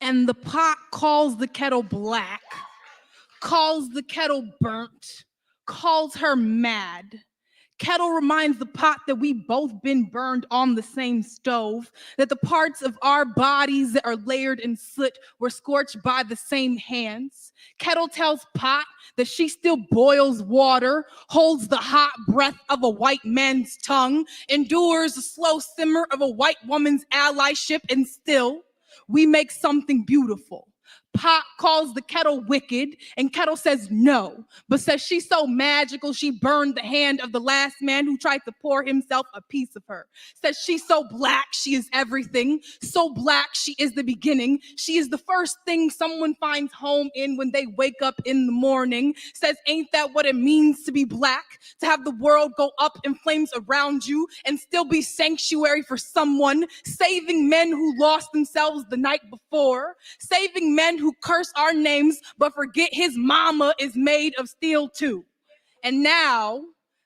And the pot calls the kettle black, calls the kettle burnt, calls her mad. Kettle reminds the pot that we both been burned on the same stove, that the parts of our bodies that are layered in soot were scorched by the same hands. Kettle tells pot that she still boils water, holds the hot breath of a white man's tongue, endures the slow simmer of a white woman's allyship, and still we make something beautiful. Pot calls the kettle wicked, and kettle says no, but says she's so magical she burned the hand of the last man who tried to pour himself a piece of her. Says she's so black she is everything, so black she is the beginning. She is the first thing someone finds home in when they wake up in the morning. Says ain't that what it means to be black? To have the world go up in flames around you and still be sanctuary for someone, saving men who lost themselves the night before, saving men who curse our names but forget his mama is made of steel too. And now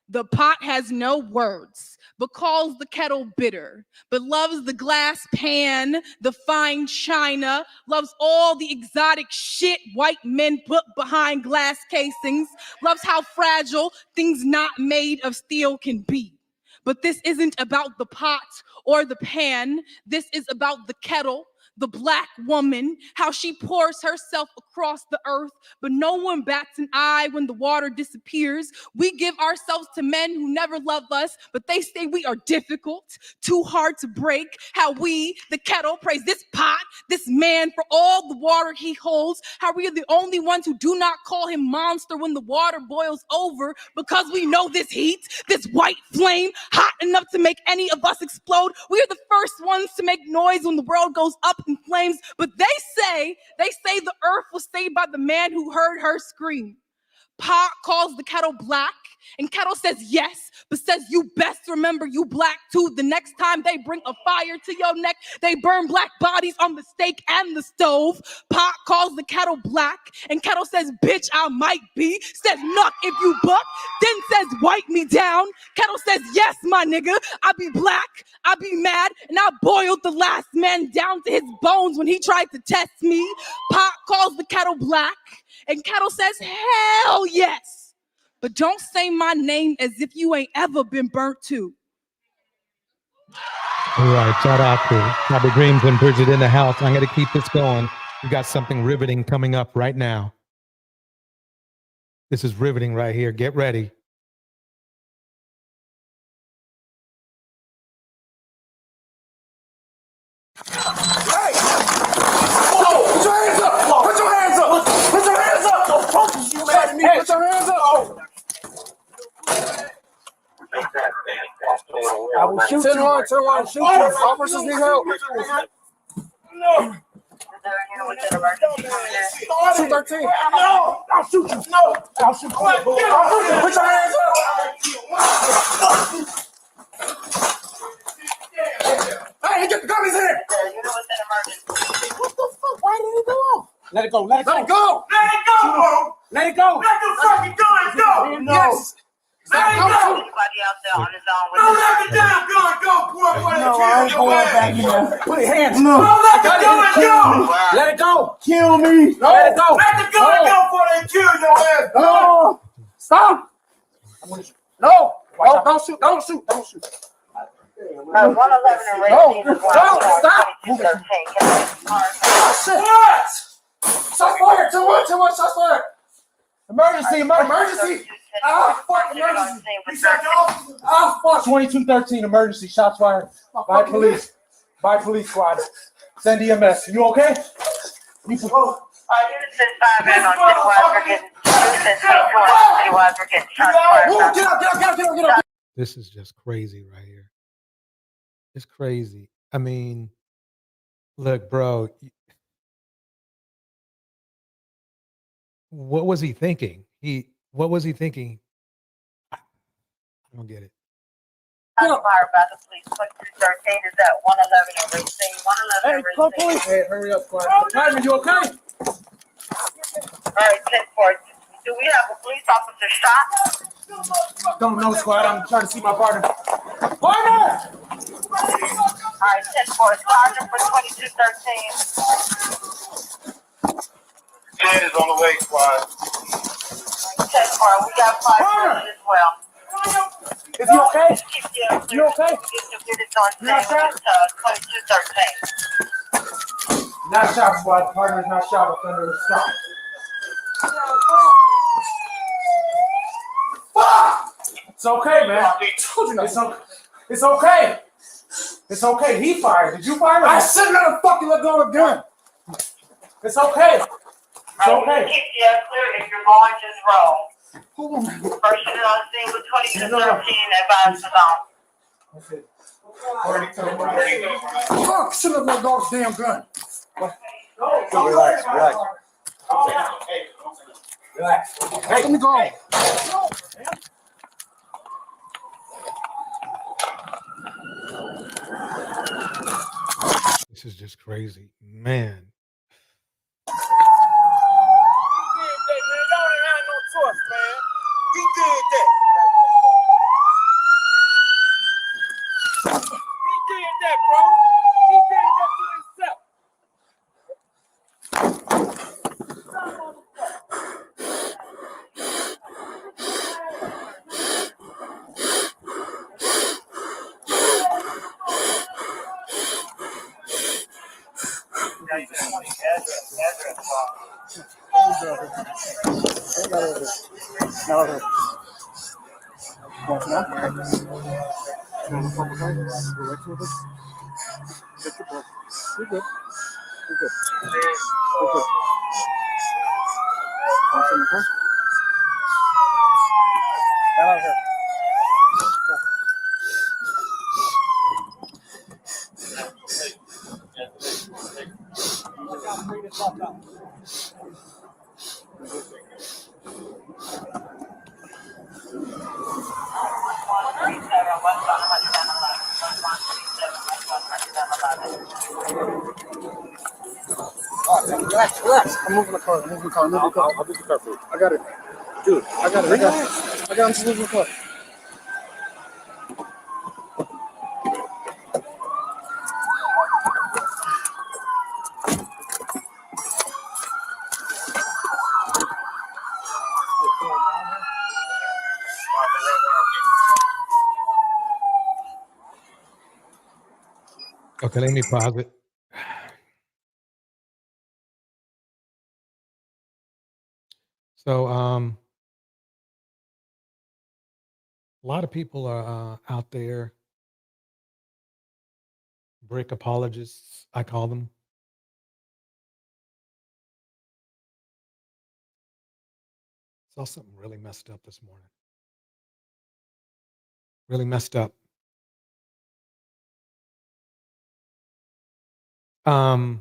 the pot has no words but calls the kettle bitter, but loves the glass pan, the fine china, loves all the exotic shit white men put behind glass casings, loves how fragile things not made of steel can be. But this isn't about the pot or the pan. This is about the kettle, the black woman, how she pours herself across the earth, but no one bats an eye when the water disappears. We give ourselves to men who never love us, but they say we are difficult, too hard to break. How we, the kettle, praise this pot, this man for all the water he holds. How we are the only ones who do not call him monster when the water boils over, because we know this heat, this white flame, hot enough to make any of us explode. We are the first ones to make noise when the world goes up in flames, but they say the earth was saved by the man who heard her scream. Pot calls the kettle black, and kettle says yes, but says you best remember you black too. The next time they bring a fire to your neck, they burn black bodies on the stake and the stove. Pot calls the kettle black, and kettle says bitch I might be, says nuck if you buck, then says wipe me down. Kettle says yes my nigga, I be black, I be mad, and I boiled the last man down to his bones when he tried to test me. Pot calls the kettle black, and kettle says hell yes. But don't say my name as if you ain't ever been burnt too. All right, shout out to Bobby Dreams and Bridget in the house. I'm going to keep this going. We got something riveting coming up right now. This is riveting right here. Get ready. Hey! Whoa! Put your hands up! Put your hands up! Put your hands up! You mad at me? Put your hands up! I will shoot you. 10-1, 10-1, shoot you. Officers need help. No. 213. No. I'll shoot you. No. I'll shoot you. Put your hands up. Hey, get the gummies here. What the fuck? Why did he go off? Let it go. Let it go. Let it go. Let it go, bro. Let it go. Let the fucking gun go. No. Yes. Let it go. Everybody out there on his own. No, let the damn gun go, boy. No, I ain't going back here. Put your hands. No. Let the gun go. Let it go. Kill me. No. Let it go. Let the gun go before they kill your ass. No. Stop. No. Oh, don't shoot. Don't shoot. Don't shoot. 111 and no. Stop. What? Shots fired. 2-1. 2-1. Shots fired. Emergency. Emergency. Ah, fuck, emergency. Ah, fuck. 2213, emergency. Shots fired by police. By police squad. Send EMS. You okay? You Houston 5 and on Houston 2 we're getting shots fired. Get up. This is just crazy right here. It's crazy. I mean, look, bro. What was he thinking? What was he thinking? I don't get it. Fired by the police. 2213 is at 111 and Racine. 111 and Racine. Hey, hurry up, squad. Hyman, you okay? All right, 10-4. Do we have a police officer shot? Don't know, squad. I'm trying to see my partner. Partner! All right, 10-4. Sergeant for 2213. 2213. Not shot squad. Partner is not shot. Offender is stop. Fuck! It's okay, man. It's okay. It's okay. He fired. Did you fire? I said not fucking let go of the gun. It's okay. It's okay. Keep the clear if your launch is wrong. First unit on scene with 2213 advised on. Fuck! Should have let go of the damn gun. Relax. Relax. Hey, let me go. This is just crazy, man. He did that. He did that, bro. He did that to himself. Relax. I'm moving the car. I'll move the car for you. I got it. Dude, I got it. I'm just moving the car. Okay, let me pause it. So, a lot of people are out there, brick apologists, I call them. Saw something really messed up this morning. Really messed up. Hmm.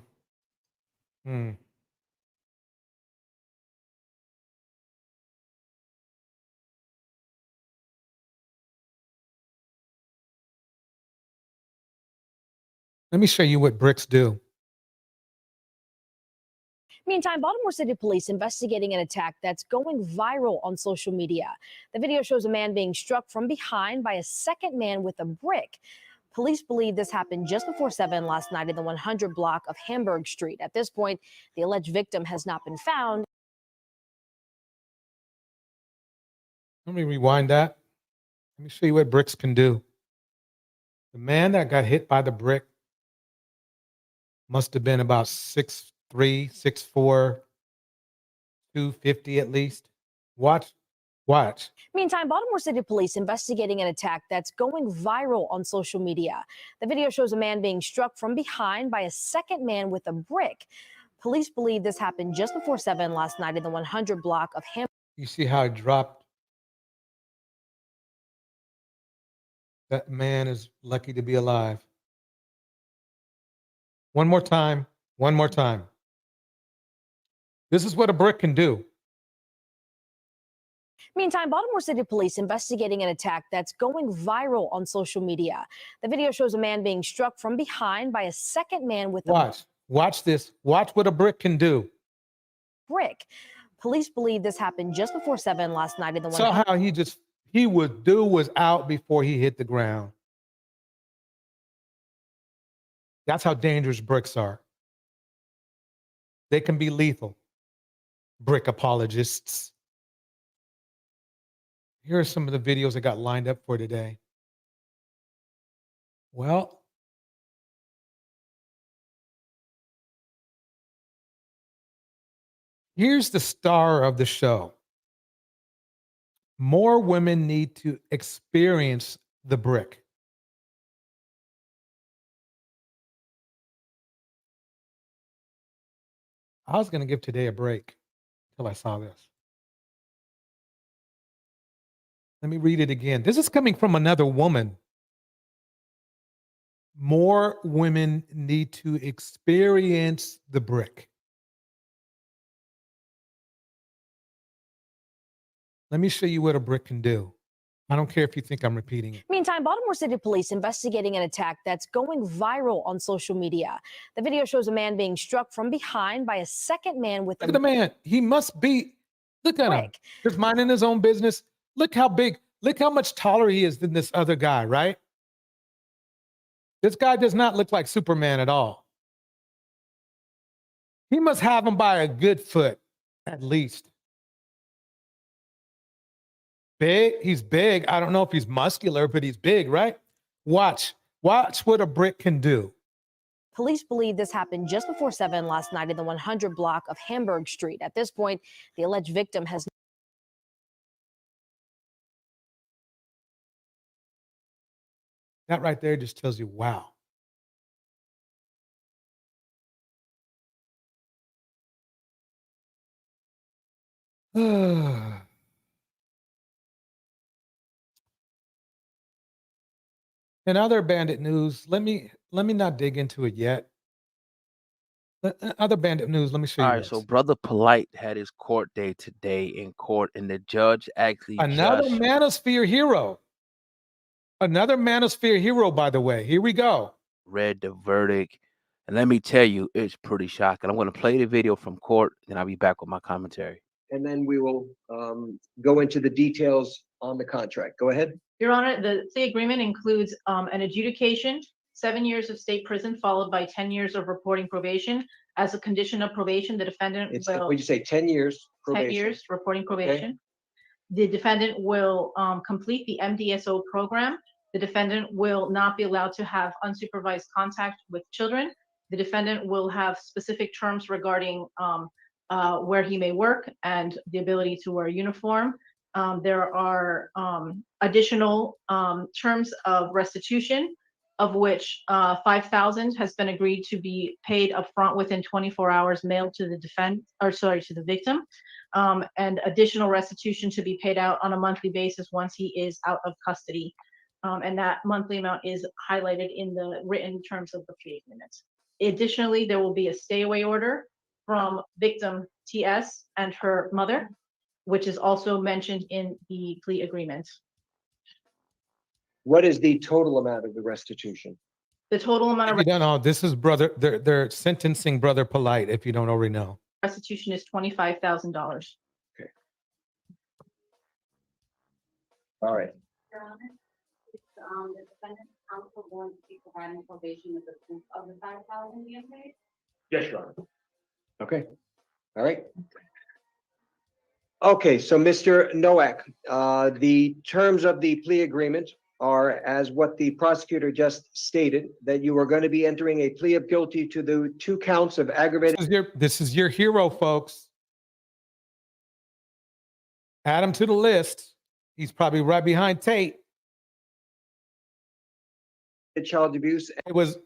Let me show you what bricks do. Meantime, Baltimore City Police investigating an attack that's going viral on social media. The video shows a man being struck from behind by a second man with a brick. Police believe this happened just before 7 last night in the 100 block of Hamburg Street. At this point, the alleged victim has not been found. Let me rewind that. Let me show you what bricks can do. The man that got hit by the brick must have been about 6'3", 6'4", 250 at least. Watch. Meantime, Baltimore City Police investigating an attack that's going viral on social media. The video shows a man being struck from behind by a second man with a brick. Police believe this happened just before 7 last night in the 100 block of Hamburg. You see how it dropped? That man is lucky to be alive. One more time. This is what a brick can do. Meantime, Baltimore City Police investigating an attack that's going viral on social media. The video shows a man being struck from behind by a second man with a Watch this. Watch what a brick can do. brick. Police believe this happened just before 7 last night in the So how he was out before he hit the ground. That's how dangerous bricks are. They can be lethal. Brick apologists. Here are some of the videos I got lined up for today. Well, Here's the star of the show. More women need to experience the brick. I was going to give today a break until I saw this. Let me read it again. This is coming from another woman. More women need to experience the brick. Let me show you what a brick can do. I don't care if you think I'm repeating it. Meantime, Baltimore City Police investigating an attack that's going viral on social media. The video shows a man being struck from behind by a second man with Look at the man. He must be, look at him. brick. Just minding his own business. Look how big, look how much taller he is than this other guy, right? This guy does not look like Superman at all. He must have him by a good foot, at least. Big, he's big. I don't know if he's muscular, but he's big, right? Watch what a brick can do. Police believe this happened just before 7 last night in the 100 block of Hamburg Street. At this point, the alleged victim has That right there just tells you, wow. In other bandit news, let me not dig into it yet. Other bandit news, let me show you All right, this. so brother Polight had his court day today in court, and the judge actually Another just manosphere hero. Another manosphere hero, by the way. Here we go. read the verdict, and let me tell you, it's pretty shocking. I'm going to play the video from court, then I'll be back with my commentary. And then we will go into the details on the contract. Go ahead. Your Honor, the plea agreement includes an adjudication, 7 years of state prison, followed by 10 years of reporting probation. As a condition of probation, the defendant It's, will, would you say 10 years 10 probation? years reporting probation. The defendant will complete the MDSO program. The defendant will not be allowed to have unsupervised contact with children. The defendant will have specific terms regarding where he may work and the ability to wear a uniform. There are additional terms of restitution, of which $5,000 has been agreed to be paid upfront within 24 hours, mailed to the to the victim, and additional restitution to be paid out on a monthly basis once he is out of custody. And that monthly amount is highlighted in the written terms of the plea agreement. Additionally, there will be a stay away order from victim TS and her mother, which is also mentioned in the plea agreement. What is the total amount of the restitution? The total amount If of you don't know, this is brother, they're sentencing brother Polight, if you don't already know. restitution is $25,000. All right. Your Honor, is the defendant's counsel going to be providing probation with the proof of the $5,000 being paid? Yes, Your Honor. Okay. All right. Okay, so Mr. Nowak, the terms of the plea agreement are as what the prosecutor just stated, that you are going to be entering a plea of guilty to the 2 counts of aggravated. This is your hero, folks. Add him to the list. He's probably right behind Tate. Child abuse It was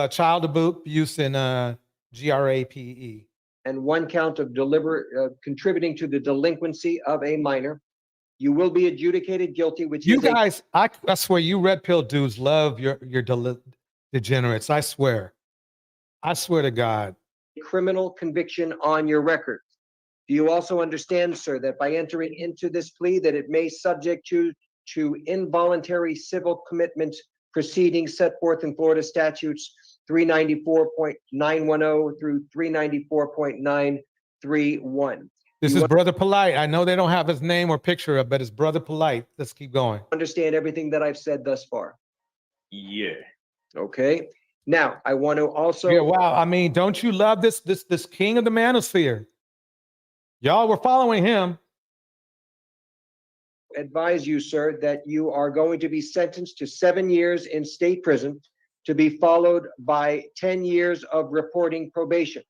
child abuse and GRAPE. and 1 count of deliberate contributing to the delinquency of a minor. You will be adjudicated guilty, which You is guys, I swear, you red pill dudes love your degenerates. I swear to God. a criminal conviction on your record. Do you also understand, sir, that by entering into this plea that it may subject you to involuntary civil commitment proceedings set forth in Florida statutes 394.910 through 394.931? This is Brother Polight. I know they don't have his name or picture up, but it's Brother Polight. Let's keep going. Understand everything that I've said thus far? Yeah. Okay. Now, I want to also Yeah, wow. I mean, don't you love this king of the manosphere? Y'all were following him. advise you, sir, that you are going to be sentenced to 7 years in state prison to be followed by 10 years of reporting probation.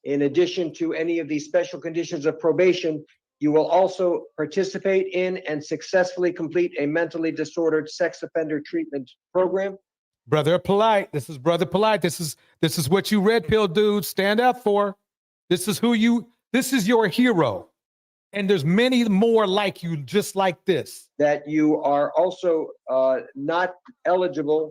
In addition to any of these special conditions of probation, you will also participate in and successfully complete a mentally disordered sex offender treatment program. Brother Polight, this is Brother Polight. This is what you red pill dudes stand up for. This is your hero. And there's many more like you, just like this. That you are also not eligible.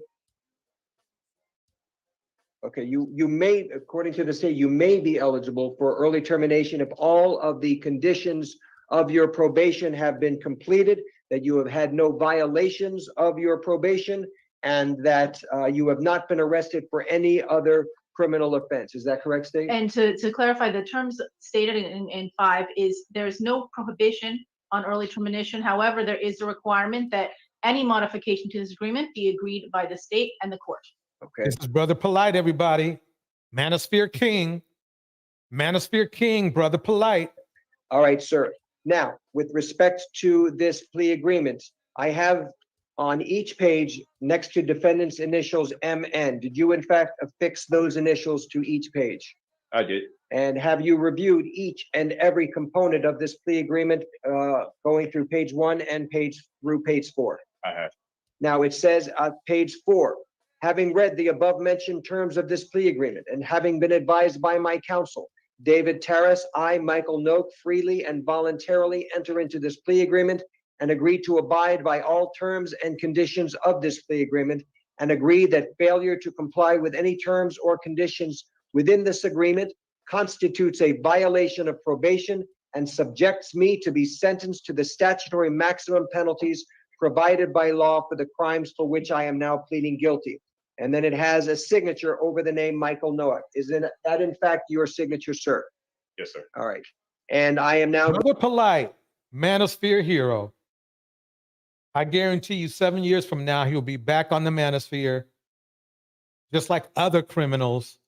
Okay, you may, according to the state, you may be eligible for early termination if all of the conditions of your probation have been completed, that you have had no violations of your probation, and that you have not been arrested for any other criminal offense. Is that correct, State? And to clarify, the terms stated in 5 is there's no prohibition on early termination. However, there is a requirement that any modification to this agreement be agreed by the state and the court. Okay. This is Brother Polight, everybody. Manosphere King. Manosphere King, Brother Polight. All right, sir. Now, with respect to this plea agreement, I have on each page next to defendant's initials MN. Did you in fact affix those initials to each page? I did. And have you reviewed each and every component of this plea agreement going through page 1 and through page 4? I have. Now it says page 4, having read the above mentioned terms of this plea agreement and having been advised by my counsel, David Terrace, I, Michael Noak, freely and voluntarily enter into this plea agreement and agree to abide by all terms and conditions of this plea agreement, and agree that failure to comply with any terms or conditions within this agreement constitutes a violation of probation and subjects me to be sentenced to the statutory maximum penalties provided by law for the crimes for which I am now pleading guilty. And then it has a signature over the name Michael Noak. Is that in fact your signature, sir? Yes, sir. All right. And I am now— Brother Polight, Manosphere hero. I guarantee you 7 years from now, he'll be back on the Manosphere, just like other criminals,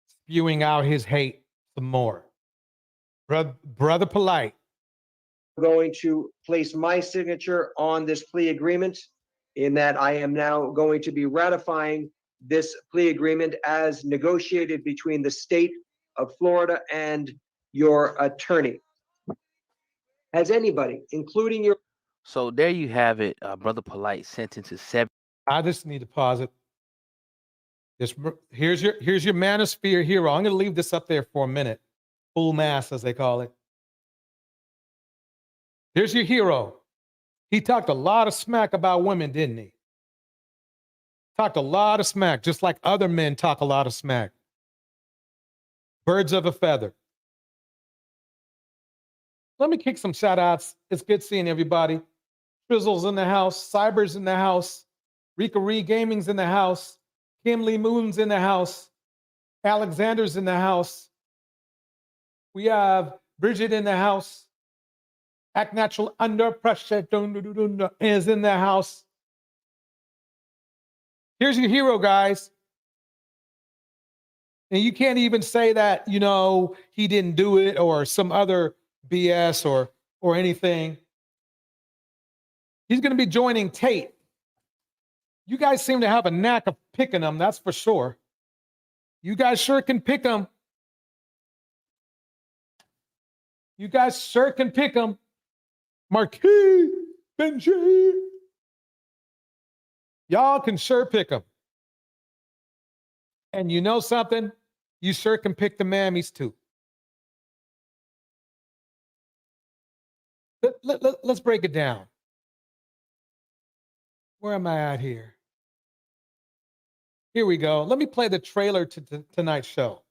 spewing out his hate some more. Brother Polight. Going to place my signature on this plea agreement, in that I am now going to be ratifying this plea agreement as negotiated between the state of Florida and your attorney. Has anybody, including your— So there you have it, Brother Polight, sentenced to 7. I just need to pause it. Here's your Manosphere hero. I'm going to leave this up there for a minute. Full mass, as they call it. Here's your hero. He talked a lot of smack about women, didn't he? Talked a lot of smack, just like other men talk a lot of smack. Birds of a feather. Let me kick some shout outs. It's good seeing everybody. Frizzle's in the house. Cyber's in the house. Rika Ree Gaming's in the house. Kim Lee Moon's in the house. Alexander's in the house. We have Bridget in the house. Act Natural Under Pressure is in the house. Here's your hero, guys. And you can't even say that, he didn't do it or some other BS or anything. He's going to be joining Tate. You guys seem to have a knack of picking them, that's for sure. You guys sure can pick them. You guys sure can pick them. Marquis, Benji. Y'all can sure pick them. And you know something? You sure can pick the mammies too. Let's break it down. Where am I at here? Here we go. Let me play the trailer to tonight's show.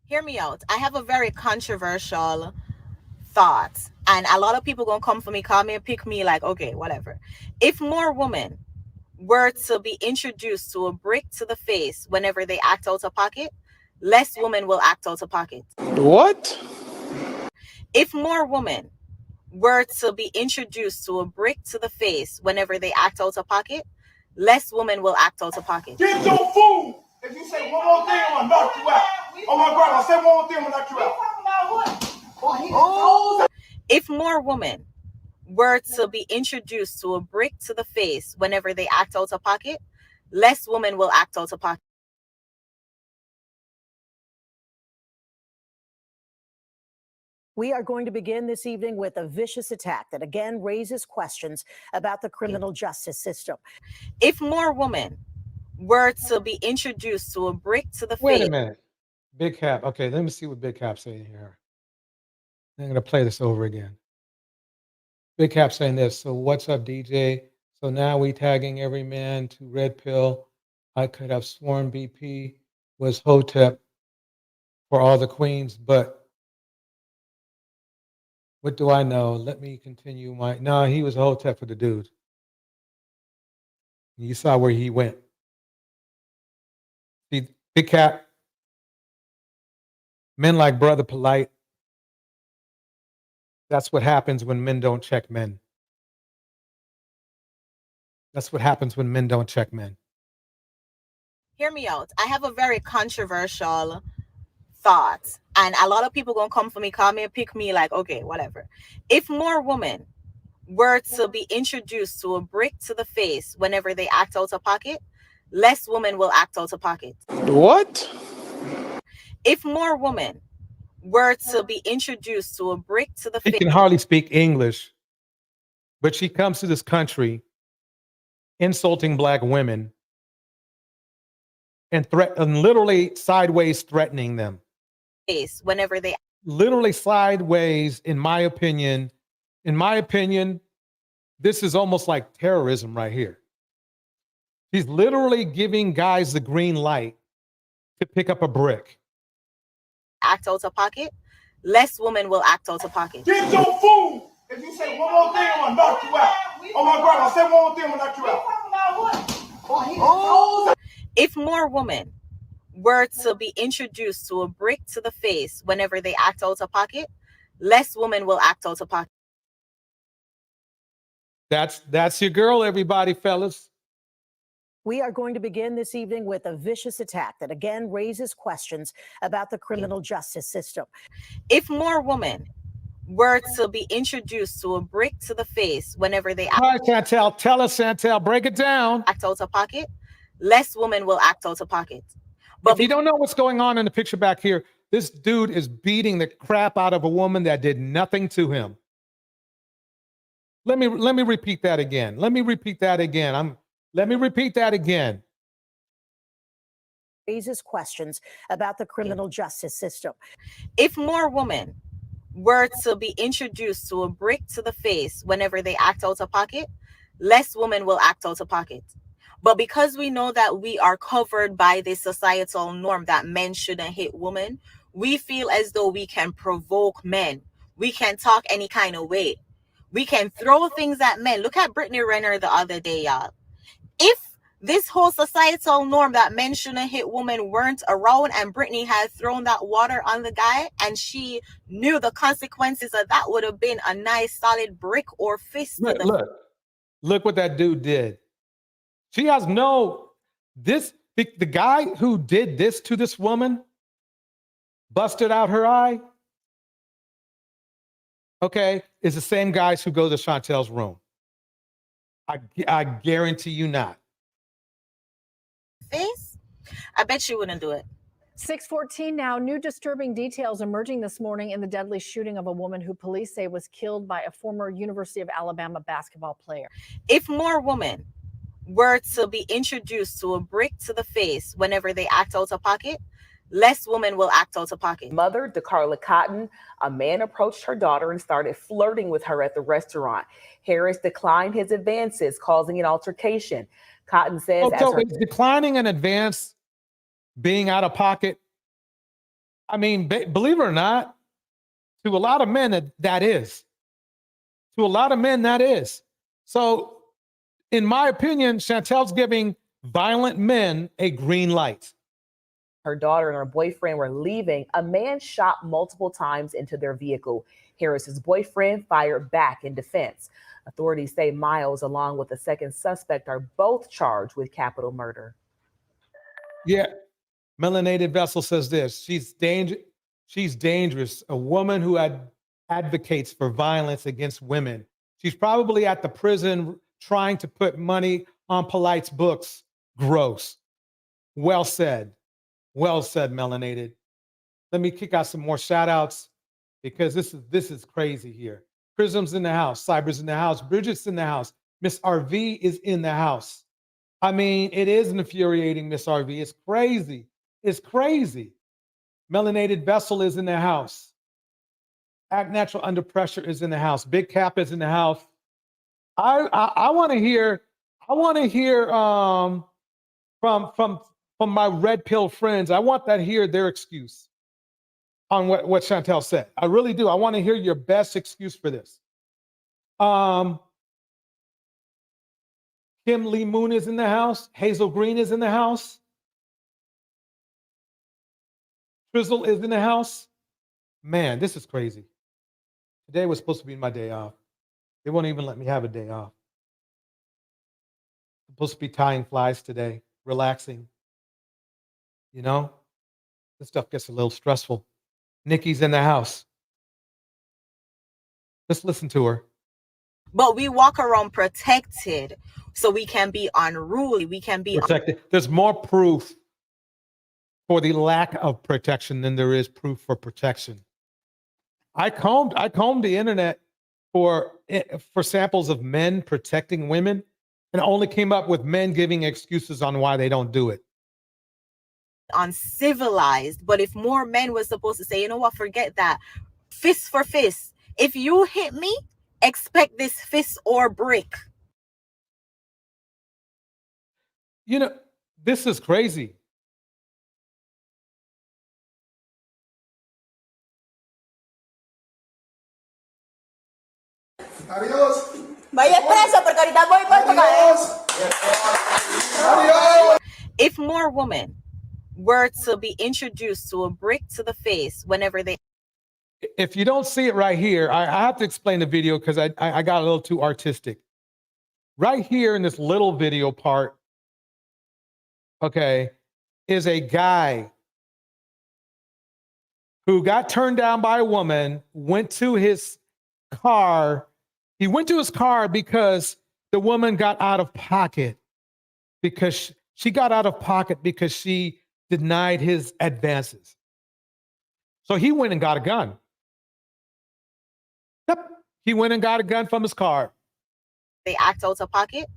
Hear me out. I have a very controversial thought, and a lot of people gonna come for me, call me and pick me like, okay, whatever. If more women were to be introduced to a brick to the face whenever they act out of pocket, less women will act out of pocket. What? If more women were to be introduced to a brick to the face whenever they act out of pocket, less women will act out of pocket. Get your food! If you say one more thing, I'm gonna knock you out. Oh my God, I said one more thing, I'm gonna knock you out. If more women were to be introduced to a brick to the face whenever they act out of pocket, less women will act out of pocket. We are going to begin this evening with a vicious attack that again raises questions about the criminal justice system. If more women were to be introduced to a brick to the Wait a face. minute. Big Cap. Okay, let me see what Big Cap's saying here. I'm going to play this over again. Big Cap saying this. So what's up, DJ? So now we tagging every man to Red Pill. I could have sworn BP was Hotep for all the queens, but what do I know? Let me continue my. No, he was Hotep for the dude. You saw where he went. See, Big Cap, men like Brother Polight. That's what happens when men don't check men. That's what happens when men don't check men. Hear me out. I have a very controversial thought, and a lot of people gonna come for me, call me, and pick me like, okay, whatever. If more women were to be introduced to a brick to the face whenever they act out of pocket, less women will act out of pocket. What? If more women were to be introduced to a brick to the She face. can hardly speak English, but she comes to this country insulting Black women and literally sideways threatening them. Whenever they literally sideways, in my opinion, this is almost like terrorism right here. She's literally giving guys the green light to pick up a brick. Act out of pocket, less women will act out of pocket. Get your food! If you say one more thing, I'm gonna knock you out. Oh my grandma, say one more thing, I'm gonna knock you out. Oh. If more women were to be introduced to a brick to the face whenever they act out of pocket, less women will act out of pocket. That's your girl, everybody, fellas. We are going to begin this evening with a vicious attack that again raises questions about the criminal justice system. If more women were to be introduced to a brick to the face whenever they All right, Chantelle, tell us, Chantelle, break it down. act out of pocket, less women will act out of pocket. But if you don't know what's going on in the picture back here, this dude is beating the crap out of a woman that did nothing to him. Let me repeat that again. Let me repeat that again. Raises questions about the criminal justice system. If more women were to be introduced to a brick to the face whenever they act out of pocket, less women will act out of pocket. But because we know that we are covered by this societal norm that men shouldn't hit women, we feel as though we can provoke men. We can talk any kind of way. We can throw things at men. Look at Brittany Renner the other day, y'all. If this whole societal norm that men shouldn't hit women weren't around, and Brittany had thrown that water on the guy and she knew the consequences of that would have been a nice solid brick or fist. Look what that dude did. She has the guy who did this to this woman, busted out her eye, okay, is the same guys who go to Chantelle's room. I guarantee you not. Face? I bet you wouldn't do it. 6:14 now. New disturbing details emerging this morning in the deadly shooting of a woman who police say was killed by a former University of Alabama basketball player. If more women were to be introduced to a brick to the face whenever they act out of pocket, less women will act out of pocket. Mother, DeCarla Cotton, a man approached her daughter and started flirting with her at the restaurant. Harris declined his advances, causing an altercation. Cotton says, is declining an advance being out of pocket? I mean, believe it or not, to a lot of men, that is. To a lot of men, that is. So, in my opinion, Chantelle's giving violent men a green light. Her daughter and her boyfriend were leaving. A man shot multiple times into their vehicle. Harris's boyfriend fired back in defense. Authorities say Miles, along with the second suspect, are both charged with capital murder. Yeah. Melanated Vessel says this. She's dangerous. A woman who advocates for violence against women. She's probably at the prison trying to put money on Polight's books. Gross. Well said. Well said, Melanated. Let me kick out some more shout outs. because this is crazy here. Prism's in the house, Cyber's in the house, Bridget's in the house, Miss RV is in the house. I mean, it is infuriating, Miss RV. It's crazy. It's crazy. Melanated Vessel is in the house. Act Natural Under Pressure is in the house. Big Cap is in the house. I want to hear. I want to hear from my red pill friends. I want to hear their excuse on what Chantelle said. I really do. I want to hear your best excuse for this. Kim Lee Moon is in the house. Hazel Green is in the house. Frizzle is in the house. Man, this is crazy. Today was supposed to be my day off. They won't even let me have a day off. I'm supposed to be tying flies today, relaxing. You know, this stuff gets a little stressful. Nikki's in the house. Let's listen to her. But we walk around protected, so we can be unruly. We can be protected. There's more proof for the lack of protection than there is proof for protection. I combed the internet for samples of men protecting women, and only came up with men giving excuses on why they don't do it. Uncivilized. But if more men were supposed to say, you know what, forget that. Fist for fist. If you hit me, expect this fist or brick. You know, this is crazy. Adiós. Vaya preso porque ahorita voy por Adiós. If more women were to be introduced to a brick to the face whenever they... If you don't see it right here, I have to explain the video because I got a little too artistic. Right here in this little video part, okay, is a guy who got turned down by a woman, went to his car. He went to his car because the woman got out of pocket, because she got out of pocket because she denied his advances. So he went and got a gun. Yep, he went and got a gun from his car. They act out of pocket,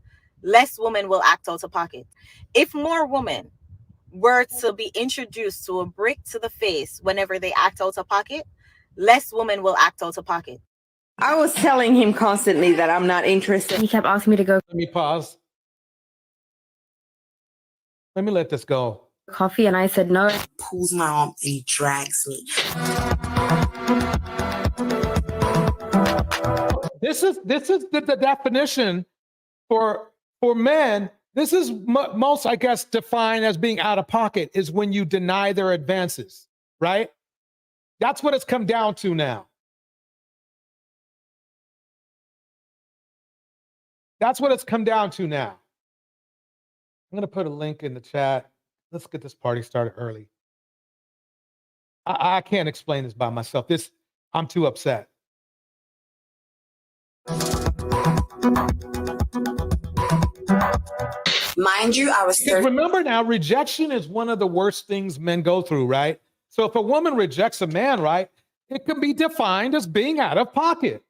less women will act out of pocket. If more women were to be introduced to a brick to the face whenever they act out of pocket, less women will act out of pocket. I was telling him constantly that I'm not interested. He kept asking me to go Let me pause. Let me let this go. coffee, and I said no. Pulls my arm and he drags me. This is the definition for men. This is most, I guess, defined as being out of pocket is when you deny their advances, right? That's what it's come down to now. That's what it's come down to now. I'm going to put a link in the chat. Let's get this party started early. I can't explain this by myself. I'm too upset. Mind you, I was 30. Remember now, rejection is one of the worst things men go through, right? So if a woman rejects a man, right, it can be defined as being out of pocket.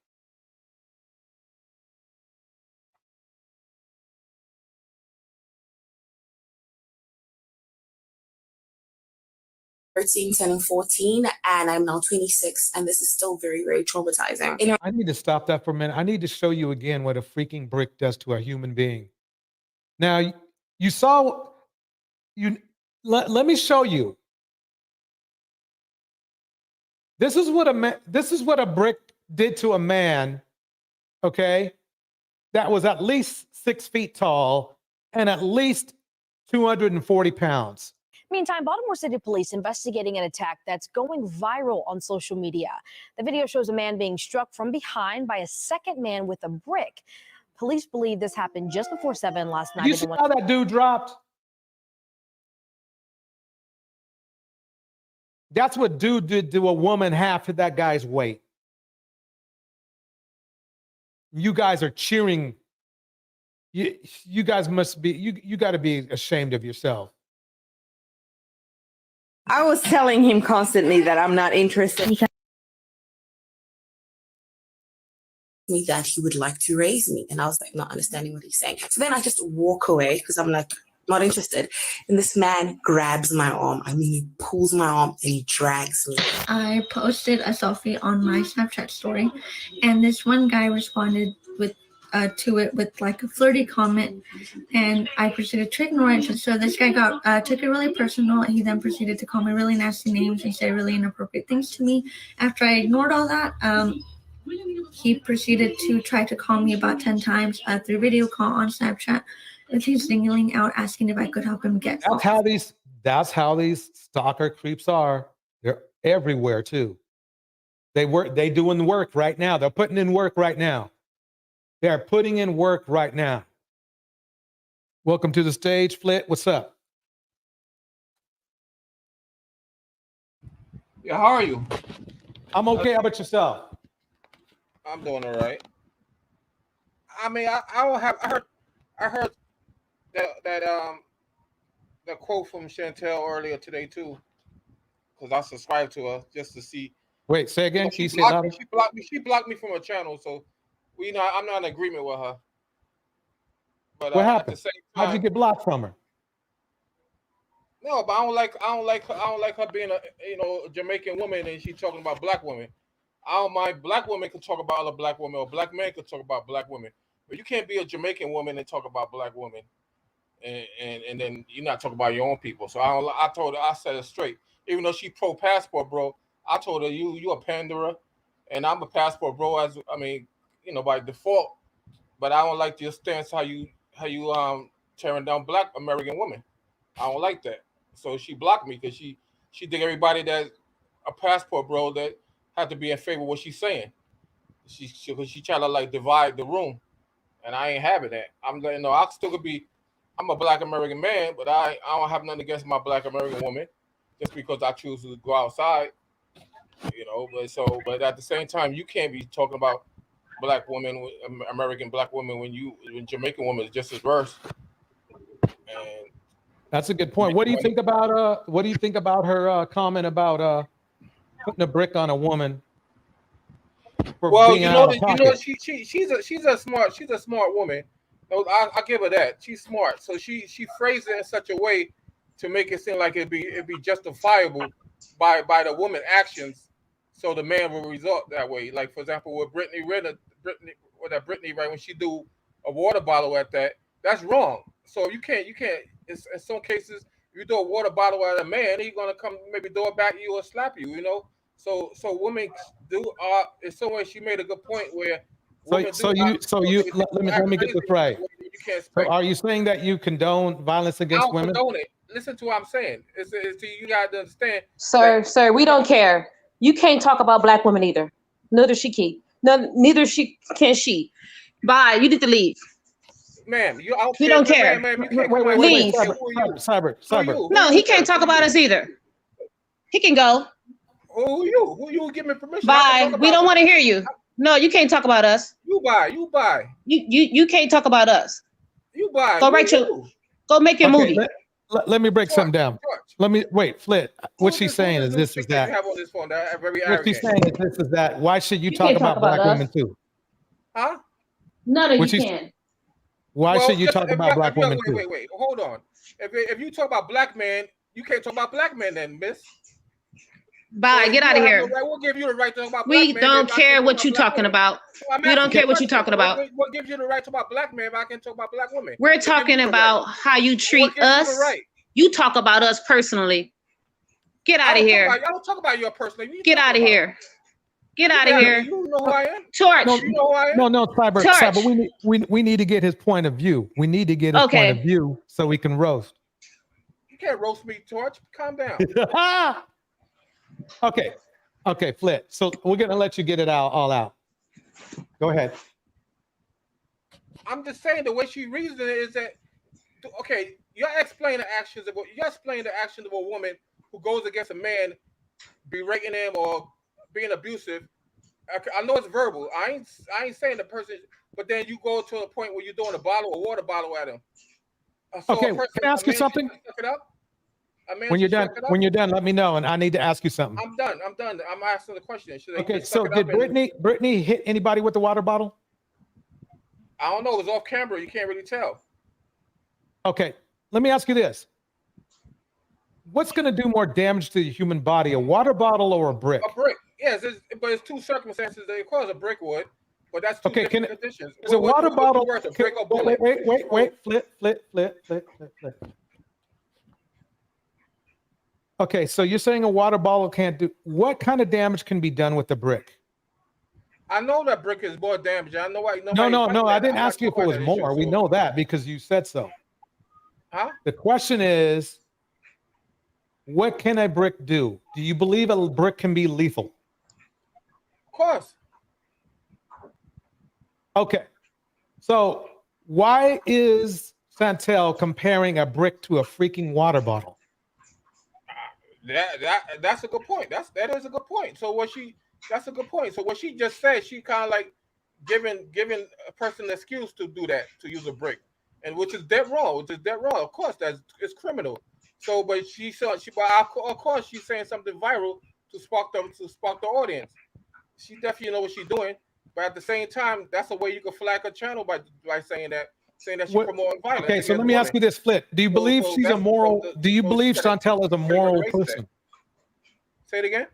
Turning 14, and I'm now 26, and this is still very, very traumatizing. I need to stop that for a minute. I need to show you again what a freaking brick does to a human being. Now, you saw, let me show you. This is what a brick did to a man, okay, that was at least 6 feet tall and at least 240 pounds. Meantime, Baltimore City Police investigating an attack that's going viral on social media. The video shows a man being struck from behind by a second man with a brick. Police believe this happened just before 7 last night. You see how that dude dropped? That's what dude did to a woman half of that guy's weight. You guys are cheering. You guys must be, you got to be ashamed of yourself. I was telling him constantly that I'm not interested. me that he would like to raise me. And I was like, not understanding what he's saying. So then I just walk away because I'm like, not interested. And this man grabs my arm. I mean, he pulls my arm and he drags me. I posted a selfie on my Snapchat story, and this one guy responded with to it with like a flirty comment, and I proceeded to ignore it. So this guy took it really personal, and he then proceeded to call me really nasty names and say really inappropriate things to me. After I ignored all that, he proceeded to try to call me about 10 times through video call on Snapchat, with him singling out, asking if I could help him get off. That's how these stalker creeps are. They're everywhere too. They doing the work right now. They're putting in work right now. They are putting in work right now. Welcome to the stage, Flit. What's up? Yeah, how are you? I'm okay. How about yourself? I'm doing all right. I mean, I heard that quote from Chantelle earlier today too, because I subscribed to her just to see. Wait, say again. She blocked me from her channel, so I'm not in agreement with her. But what happened? At the same time, how'd you get blocked from her? No, but I don't like her being a Jamaican woman and she talking about black women. I don't mind. Black women can talk about other black women, or black men can talk about black women, but you can't be a Jamaican woman and talk about black women, and then you're not talking about your own people. So I told her, I said it straight. Even though she pro passport, bro, I told her you a panderer, and I'm a passport, bro. By default. But I don't like your stance how you tearing down black American women. I don't like that. So she blocked me because she think everybody that's a passport, bro, that had to be in favor of what she's saying. She try to like divide the room, and I ain't having that. I still could be. I'm a black American man, but I don't have nothing against my black American woman, just because I choose to go outside. But at the same time, you can't be talking about black women, American black women, when Jamaican women is just as worse. And that's a good point. What do you think about her comment about putting a brick on a woman? She's a smart woman. I give her that. She's smart. So she phrased it in such a way to make it seem like it'd be justifiable by the woman actions, so the man will result that way. Like for example, with Brittany, right, when she do a water bottle at that's wrong. So you can't. In some cases, if you do a water bottle at a man, he's gonna come maybe throw it back at you or slap you. So women do. In some way, she made a good point where. Let me get this right. So are you saying that you condone violence against women? I don't condone it. Listen to what I'm saying. You got to understand. Sir, we don't care. You can't talk about black women either. Neither can she. Bye. You need to leave. Ma'am, we don't care. Leave. Cyber. No, he can't talk about us either. He can go. Who you give me permission? Bye. We don't want to hear you. No, you can't talk about us. You buy. You can't talk about us. You buy. Go make your movie. Let me break something down. Let me wait, Flit. What she's saying is this is that. What she's saying is this is that. Why should you talk about black women too? Huh? None of you can. Why should you talk about black women too? Wait. Hold on. If you talk about black men, you can't talk about black men then, miss. Bye. Get out of here. We'll give you the right to talk about black men. We don't care what you're talking about. We don't care what you're talking about. What gives you the right to talk about black men if I can talk about black women? We're talking about how you treat us. You talk about us personally. Get out of here. I don't talk about your personally. Get out of here. Get out of here. You know who I am? Torch. No, you know who I am? No, Cyber. We need to get his point of view. We need to get his point of view so we can roast. You can't roast me, Torch. Calm down. Okay, Flit. So we're gonna let you get it all out. Go ahead. I'm just saying the way she reasoned it is that you're explaining the actions of a woman who goes against a man, berating him or being abusive. I know it's verbal. I ain't saying the person, but then you go to a point where you're throwing a water bottle at him. Can I ask you something? When you're done, let me know, and I need to ask you something. I'm done. I'm asking the question. Should they Okay, just so suck it did up and- Brittany hit anybody with the water bottle? I don't know. It was off camera. You can't really tell. Okay, let me ask you this. What's going to do more damage to the human body, a water bottle or a brick? A brick. Yes, but it's two circumstances that it cause a brick would. But that's two different conditions. Is a water bottle? Worse, a brick or bullet? Wait. Flip. Okay, so you're saying a water bottle can't do. What kind of damage can be done with the brick? I know that brick is more damage. I know why. No. I didn't ask you if it was more. We know that because you said so. Huh? The question is, what can a brick do? Do you believe a brick can be lethal? Of course. Okay. So why is Chantelle comparing a brick to a freaking water bottle? That's a good point. That is a good point. That's a good point. So what she just said, she kind of like giving a person an excuse to do that, to use a brick, and which is dead wrong. Of course, it's criminal. So, but of course, she's saying something viral to spark the audience. She definitely know what she's doing, but at the same time, that's a way you can flag a channel by saying that she promoting violence. Okay, so let me ask you this, Flip. Do you believe she's a moral? Do you believe Chantelle is a moral person? Say it again.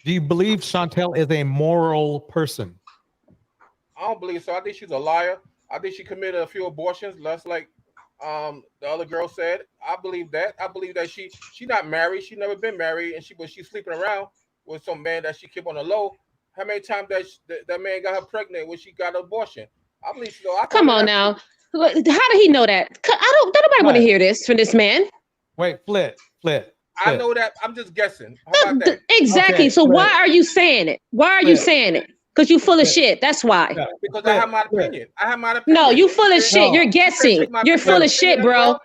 Do you believe Chantelle is a moral person? I don't believe so. I think she's a liar. I think she committed a few abortions, less like the other girl said. I believe that. I believe that she not married. She never been married, and she's sleeping around with some man that she keep on the low. How many times that man got her pregnant when she got an abortion? I believe so. Come on now. How did he know that? Don't nobody want to hear this from this man. Wait, Flip. I know that. I'm just guessing. How about that? Exactly. Okay, so Flip. why are you saying it? Why are you saying it? Because you full of shit. That's why. Because I have my opinion. No, you full of shit. You're guessing. You're full of shit, bro.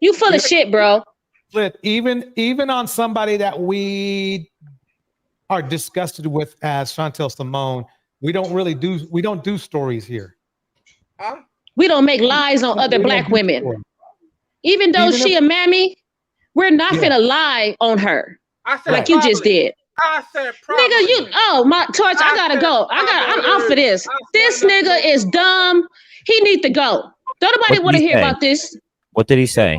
You full of shit, bro. Flip. Even on somebody that we are disgusted with as Chantelle Simone, we don't do stories here. Huh? We don't make lies on other black women. Even though she a mammy, we're not finna lie on her like you just did. I said probably. Nigga, my Torch, I gotta go. I'm out for this. This nigga is dumb. He need to go. Don't nobody want to hear about this. What did he say?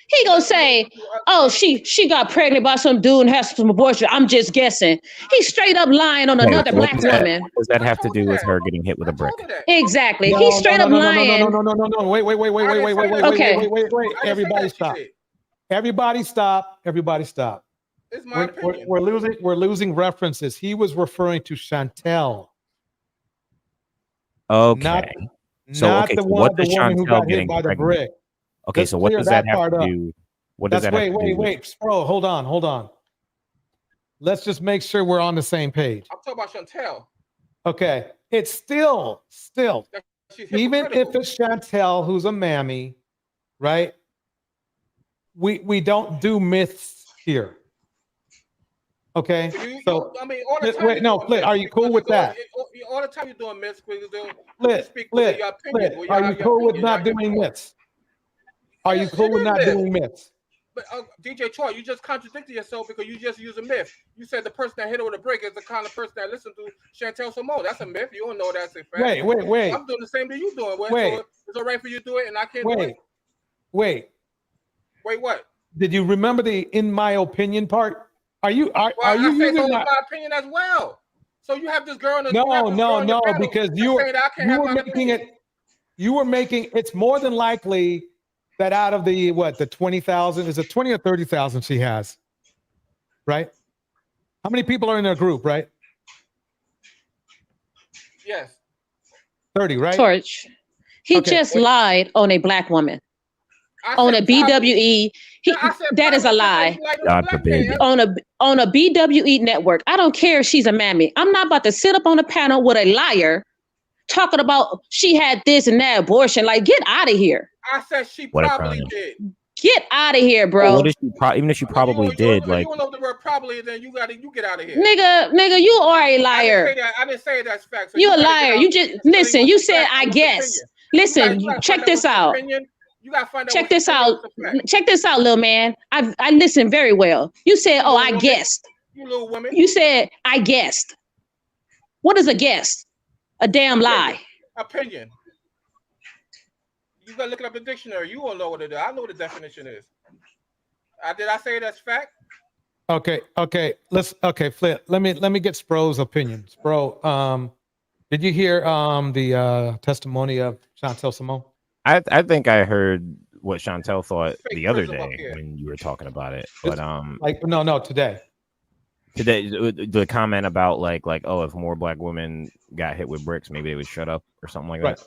He gonna say, oh, she got pregnant by some dude and has some abortion. I'm just guessing. He's straight up lying on another black woman. What does that have to do with her getting hit with a brick? Exactly. He's straight up lying. No. Wait. Okay. Wait. Everybody stop. It's my opinion. We're losing references. He was referring to Chantelle. Okay. Not the woman who got hit by the brick. Okay, so what does that have to do? What does that have to do? Wait, bro, hold on. Let's just make sure we're on the same page. I'm talking about Chantelle. Okay, it's still, even if it's Chantelle who's a mammy, right? We don't do myths here. Okay, so I mean, all the time. wait, no, Flip, are you cool with that? All the time you're doing myths. Flip, are you cool with not doing myths? Are you cool with not doing myths? But DJ Troy, you just contradicted yourself because you just used a myth. You said the person that hit her with a brick is the kind of person that listened to Chantelle Simone. That's a myth. You don't know that's a fact. Wait. I'm doing the same thing you doing. Wait. So it's all right for you to do it, and I can't do it. Wait, what? Did you remember the "in my opinion" part? Are you I using say so my opinion as well? So you have this girl in the No, because you were making it's more than likely that out of the 20,000, is it 20 or 30,000 she has, right? How many people are in her group, right? Yes. 30, right? Torch. He just lied on a black woman. On a BWE, that is a lie. God forbid. On a BWE network. I don't care if she's a mammy. I'm not about to sit up on a panel with a liar talking about she had this and that abortion. Like, get out of here. I said she probably did. Get out of here, bro. What if she even if she probably did, like, you know the word probably, then you get out of here. Nigga, you are a liar. I didn't say that's fact. So you a liar. You just listen. You said I guess. Listen, check this out. You gotta find out. Check this out. Check this out, little man. I listened very well. You said, "Oh, I guessed." You little woman. You said, "I guessed." What is a guess? A damn lie. Opinion. You gotta look it up in the dictionary. You won't know what it is. I know what the definition is. Did I say that's fact? Okay. Flip. Let me get Spro's opinion. Spro, did you hear the testimony of Chantelle Simone? I think I heard what Chantelle thought the other day when you were talking about it. But no, today. Today, the comment about like oh, if more black women got hit with bricks, maybe they would shut up or something like that.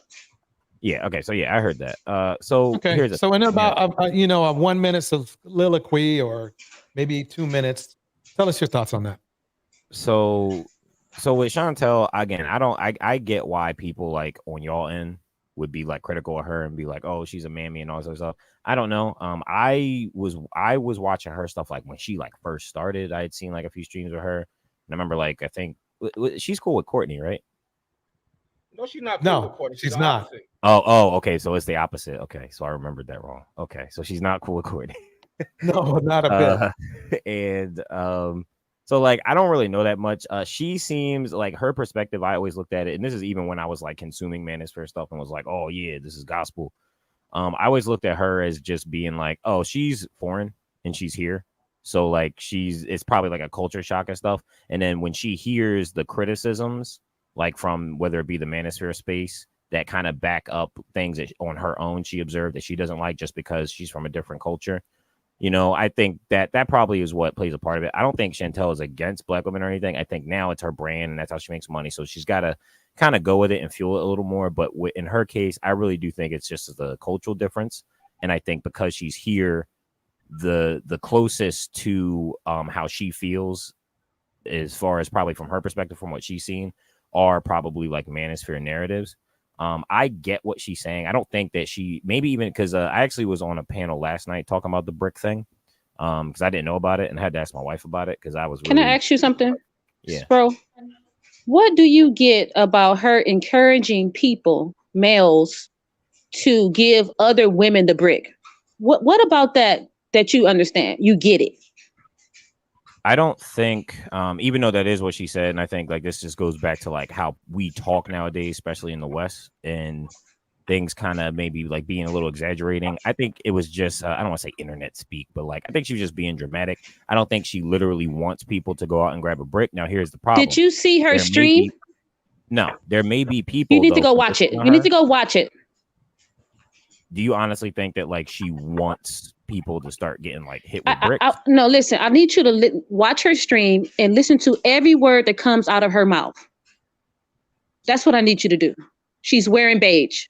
Yeah. Okay. So yeah, I heard that. So okay. So in about 1 minute of soliloquy or maybe 2 minutes, tell us your thoughts on that. So with Chantelle, again, I get why people like on y'all end would be like critical of her and be like, oh, she's a mammy and all this stuff. I don't know. I was watching her stuff like when she like first started. I had seen like a few streams of her, and I remember like I think she's cool with Courtney, right? No, she's not. No, she's not. Opposite. Oh, okay. So it's the opposite. Okay, so I remembered that wrong. Okay, so she's not cool with Courtney. No, not a bit. And so like I don't really know that much. She seems like her perspective. I always looked at it, and this is even when I was like consuming Manosphere stuff and was like, oh yeah, this is gospel. I always looked at her as just being like, oh, she's foreign and she's here. So like it's probably like a culture shock and stuff. And then when she hears the criticisms, like from whether it be the Manosphere space that kind of back up things that on her own she observed that she doesn't like just because she's from a different culture. You know, I think that probably is what plays a part of it. I don't think Chantelle is against black women or anything. I think now it's her brand and that's how she makes money. So she's got to kind of go with it and fuel it a little more. But in her case, I really do think it's just the cultural difference. And I think because she's here, the closest to how she feels as far as probably from her perspective, from what she's seen, are probably like Manosphere narratives. I get what she's saying. I don't think that she maybe even because I actually was on a panel last night talking about the brick thing because I didn't know about it and I had to ask my wife about it because I was Can I ask you something? Yeah. Bro, what do you get about her encouraging people, males, to give other women the brick? What about that you understand? You get it. I don't think, even though that is what she said, and I think like this just goes back to like how we talk nowadays, especially in the West, and things kind of maybe like being a little exaggerating. I think it was just, I don't want to say internet speak, but like I think she was just being dramatic. I don't think she literally wants people to go out and grab a brick. Now, here's the problem. Did you see her stream? No, there may be people. You need to go watch it. You need to go watch it. Do you honestly think that like she wants people to start getting like hit with bricks? No, listen, I need you to watch her stream and listen to every word that comes out of her mouth. That's what I need you to do. She's wearing beige.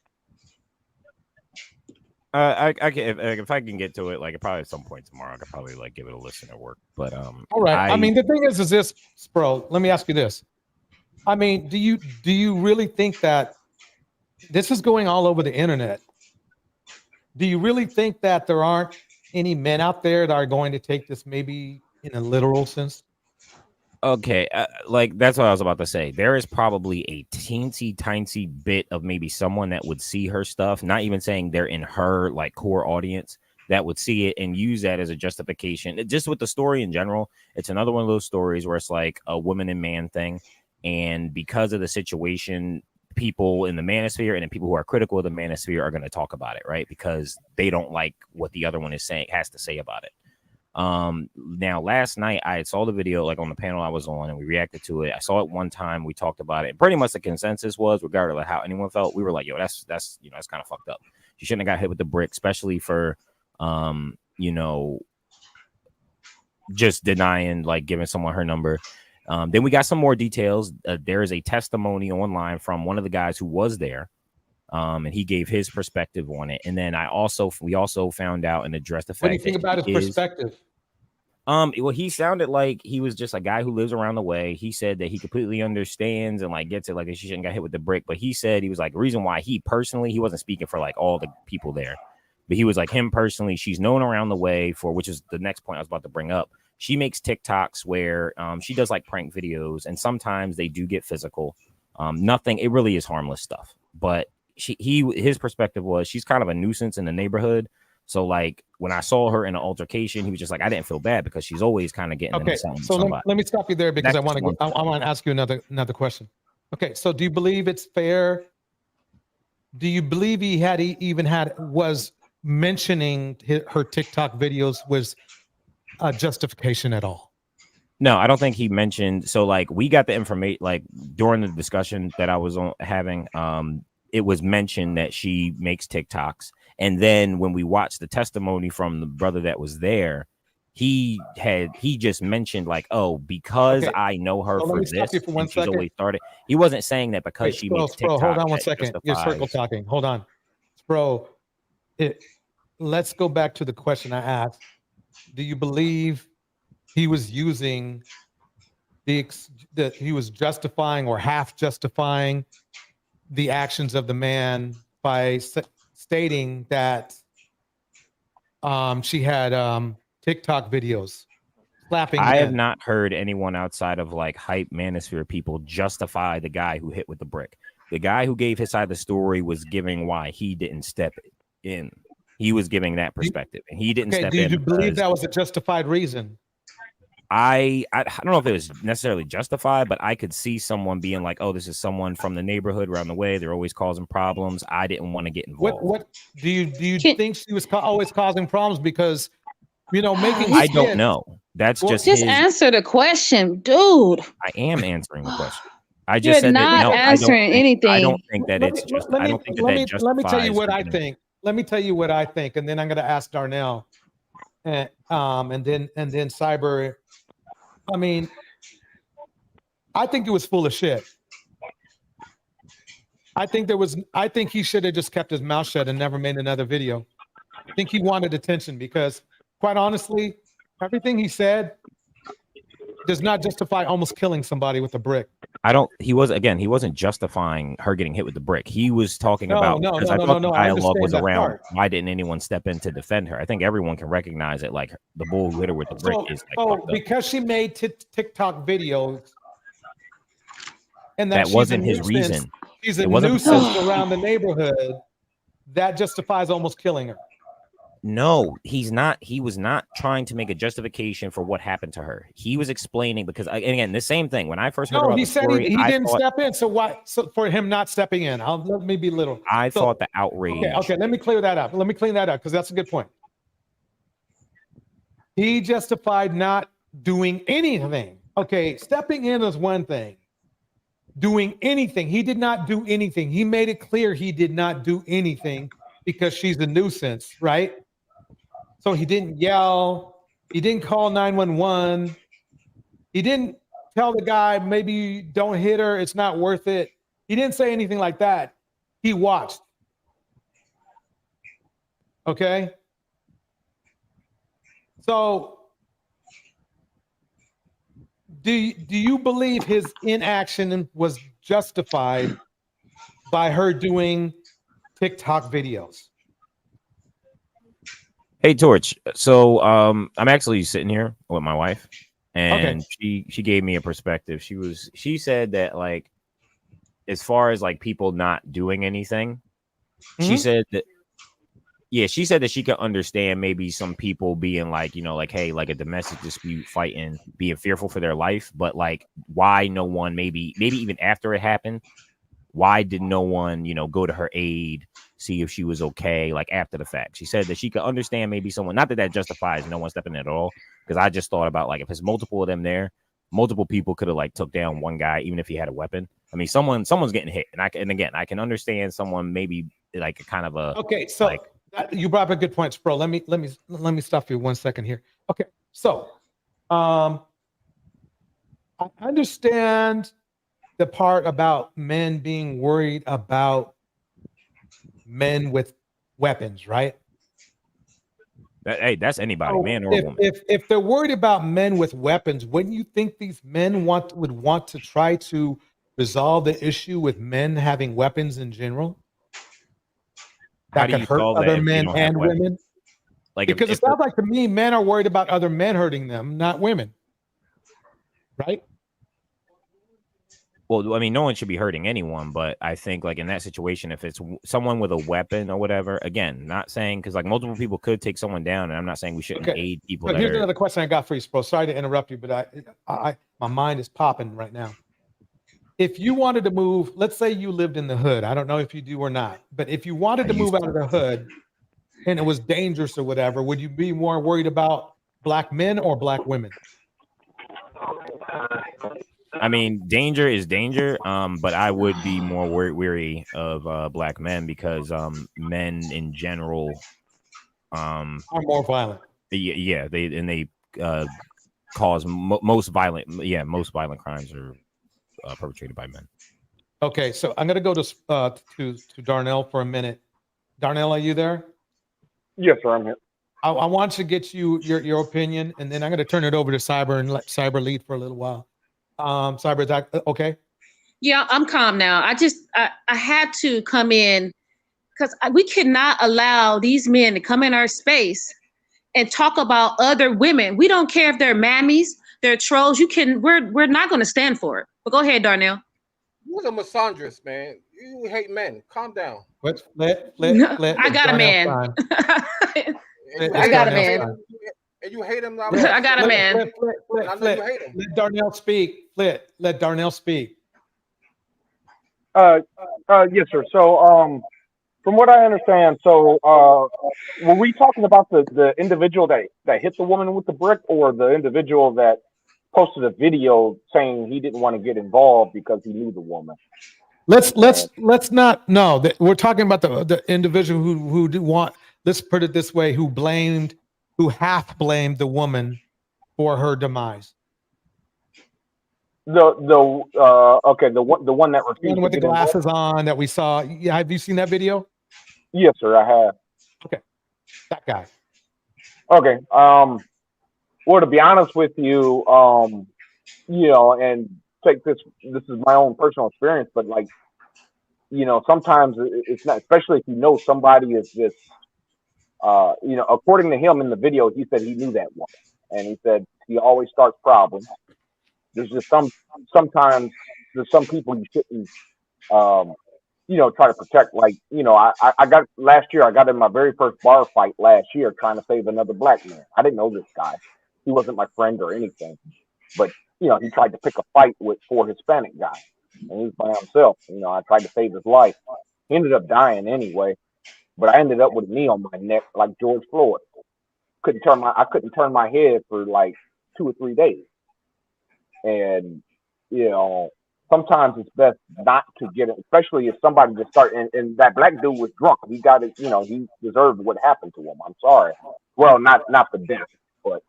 I can if I can get to it, like probably at some point tomorrow, I could probably like give it a listen at work. But all right. I mean, the thing is this, bro. Let me ask you this. I mean, do you really think that this is going all over the internet? Do you really think that there aren't any men out there that are going to take this maybe in a literal sense? Okay, like that's what I was about to say. There is probably a tiny bit of maybe someone that would see her stuff, not even saying they're in her like core audience, that would see it and use that as a justification. Just with the story in general, it's another one of those stories where it's like a woman and man thing. And because of the situation, people in the manosphere and then people who are critical of the manosphere are going to talk about it, right? Because they don't like what the other one has to say about it. Now last night I saw the video like on the panel I was on and we reacted to it. I saw it one time, we talked about it. Pretty much the consensus was, regardless of how anyone felt, we were like, yo, that's that's kind of fucked up. She shouldn't have got hit with the brick, especially for just denying, like giving someone her number. Then we got some more details. There is a testimony online from one of the guys who was there, and he gave his perspective on it. And then we also found out and addressed the fact. What do you think about his perspective? Well, he sounded like he was just a guy who lives around the way. He said that he completely understands and like gets it, like she shouldn't get hit with the brick. But he said he was like, the reason why he wasn't speaking for like all the people there, but he was like, him personally, she's known around the way for, which is the next point I was about to bring up. She makes TikToks where she does like prank videos, and sometimes they do get physical. It really is harmless stuff. But his perspective was she's kind of a nuisance in the neighborhood. So like when I saw her in an altercation, he was just like, I didn't feel bad because she's always kind of getting into something with So somebody. let me stop you there because That's I want to ask you another question. Okay, so do you believe it's fair? Do you believe he was mentioning her TikTok videos was a justification at all? No, I don't think he mentioned. So like we got the information like during the discussion that I was having. It was mentioned that she makes TikToks, and then when we watched the testimony from the brother that was there, he just mentioned like, oh, because I know her for this, and she's always started. He wasn't saying that because she makes TikTok. Hold on one second. You're circle talking. Hold on, bro. Let's go back to the question I asked. Do you believe he was using he was justifying or half justifying the actions of the man by stating that she had TikTok videos slapping I have men? not heard anyone outside of like hype manosphere people justify the guy who hit with the brick. The guy who gave his side of the story was giving why he didn't step in. He was giving that perspective, and he didn't step in. Do you believe that was a justified reason? I don't know if it was necessarily justified, but I could see someone being like, "Oh, this is someone from the neighborhood around the way. They're always causing problems. I didn't want to get involved." What do you think she was always causing problems because making? I don't know. That's just answer the question, dude. I am answering the question. I just You're said not that, no, answering anything. I don't think that it's just. I don't think that justifies. Let me tell you what I think. Let me tell you what I think, and then I'm going to ask Darnell, and then Cyber. I mean, I think it was full of shit. I think he should have just kept his mouth shut and never made another video. I think he wanted attention because, quite honestly, everything he said does not justify almost killing somebody with a brick. He wasn't justifying her getting hit with the brick. He was talking about because I thought the dialogue was around why didn't anyone step in to defend her? I think everyone can recognize it. Like the bull who hit her with the brick is like because she made TikTok videos, and that wasn't his reason. She's a nuisance around the neighborhood. That justifies almost killing her. No, he's not. He was not trying to make a justification for what happened to her. He was explaining because, and again, the same thing. When I first heard about he the said story, he didn't step in. So why? So for him not stepping in, let me be little. I thought the outrage. Okay. Let me clear that up. Let me clean that up because that's a good point. He justified not doing anything. Okay, stepping in is one thing. Doing anything, he did not do anything. He made it clear he did not do anything because she's a nuisance, right? So he didn't yell. He didn't call 911. He didn't tell the guy, maybe don't hit her. It's not worth it. He didn't say anything like that. He watched. Okay. So do you believe his inaction was justified by her doing TikTok videos? Hey Torch, so I'm actually sitting here with my wife, and she gave me a perspective. She said that like as far as like people not doing anything, she said that she said that she could understand maybe some people being like, like, hey, like a domestic dispute, fighting, being fearful for their life, but like why no one maybe even after it happened, why did no one, go to her aid, see if she was okay, like after the fact? She said that she could understand maybe someone, not that justifies no one stepping in at all, because I just thought about like if there's multiple of them there, multiple people could have like took down one guy even if he had a weapon. I mean, someone's getting hit, and again, I can understand someone maybe like a kind of a so like, you brought up a good point, bro. Let me stop you 1 second here. Okay, so I understand the part about men being worried about men with weapons, right? Hey, that's anybody, man or woman. If they're worried about men with weapons, wouldn't you think these men would want to try to resolve the issue with men having weapons in general? That could hurt other men and women. Like because it sounds like to me, men are worried about other men hurting them, not women. Right? Well, I mean, no one should be hurting anyone, but I think like in that situation, if it's someone with a weapon or whatever, again, not saying because like multiple people could take someone down, and I'm not saying we shouldn't aid people. So That here's are, another question I got for you, Spro. Sorry to interrupt you, but my mind is popping right now. If you wanted to move, let's say you lived in the hood. I don't know if you do or not, but if you wanted to move out of the hood and it was dangerous or whatever, would you be more worried about black men or black women? I mean, danger is danger, but I would be more weary of black men because men in general are more violent. Yeah, they cause most violent crimes are perpetrated by men. Okay, so I'm gonna go to Darnell for a minute. Darnell, are you there? Yes, sir, I'm here. I want to get your opinion, and then I'm gonna turn it over to Cyber and let Cyber lead for a little while. Cyber, is that okay? Yeah, I'm calm now. I had to come in because we cannot allow these men to come in our space and talk about other women. We don't care if they're mammies, they're trolls. We're not going to stand for it. But go ahead, Darnell. You're a misandrist, man. You hate men. Calm down. I got a man. I got a man. And you hate him now. I got a man. I know you hate him. Let Darnell speak. Let Darnell speak. Yes, sir. So, from what I understand, so were we talking about the individual that hit the woman with the brick, or the individual that posted a video saying he didn't want to get involved because he knew the woman? Let's not. No, we're talking about the individual who do want. Let's put it this way: who half blamed the woman for her demise. Okay, the one that refused one with to the get glasses involved? on that we saw. Yeah, have you seen that video? Yes, sir, I have. Okay, that guy. Okay. Well, to be honest with you, and take this is my own personal experience, but like, sometimes it's not, especially if you know somebody is just, according to him in the video, he said he knew that woman, and he said he always starts problems. There's just sometimes there's some people you shouldn't, try to protect. Like, I got last year, I got in my very first bar fight last year trying to save another black man. I didn't know this guy. He wasn't my friend or anything, but he tried to pick a fight for a Hispanic guy, and he was by himself. I tried to save his life. He ended up dying anyway, but I ended up with a knee on my neck like George Floyd. I couldn't turn my head for like 2 or 3 days, and sometimes it's best not to get it, especially if somebody just start. And that black dude was drunk. He got it. He deserved what happened to him. I'm sorry. Well, not the death, but.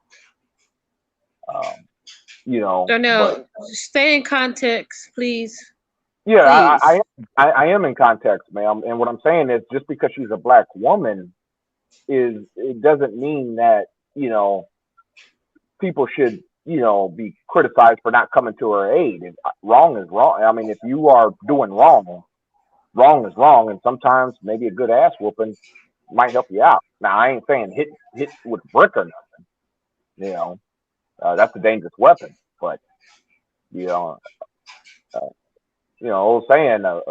Darnell, stay in context, please. Yeah, I am in context, ma'am. And what I'm saying is, just because she's a black woman, it doesn't mean that people should be criticized for not coming to her aid. Wrong is wrong. I mean, if you are doing wrong, wrong is wrong, and sometimes maybe a good ass whooping might help you out. Now, I ain't saying hit with brick or nothing. That's a dangerous weapon, but old saying, a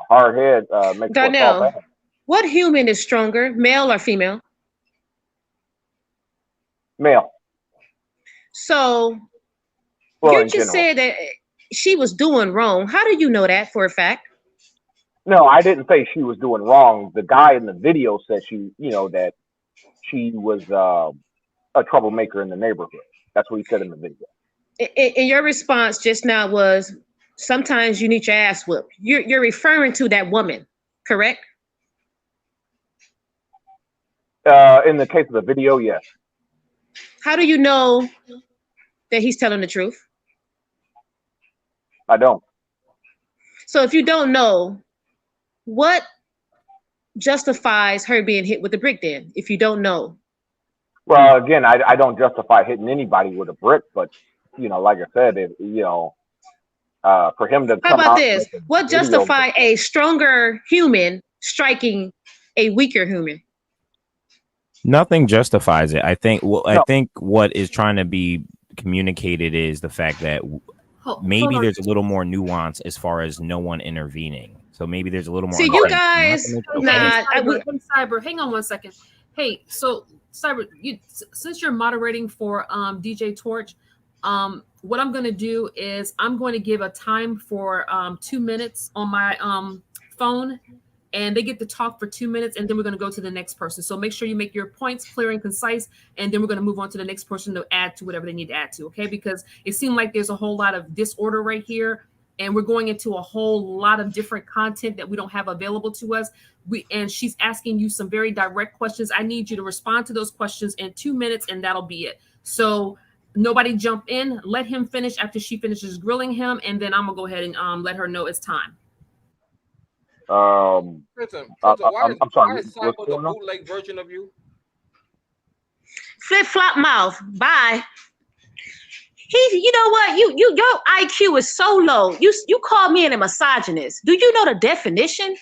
hard head makes for a soft Darnell, ass. what human is stronger, male or female? Male. So Well, you in just general. said that she was doing wrong. How do you know that for a fact? No, I didn't say she was doing wrong. The guy in the video said that she was a troublemaker in the neighborhood. That's what he said in the video. And your response just now was, sometimes you need your ass whooped. You're referring to that woman, correct? In the case of the video, yes. How do you know that he's telling the truth? I don't. So if you don't know, what justifies her being hit with the brick then, if you don't know? Well, again, I don't justify hitting anybody with a brick, but like I said, for him to How come about out this? with a What video- justify a stronger human striking a weaker human? Nothing justifies it. I think what is trying to be communicated is the fact that maybe there's a little more nuance as far as no one intervening. So maybe there's a little more. See, you guys, Cyber, hang on one second. Hey, so Cyber, since you're moderating for DJ Torch, what I'm going to do is I'm going to give a time for 2 minutes on my phone, and they get to talk for 2 minutes, and then we're going to go to the next person. So make sure you make your points clear and concise, and then we're going to move on to the next person to add to whatever they need to add to, okay? Because it seemed like there's a whole lot of disorder right here, and we're going into a whole lot of different content that we don't have available to us. And she's asking you some very direct questions. I need you to respond to those questions in 2 minutes, and that'll be it. So nobody jump in. Let him finish after she finishes grilling him, and then I'm gonna go ahead and let her know it's time. Listen, I'm why sorry. is Cyber the bootleg version of you? Flip flop mouth. Bye. You know what? Your IQ is so low. You call me a misogynist. Do you know the definition?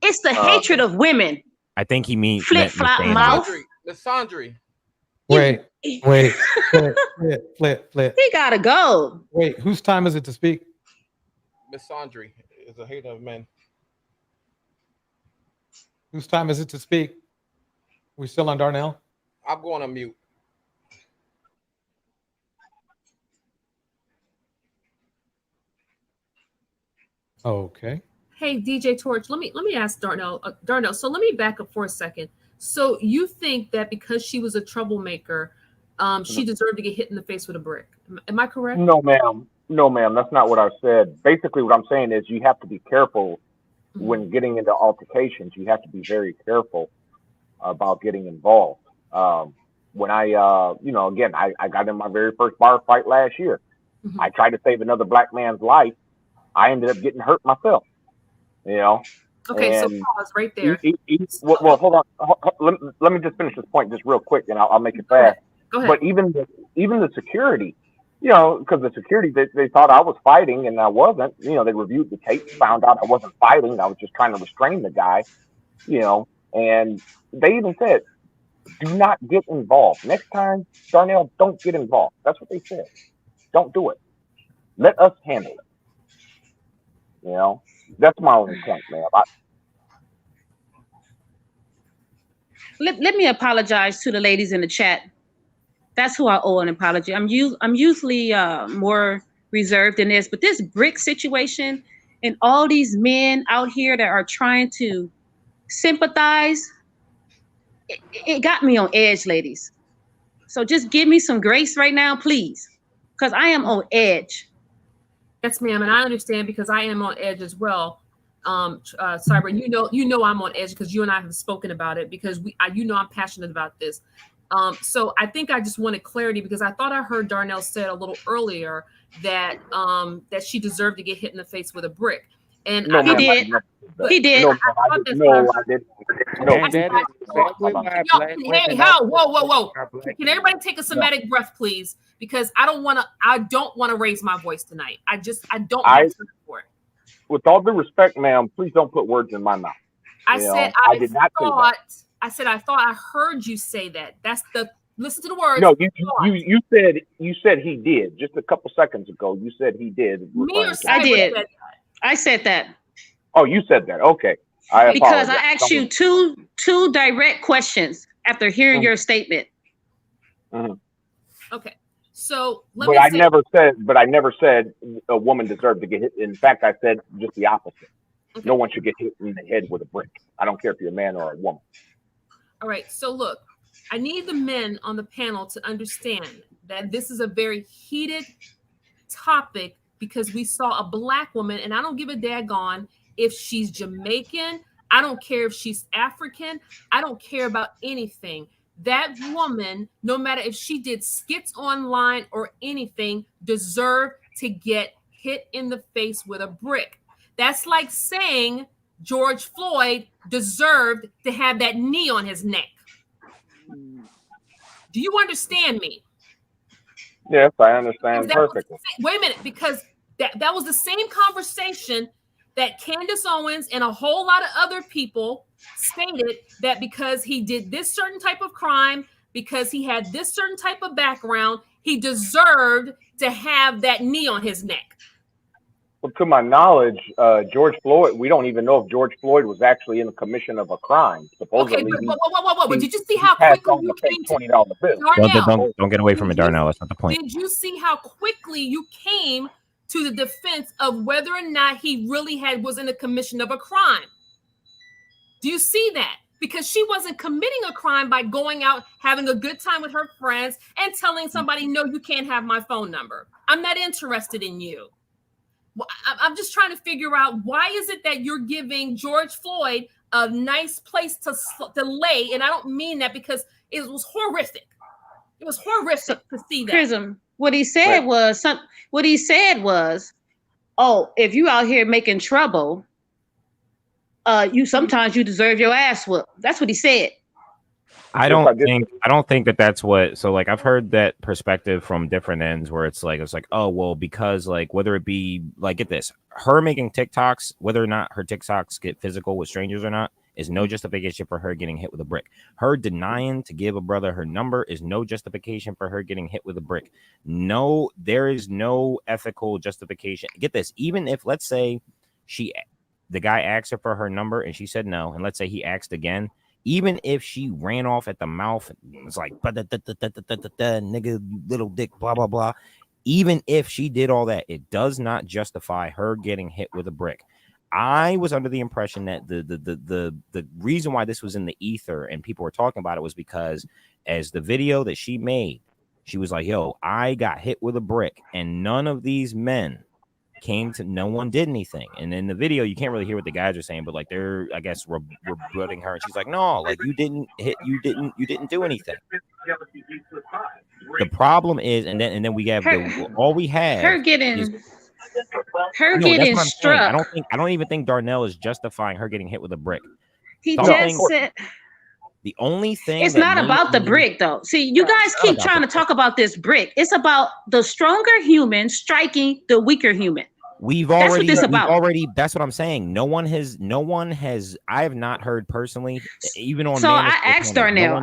It's the hatred of women. I think he means flip flop mouth. Lysandre. Wait. Flip. He gotta go. Wait, whose time is it to speak? Lysandre is a hater of men. Whose time is it to speak? We still on Darnell? I'm going on mute. Okay. Hey, DJ Torch, let me ask Darnell. Darnell, so let me back up for a second. So you think that because she was a troublemaker, she deserved to get hit in the face with a brick? Am I correct? No, ma'am. No, ma'am. That's not what I said. Basically, what I'm saying is you have to be careful when getting into altercations. You have to be very careful about getting involved. When I got in my very first bar fight last year. I tried to save another black man's life. I ended up getting hurt myself. Okay, so pause right there. Well, hold on. Let me just finish this point just real quick, and I'll make it fast. Go ahead. But even the security, because the security, they thought I was fighting, and I wasn't. They reviewed the tape, found out I wasn't fighting. I was just trying to restrain the guy, and they even said, do not get involved. Next time, Darnell, don't get involved. That's what they said. Don't do it. Let us handle it. That's my only point, man. Let me apologize to the ladies in the chat. That's who I owe an apology. I'm usually more reserved in this, but this brick situation and all these men out here that are trying to sympathize, it got me on edge, ladies. So just give me some grace right now, please, because I am on edge. Yes, ma'am, and I understand because I am on edge as well. Cyber, you know I'm on edge because you and I have spoken about it because I'm passionate about this. So I think I just wanted clarity because I thought I heard Darnell said a little earlier that that she deserved to get hit in the face with a brick. And no, he did. He did. No, I didn't. Hey, whoa. Can everybody take a somatic breath, please? Because I don't want to raise my voice tonight. I don't have time for it. With all due respect, ma'am, please don't put words in my mouth. I said I thought I heard you say that. Listen to the words. No, you said he did just a couple seconds ago. You said he did. I did. I said that. Oh, you said that. Okay. Because I asked you two direct questions after hearing your statement. Okay. So I never said a woman deserved to get hit. In fact, I said just the opposite. Okay. No one should get hit in the head with a brick. I don't care if you're a man or a woman. All right. So look, I need the men on the panel to understand that this is a very heated topic because we saw a black woman, and I don't give a daggone if she's Jamaican. I don't care if she's African. I don't care about anything. That woman, no matter if she did skits online or anything, deserved to get hit in the face with a brick. That's like saying George Floyd deserved to have that knee on his neck. Do you understand me? Yes, I understand perfectly. Wait a minute, because that was the same conversation that Candace Owens and a whole lot of other people stated that because he did this certain type of crime, because he had this certain type of background, he deserved to have that knee on his neck. Well, to my knowledge, George Floyd, we don't even know if George Floyd was actually in the commission of a crime. Supposedly, Okay, but did you see how passed quickly on you the came fake to $20 bill. Darnell? Don't get away from it, Darnell. That's not the point. Did you see how quickly you came to the defense of whether or not he really was in the commission of a crime? Do you see that? Because she wasn't committing a crime by going out, having a good time with her friends, and telling somebody, no, you can't have my phone number. I'm not interested in you. I'm just trying to figure out, why is it that you're giving George Floyd a nice place to lay? And I don't mean that, because it was horrific. It was horrific to see that. Prism, what he said was, oh, if you out here making trouble, sometimes you deserve your ass whooped. That's what he said. I don't think that that's what. So like, I've heard that perspective from different ends where it's like, oh, well, because like, whether it be like, get this, her making TikToks, whether or not her TikToks get physical with strangers or not, is no justification for her getting hit with a brick. Her denying to give a brother her number is no justification for her getting hit with a brick. No, there is no ethical justification. Get this, even if, let's say, the guy asked her for her number and she said no, and let's say he asked again, even if she ran off at the mouth, it's like nigga, little dick, blah blah blah. Even if she did all that, it does not justify her getting hit with a brick. I was under the impression that the reason why this was in the ether and people were talking about it was because, as the video that she made, she was like, yo, I got hit with a brick and none of these men no one did anything. And in the video, you can't really hear what the guys are saying, but like, they're, I guess, rebutting her, and she's like, no, like, you didn't do anything. The problem is, and then we have all we have her getting struck. I don't even think Darnell is justifying her getting hit with a brick. He just said the only thing, it's not about the brick though. See, you guys keep trying to talk about this brick. It's about the stronger human striking the weaker human. That's what I'm saying. No one has, I have not heard personally, even on. So I asked Darnell,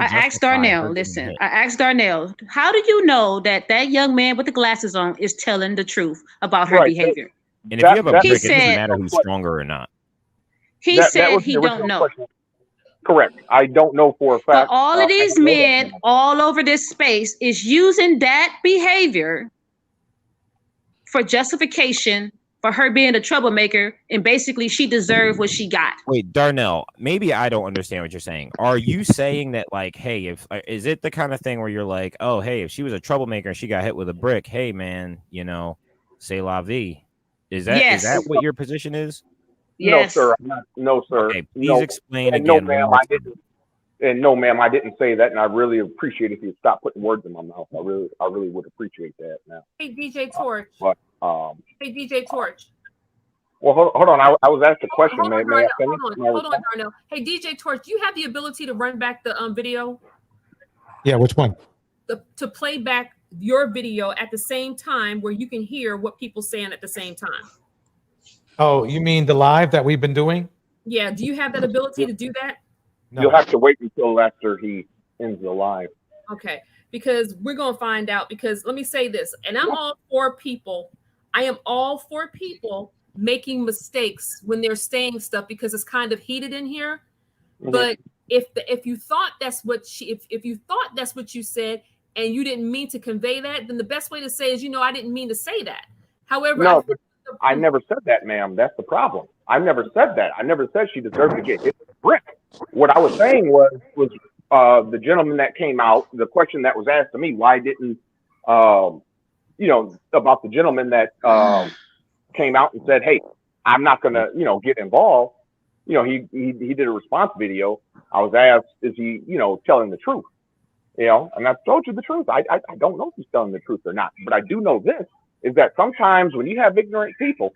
listen, I asked Darnell, how do you know that young man with the glasses on is telling the truth about her behavior? And if you have a brick, it doesn't matter who's stronger or not. He said he don't know. Correct. I don't know for a fact. But all of these men all over this space is using that behavior for justification for her being a troublemaker, and basically she deserved what she got. Wait, Darnell, maybe I don't understand what you're saying. Are you saying that, like, hey, is it the kind of thing where you're like, oh, hey, if she was a troublemaker and she got hit with a brick, hey, man, c'est la vie? Is that what your position is? Yes. No, sir. Okay, please explain again. No, ma'am, I didn't. And no, ma'am, I didn't say that, and I really appreciate if you stop putting words in my mouth. I really would appreciate that now. Hey, DJ Torch. Hey, DJ Torch. Well, hold on. I was asked a question. Hold on, Darnell. Hey, DJ Torch, do you have the ability to run back the video? Yeah, which one? To play back your video at the same time, where you can hear what people saying at the same time. Oh, you mean the live that we've been doing? Yeah. Do you have that ability to do that? No. You'll have to wait until after he ends the live. Okay, because we're gonna find out. Because let me say this, and I'm all for people. I am all for people making mistakes when they're saying stuff, because it's kind of heated in here. Mm-hmm. But if you thought that's what if you thought that's what you said and you didn't mean to convey that, then the best way to say is, I didn't mean to say that. However, I never said that, ma'am. That's the problem. I never said that. I never said she deserved to get hit with a brick. What I was saying was the gentleman that came out, the question that was asked to me, why didn't, about the gentleman that came out and said, hey, I'm not going to, get involved. He did a response video. I was asked, is he, telling the truth? And I told you the truth. I don't know if he's telling the truth or not, but I do know this, is that sometimes when you have ignorant people,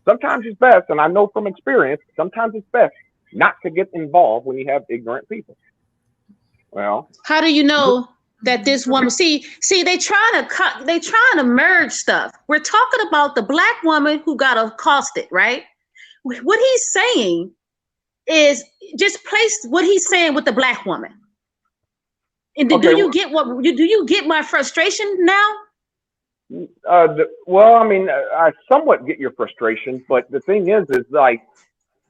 sometimes it's best, and I know from experience, sometimes it's best not to get involved when you have ignorant people. Well, how do you know that this woman? See, they trying to merge stuff. We're talking about the black woman who got accosted, right? What he's saying is just place what he's saying with the black woman. And Okay, do you get do you get my frustration now? well, I mean, I somewhat get your frustration, but the thing is like,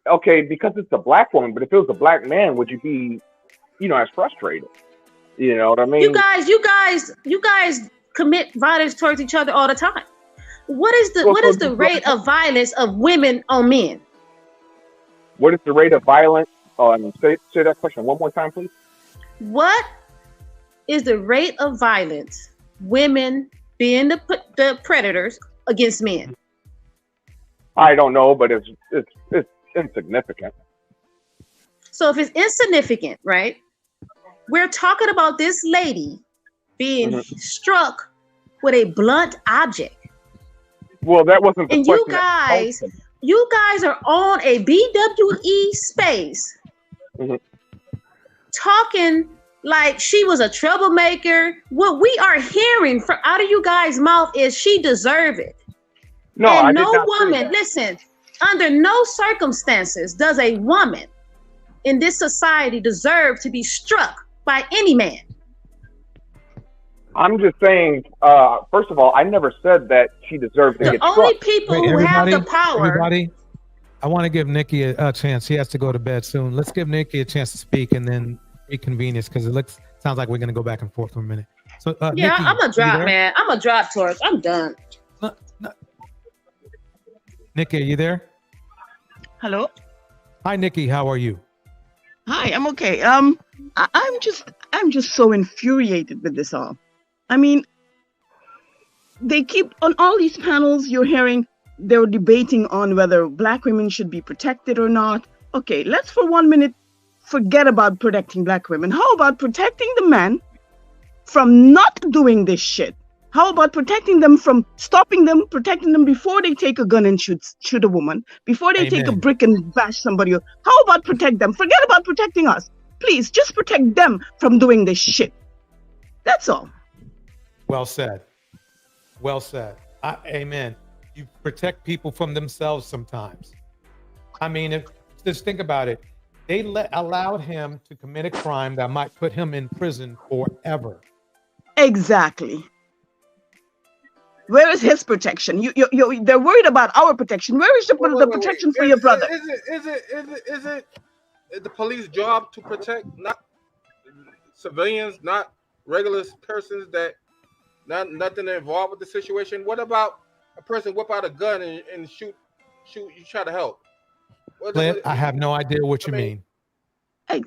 okay, because it's a black woman, but if it was a black man, would you be, as frustrated? You know what I mean? You guys commit violence towards each other all the time. What is the rate of violence of women on men? What is the rate of violence? Say that question one more time, please. What is the rate of violence women being the predators against men? I don't know, but it's insignificant. So if it's insignificant, right? We're talking about this lady being struck with a blunt object. Well, that wasn't the and question. You guys are on a BWE space talking like she was a troublemaker. What we are hearing from out of you guys' mouth is she deserved it. No, and I no did not say woman, that. listen, under no circumstances does a woman in this society deserve to be struck by any man. I'm just saying, first of all, I never said that she deserved to get struck. Only people who have the power. Everybody, I want to give Nikki a chance. She has to go to bed soon. Let's give Nikki a chance to speak and then reconvene this because sounds like we're going to go back and forth for a minute. So, Yeah, Nikki, I'm a you drop, there? man. I'm a drop torch. I'm done. Nikki, are you there? Hello. Hi, Nikki. How are you? Hi, I'm okay. I'm just so infuriated with this all. I mean, they keep on all these panels. You're hearing they're debating on whether black women should be protected or not. Okay, let's for 1 minute forget about protecting black women. How about protecting the men from not doing this shit? How about protecting them from stopping them, protecting them before they take a gun and shoot a woman, before they take a Amen. brick and bash somebody? How about protect them? Forget about protecting us. Please, just protect them from doing this shit. That's all. Well said. Well said. Amen. You protect people from themselves sometimes. I mean, just think about it. They allowed him to commit a crime that might put him in prison forever. Exactly. Where is his protection? They're worried about our protection. Where is the protection for your brother? Is it the police job to protect not civilians, not regular persons that nothing involved with the situation? What about a person whip out a gun and shoot you try to help? Clint, I have no idea what you mean.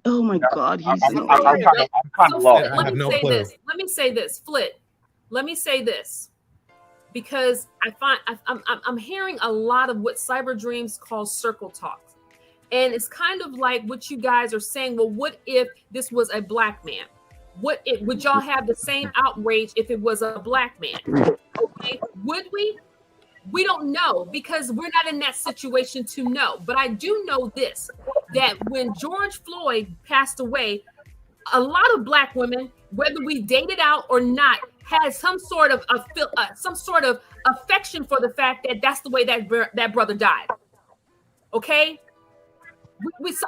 Oh my God, he's I'm kind of lost. I have no clue. Let me say this, Flit. Let me say this, because I'm hearing a lot of what Cyber Dreams calls circle talk, and it's kind of like what you guys are saying. Well, what if this was a black man? Would y'all have the same outrage if it was a black man? Okay, would we? We don't know because we're not in that situation to know. But I do know this, that when George Floyd passed away, a lot of black women, whether we dated out or not, had some sort of affection for the fact that that's the way that brother died. Okay,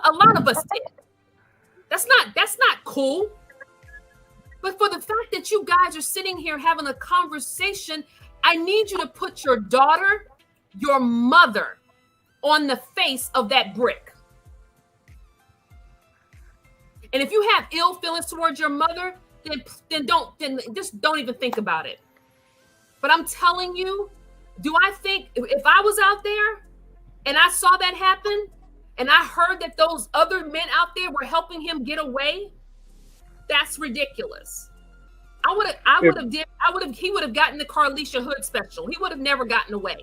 a lot of us did. That's not cool. But for the fact that you guys are sitting here having a conversation, I need you to put your daughter, your mother, on the face of that brick. And if you have ill feelings towards your mother, then just don't even think about it. But I'm telling you, do I think if I was out there and I saw that happen and I heard that those other men out there were helping him get away, that's ridiculous. He would have gotten the Carlisha Hood special. He would have never gotten away.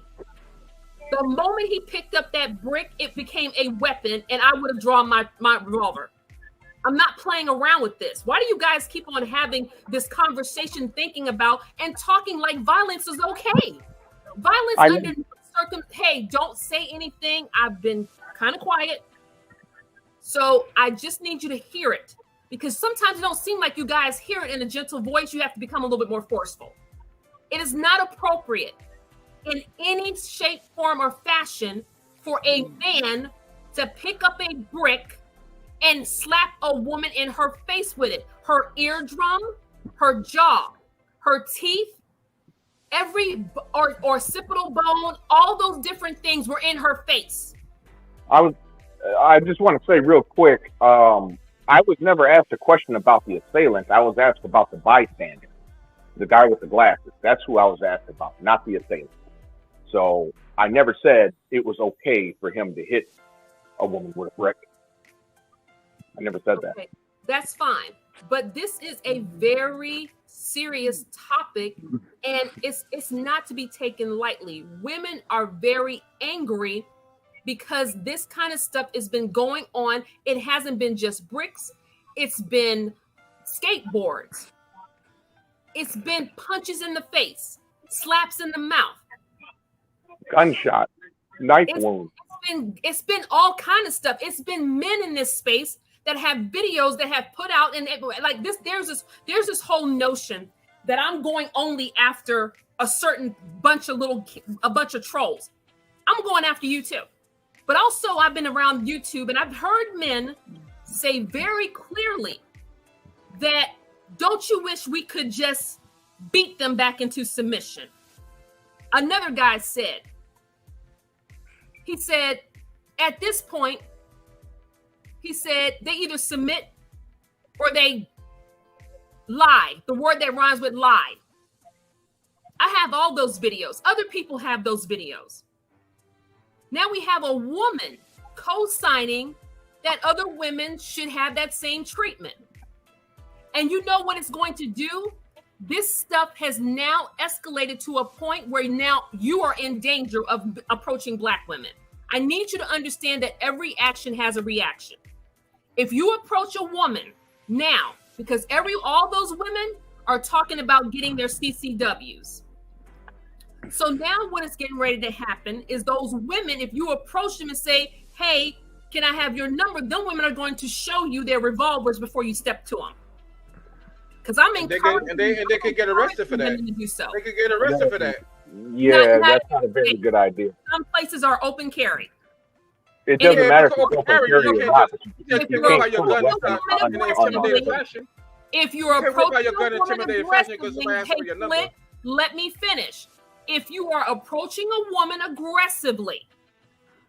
The moment he picked up that brick, it became a weapon, and I would have drawn my revolver. I'm not playing around with this. Why do you guys keep on having this conversation, thinking about and talking like violence is okay? Violence hey, don't say anything. I've been kind of quiet. So I just need you to hear it. Because sometimes it don't seem like you guys hear it in a gentle voice. You have to become a little bit more forceful. It is not appropriate in any shape, form, or fashion for a man to pick up a brick and slap a woman in her face with it. her eardrum, her jaw, her teeth, or occipital bone, all those different things were in her face. I just want to say real quick, I was never asked a question about the assailant. I was asked about the bystander, the guy with the glasses. That's who I was asked about, not the assailant. So I never said it was okay for him to hit a woman with a brick. I never said that. That's fine. But this is a very serious topic, and it's not to be taken lightly. Women are very angry because this kind of stuff has been going on. It hasn't been just bricks. It's been skateboards. It's been punches in the face, slaps in the mouth, gunshot, knife wound. It's been all kind of stuff. It's been men in this space that have videos that have put out, and like this, there's this whole notion that I'm going only after a certain bunch of trolls. I'm going after you too. But also I've been around YouTube and I've heard men say very clearly that don't you wish we could just beat them back into submission? Another guy said, he said, at this point, he said they either submit or they lie. The word that rhymes with lie. I have all those videos. Other people have those videos. Now we have a woman co-signing that other women should have that same treatment. And you know what it's going to do? This stuff has now escalated to a point where now you are in danger of approaching Black women. I need you to understand that every action has a reaction. If you approach a woman now, because all those women are talking about getting their CCWs. So now what is getting ready to happen is those women, if you approach them and say, hey, can I have your number? Then women are going to show you their revolvers before you step to them. Because I'm encouraging they could get arrested for that. To do so. They could get arrested for that. Yeah, that's not a very good idea. Some places are open carry. It doesn't matter if it's open carry or not. If you're approaching a woman aggressively, hey, Flint, let me finish. If you are approaching a woman aggressively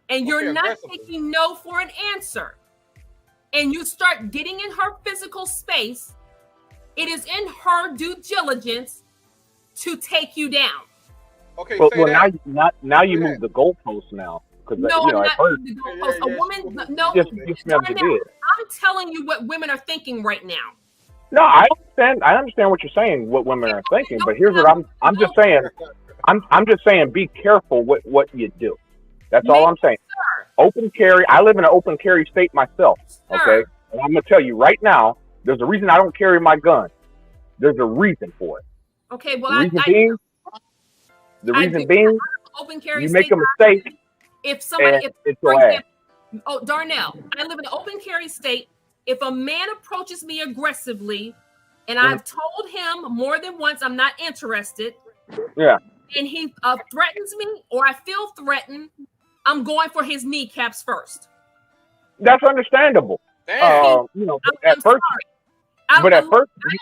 and you're not taking no for an answer and you start getting in her physical space, it is in her due diligence to take you down. Okay. Well, now you move the goalpost now. No, I'm not moving the goalpost. A woman, no. I'm telling you what women are thinking right now. No, I understand what you're saying, what women are thinking, but here's what I'm just saying. I'm just saying, be careful with what you do. That's all I'm saying. Open carry. I live in an open carry state myself. Okay, and I'm gonna tell you right now, there's a reason I don't carry my gun. There's a reason for it. Okay, well, the reason being, open carry you make a mistake. If somebody, for example, Darnell, I live in an open carry state. If a man approaches me aggressively, and I've told him more than once I'm not interested, and he threatens me, or I feel threatened, I'm going for his kneecaps first. That's understandable. At first,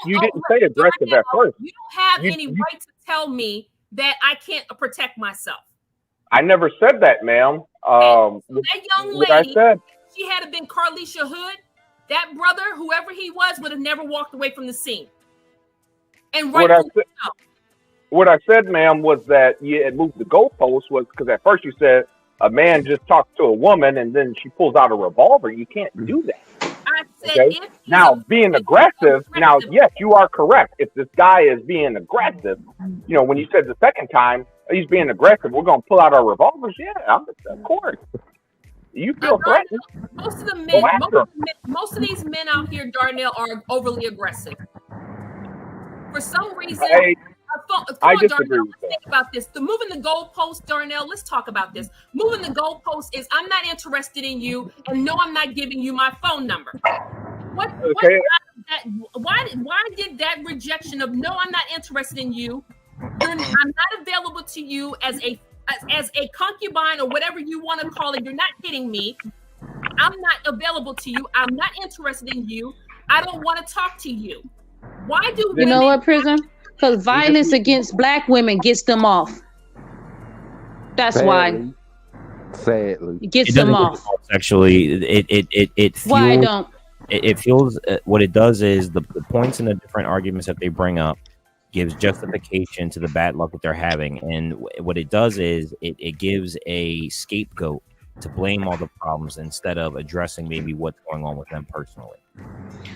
you didn't say aggressive at first. You don't have any right to tell me that I can't protect myself. I never said that, ma'am. That young lady, she had been Carlisha Hood, that brother, whoever he was, would have never walked away from the scene. And what I said, ma'am, was that you had moved the goalpost was because at first you said a man just talks to a woman and then she pulls out a revolver. You can't do that. I said, now, being aggressive, now, yes, you are correct. If this guy is being aggressive, when you said the second time, he's being aggressive, we're going to pull out our revolvers. Yeah, of course. You feel threatened. Most of the men, most of these men out here, Darnell, are overly aggressive. For some reason, I disagree with think about this. The moving the goalpost, Darnell, let's talk about this. Moving the goalpost is I'm not interested in you, and no, I'm not giving you my phone number. Why did that rejection of no, I'm not interested in you, I'm not available to you as a concubine or whatever you want to call it, you're not hitting me, I'm not available to you, I'm not interested in you, I don't want to talk to you. Why do You know what, Prism? Because violence against black women gets them off. That's why. Sadly, It gets It them doesn't off. Actually, it Why fuels, don't? it fuels what it does is the points and the different arguments that they bring up gives justification to the bad luck that they're having, and what it does is it gives a scapegoat to blame all the problems instead of addressing maybe what's going on with them personally.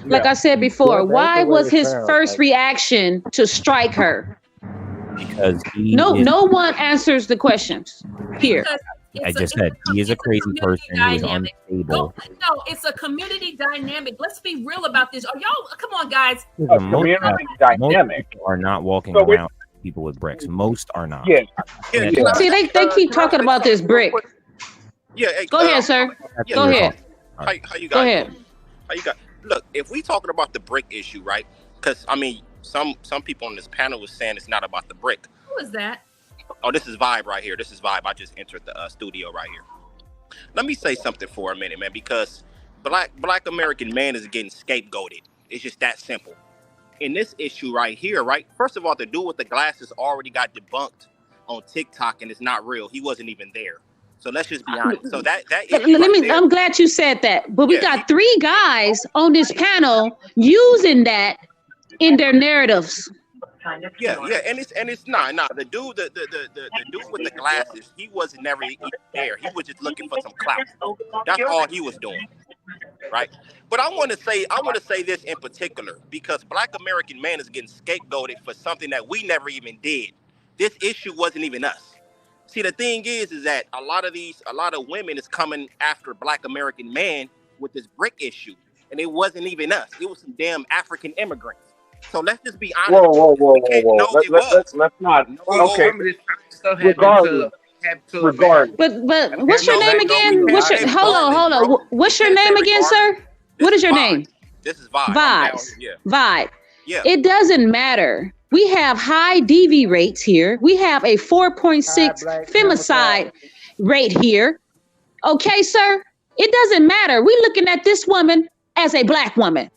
Like I said before, Yeah, that's why the way was it his sounds first like. reaction to strike her? Because he No, is, no one answers the questions here. I just said he is a crazy person who is dynamic. unstable. No, it's a community dynamic. Let's be real about this. Are y'all? Come on, guys. Most dynamic. people are not walking So around people with bricks. Most are not. Yeah. And that's- See, they keep talking about this brick. Yeah, hey, Go ahead, sir. yeah, Go yeah. ahead. How you guys? Go ahead. doing? How you got? Look, if we talking about the brick issue, right? Because I mean, some people on this panel was saying it's not about the brick. Who is that? Oh, this is Vibe right here. This is Vibe. I just entered the studio right here. Let me say something for a minute, man, because black American man is getting scapegoated. It's just that simple. In this issue right here, right? First of all, the dude with the glasses already got debunked on TikTok, and it's not real. He wasn't even there. So let's just be honest. So that issue Let me. right there, I'm glad you said that. But we got 3 guys on this panel using that in their narratives. yeah, and it's not. The dude, the dude with the glasses, he was never even there. He was just looking for some clout. That's all he was doing, right? But I want to say this in particular because Black American man is getting scapegoated for something that we never even did. This issue wasn't even us. See, the thing is that a lot of women is coming after Black American man with this brick issue, and it wasn't even us. It was some damn African immigrants. So let's just be honest. Whoa. No, it was. Let's not. Okay. Regardless. Regardless. But what's your name again? Hold on. What's your name again, sir? What is your name? This is Vibe. Vibes. Yeah. Vibe. Yeah. It doesn't matter. We have high DV rates here. We have a 4.6 femicide rate here. Okay, sir? It doesn't matter. We're looking at this woman as a black woman.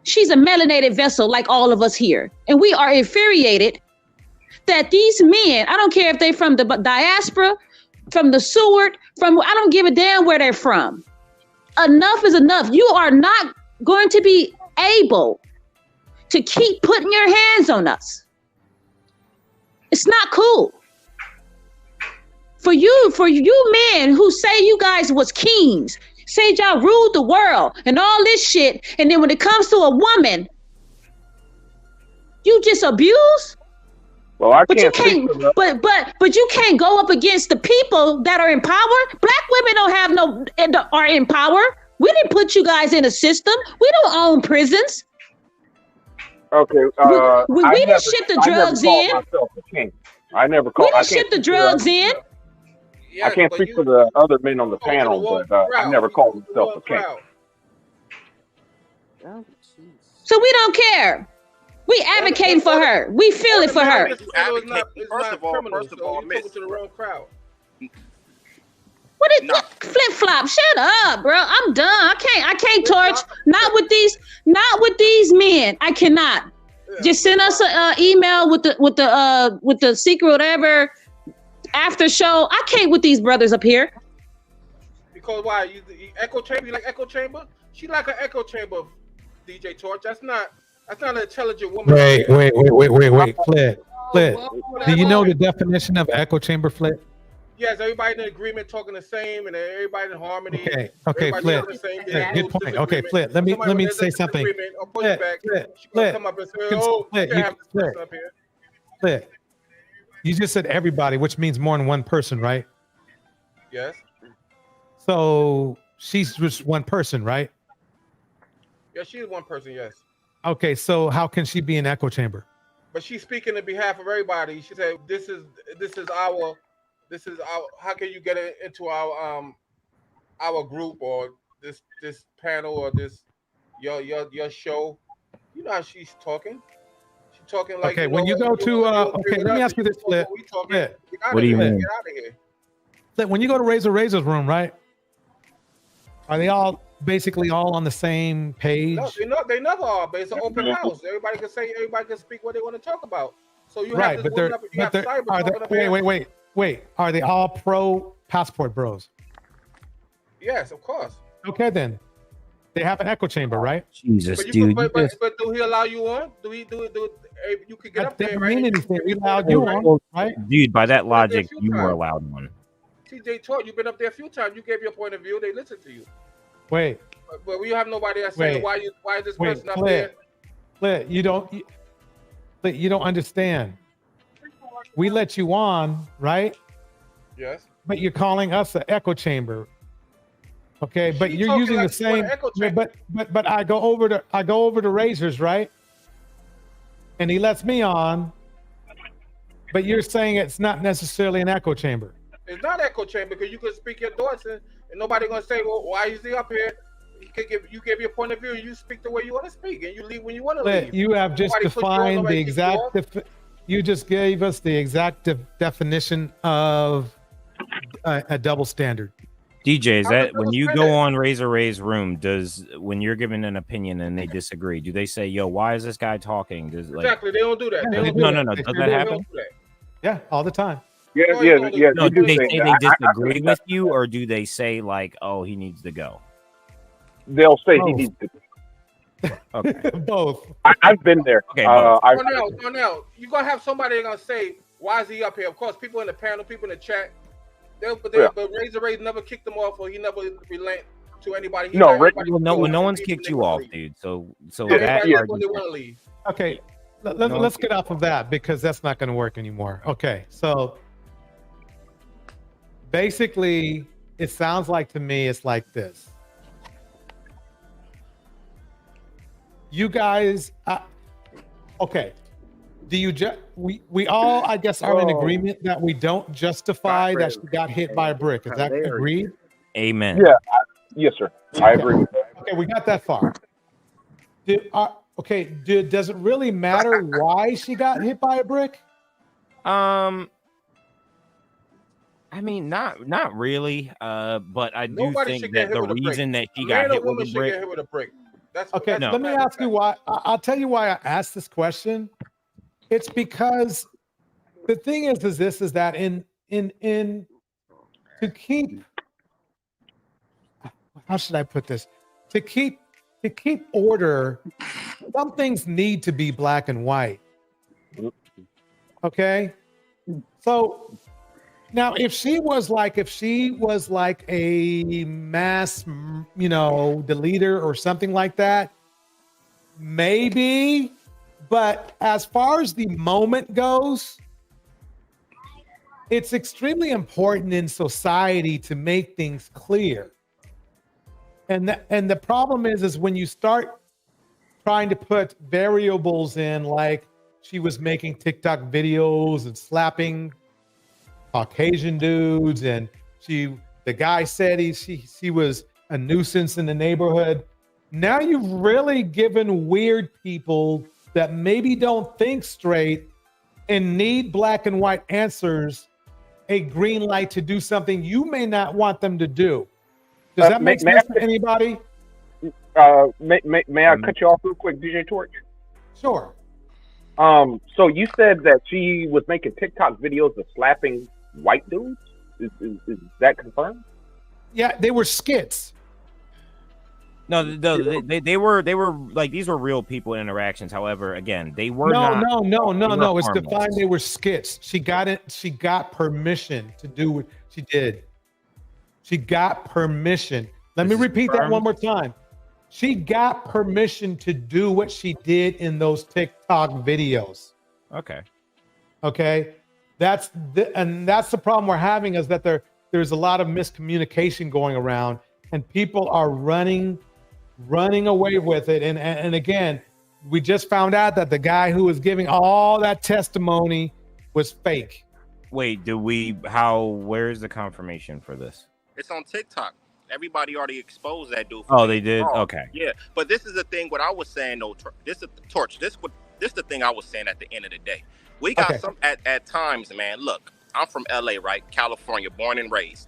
She's a melanated vessel like all of us here. And we are infuriated that these men, I don't care if they're from the diaspora, from the Seward, I don't give a damn where they're from. Enough is enough. You are not going to be able to keep putting your hands on us. It's not cool. For you men who say you guys was kings, say y'all ruled the world and all this shit, and then when it comes to a woman, you just abuse? Well, I But you can't. can't. But you can't go up against the people that are in power. Black women don't have are in power. We didn't put you guys in a system. We don't own prisons. Okay. We didn't ship the drugs in. I never called. We didn't ship the drugs in. I can't speak for the other men on the panel, but I never called myself a king. So we don't care. We advocating for her. We feel it for her. First of all, miss. To the wrong crowd. What is flip flop? Shut up, bro. I'm done. I can't torch. Not with these men. I cannot. Just send us an email with the secret whatever after show. I can't with these brothers up here. Because why? You echo chamber? You like echo chamber? She like an echo chamber, DJ Torch. That's not an intelligent woman. Wait. Flit. Do you know the definition of echo chamber, Flit? Yes, everybody in agreement, talking the same, and everybody in harmony. Okay, Flit. Good point. Okay, Flit. Let me say something. Flit. You just said everybody, which means more than one person, right? Yes. So she's just one person, right? Yeah, she is one person. Yes. Okay, so how can she be an echo chamber? But she's speaking on behalf of everybody. She said, "This is our. How can you get into our group or this panel or this your show?" You know how she's talking. She's talking like. Okay, when you go to okay, let me ask you this, Flit. What do you mean? Flit, when you go to Razor's room, right? Are they all basically all on the same page? No, they never are, but it's an open house. Everybody can speak what they want to talk about. So you Right, have but this they're, you have cyber are they, talking about wait. Are they all pro passport bros? Yes, of course. Okay, then they have an echo chamber, right? Jesus, But dude. but do he allow you on? Do he do it? You could get That up there. doesn't Right? mean anything. We allowed you on, right? Dude, by that You've been up there a logic, few you were times. allowed one. TJ Tort, you've been up there a few times. You gave your point of view. They listened to you. Wait, But we have nobody that's saying Wait. why is this wait, person up there? Flit, you don't understand. We let you on, right? Yes. But you're calling us an echo chamber. Okay, but She you're talking using like the she want same. an echo Yeah, chamber. but I go over to Razors, right? And he lets me on. But you're saying it's not necessarily an echo chamber. It's not echo chamber because you can speak your thoughts and nobody gonna say, well, why is he up here? You give your point of view and you speak the way you want to speak and you leave when you want to leave. You have just Nobody put you on, defined nobody the kick you off. exact. You just gave us the exact definition of a double standard. DJ, is I'm that a when you double go on Razor Ray's room, when you're giving an opinion and they disagree, do they say, yo, why is this guy talking? Does Exactly, they don't do that. They don't do no. that. Does They that happen? don't do that. Yeah, all the time. Yeah. No, You do they say say that. they I disagree can with you, or do they say like, oh, he needs to go? They'll say he Both. needs to. Okay. Both. I've been there. Okay, both. Now, you're gonna have somebody gonna say, why is he up here? Of course, people in the panel, people in the chat, but Razor Ray never kicked them off, or he never relent to anybody. No one's kicked you off, dude. So that argument. Okay, let's get off of that because that's not going to work anymore. Okay, so basically, it sounds like to me it's like this. You guys, okay. Do you we all, I guess, are in agreement that we don't justify that she got hit by a brick. Is that agreed? Amen. Yeah. Yes, sir. I agree. Okay, we got that far. Does it really matter why she got hit by a brick? I mean, not really. But I do Nobody think should get that hit the with a brick. reason that she A got man or hit woman with a should brick. get hit with a brick. That's Okay, that's let me ask you why. I'll tell you why I asked this question. It's because the thing is that in to keep, how should I put this? To keep order, some things need to be black and white. Okay, so now if she was like a mass, the leader or something like that, maybe. But as far as the moment goes, it's extremely important in society to make things clear. And the problem is when you start trying to put variables in, like she was making TikTok videos and slapping Caucasian dudes, and the guy said she was a nuisance in the neighborhood. Now you've really given weird people that maybe don't think straight and need black and white answers a green light to do something you may not want them to do. Does that make sense to anybody? May I cut you off real quick, DJ Torch? Sure. So you said that she was making TikTok videos of slapping white dudes? Is that confirmed? Yeah, they were skits. No, they were like, these were real people interactions. However, again, they were No. It's harmless. defined they were skits. She got permission to do what she did. She got permission. Let me repeat that one more time. She got permission to do what she did in those TikTok videos. Okay. That's the problem we're having, is that there's a lot of miscommunication going around and people are running away with it. And again, we just found out that the guy who was giving all that testimony was fake. Wait, where's the confirmation for this? It's on TikTok. Everybody already exposed that dude. Oh, they did? Wrong. Okay. Yeah, but this is the thing. What I was saying, though, this is Torch. This the thing I was saying at the end of the day. We got some at times, man. Look, I'm from LA, right? California, born and raised.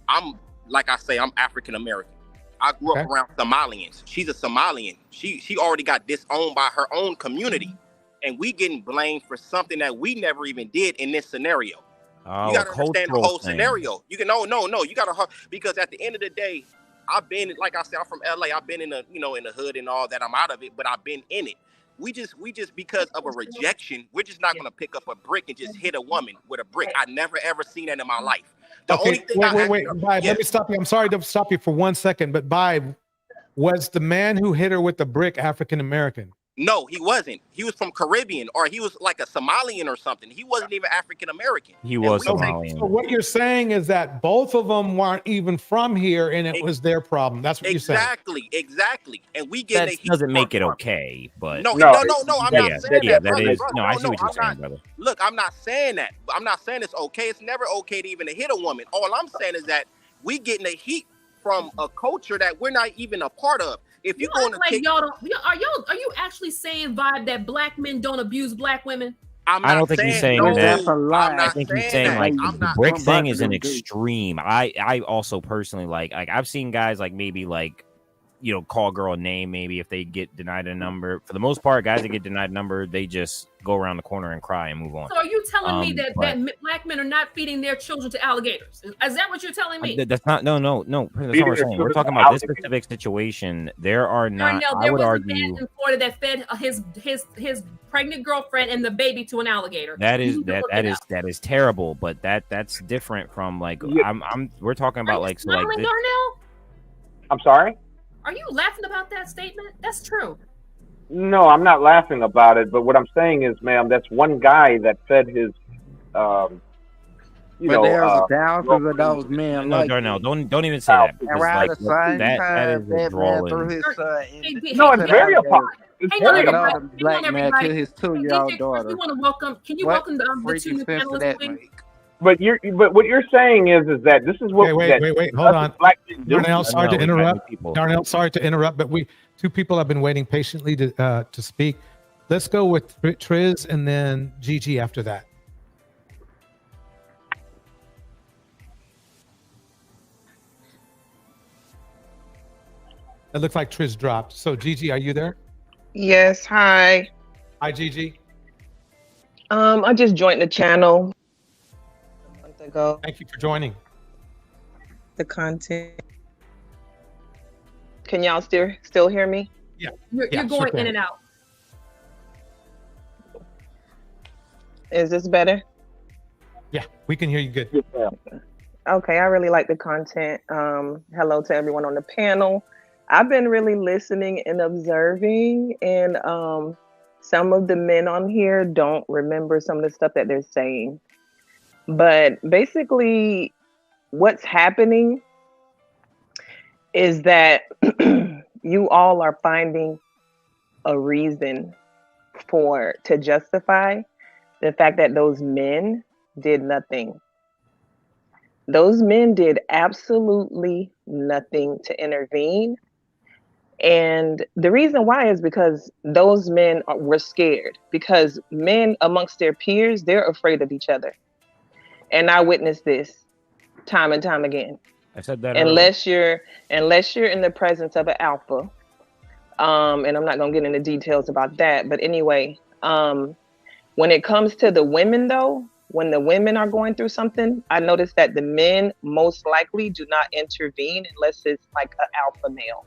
I'm like I say, I'm African American. I grew up around Somalians. She's a Somalian. She already got disowned by her own community, and we getting blamed for something that we never even did in this scenario. Oh, You gotta understand the whole thing. scenario. You can no. You gotta, because at the end of the day, I've been, like I said, I'm from LA. I've been in the, in the hood and all that. I'm out of it, but I've been in it. We just because of a rejection, we're just not gonna pick up a brick and just hit a woman with a brick. I never ever seen that in my life. The only thing wait, Bai, let me stop you. I'm sorry to stop you for 1 second, but Bai, was the man who hit her with the brick African American? No, he wasn't. He was from Caribbean, or he was like a Somalian or something. He wasn't even African American. He was Somalian. So what you're saying is that both of them weren't even from here, and it was their problem. That's what you're saying. Exactly. And we get that doesn't make it okay, but no. I'm not saying that. That is. Brother, No, I see what you're saying, not, brother. Look, I'm not saying that. I'm not saying it's okay. It's never okay to even hit a woman. All I'm saying is that we getting the heat from a culture that we're not even a part of. If you're going to like y'all don't, are you actually saying, Vibe, that black men don't abuse black women? I don't think he's saying that. I think he's saying like I'm the brick thing is an extreme. I also personally like I've seen guys like maybe like call a girl a name maybe if they get denied a number. For the most part, guys that get denied a number, they just go around the corner and cry and move on. So are you telling me that black men are not feeding their children to alligators? Is that what you're telling me? That's not no. That's not what we're saying. We're talking about this specific situation. There are not. I would argue. A man in Florida that fed his pregnant girlfriend and the baby to an alligator. That is terrible. But that's different from like we're talking about like so like. Darnell? I'm sorry. Are you laughing about that statement? That's true. No, I'm not laughing about it. But what I'm saying is, ma'am, that's one guy that fed his, but there's thousands of those men. No, Darnell, don't even say that. And around Like, the same that time, is that man drawing. threw his son. No, it's very apart. Another black man killed his 2-year-old daughter. You want to welcome? Can you welcome the two new panelists, please? But what you're saying is that this is what. Wait, hold on. Darnell, sorry to interrupt. Darnell, sorry to interrupt, but two people have been waiting patiently to speak. Let's go with Triz and then Gigi after that. It looks like Triz dropped. So Gigi, are you there? Yes. Hi. Hi, Gigi. I just joined the channel a month ago. Thank you for joining. The content. Can y'all still hear me? Yeah. You're going in and out. Is this better? Yeah, we can hear you good. Okay, I really like the content. Hello to everyone on the panel. I've been really listening and observing, and some of the men on here don't remember some of the stuff that they're saying. But basically, what's happening is that you all are finding a reason to justify the fact that those men did nothing. Those men did absolutely nothing to intervene. And the reason why is because those men were scared, because men amongst their peers, they're afraid of each other. And I witnessed this time and time again. I said that unless you're in the presence of an alpha, and I'm not gonna get into details about that, but anyway, when it comes to the women though, when the women are going through something, I noticed that the men most likely do not intervene unless it's like an alpha male.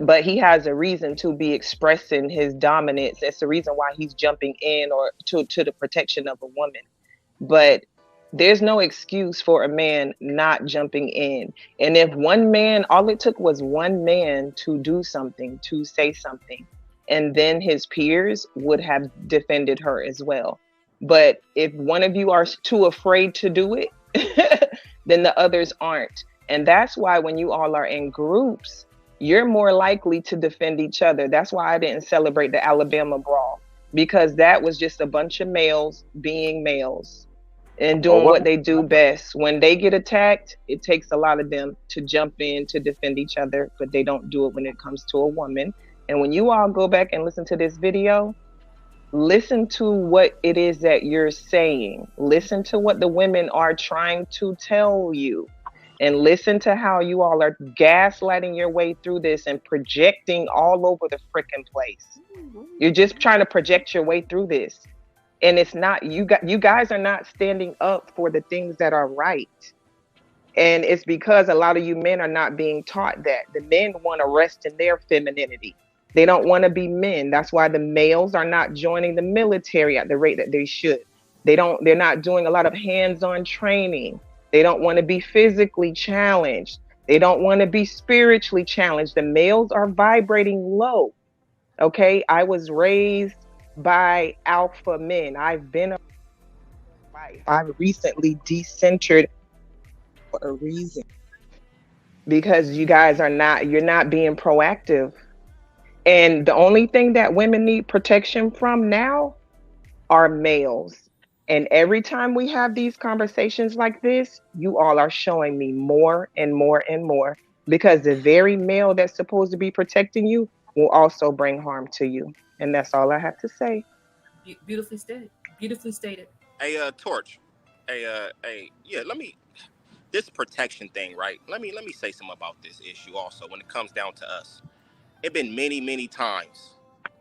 But he has a reason to be expressing his dominance. That's the reason why he's jumping in or to the protection of a woman. But there's no excuse for a man not jumping in. And if one man, all it took was one man to do something, to say something, and then his peers would have defended her as well. But if one of you are too afraid to do it, then the others aren't. And that's why when you all are in groups, you're more likely to defend each other. That's why I didn't celebrate the Alabama brawl, because that was just a bunch of males being males and doing what they do best. When they get attacked, it takes a lot of them to jump in to defend each other, but they don't do it when it comes to a woman. And when you all go back and listen to this video, listen to what it is that you're saying. Listen to what the women are trying to tell you. and listen to how you all are gaslighting your way through this and projecting all over the freaking place. You're just trying to project your way through this. And it's not, you guys are not standing up for the things that are right. And it's because a lot of you men are not being taught that. The men want to rest in their femininity. They don't want to be men. That's why the males are not joining the military at the rate that they should. They're not doing a lot of hands-on training. They don't want to be physically challenged. They don't want to be spiritually challenged. The males are vibrating low. Okay, I was raised by alpha men. I've been a wife. I've recently decentered for a reason. Because you guys you're not being proactive. And the only thing that women need protection from now are males. And every time we have these conversations like this, you all are showing me more and more and more, because the very male that's supposed to be protecting you will also bring harm to you. And that's all I have to say. Beautifully stated. Beautifully stated. Hey, Torch. Yeah, this protection thing, right? Let me say something about this issue also when it comes down to us. It's been many, many times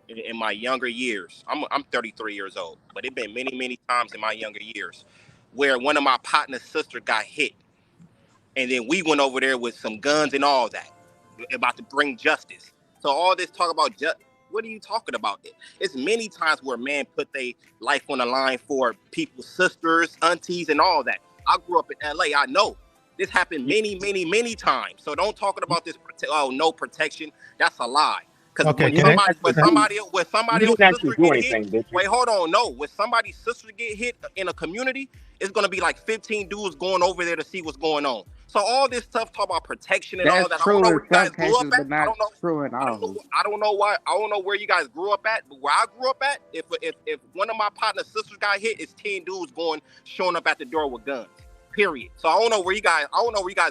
in my younger years. I'm 33 years old, but it's been many, many times in my younger years where one of my partner's sister got hit. And then we went over there with some guns and all that, about to bring justice. So all this talk about what are you talking about? It's many times where men put their life on the line for people's sisters, aunties, and all that. I grew up in LA. I know this happened many, many, many times. So don't talk about this. No protection. That's a lie. Because when somebody else's sister get hit, wait, hold on. No, when somebody's sister get hit in a community, it's gonna be like 15 dudes going over there to see what's going on. So all this stuff talk about protection and That's all that. true I don't know in where you guys some grew cases, up at. but not true in all. I don't know why. I don't know where you guys grew up at, but where I grew up at, if one of my partner's sisters got hit, it's 10 dudes showing up at the door with guns. Period. So I don't know where you guys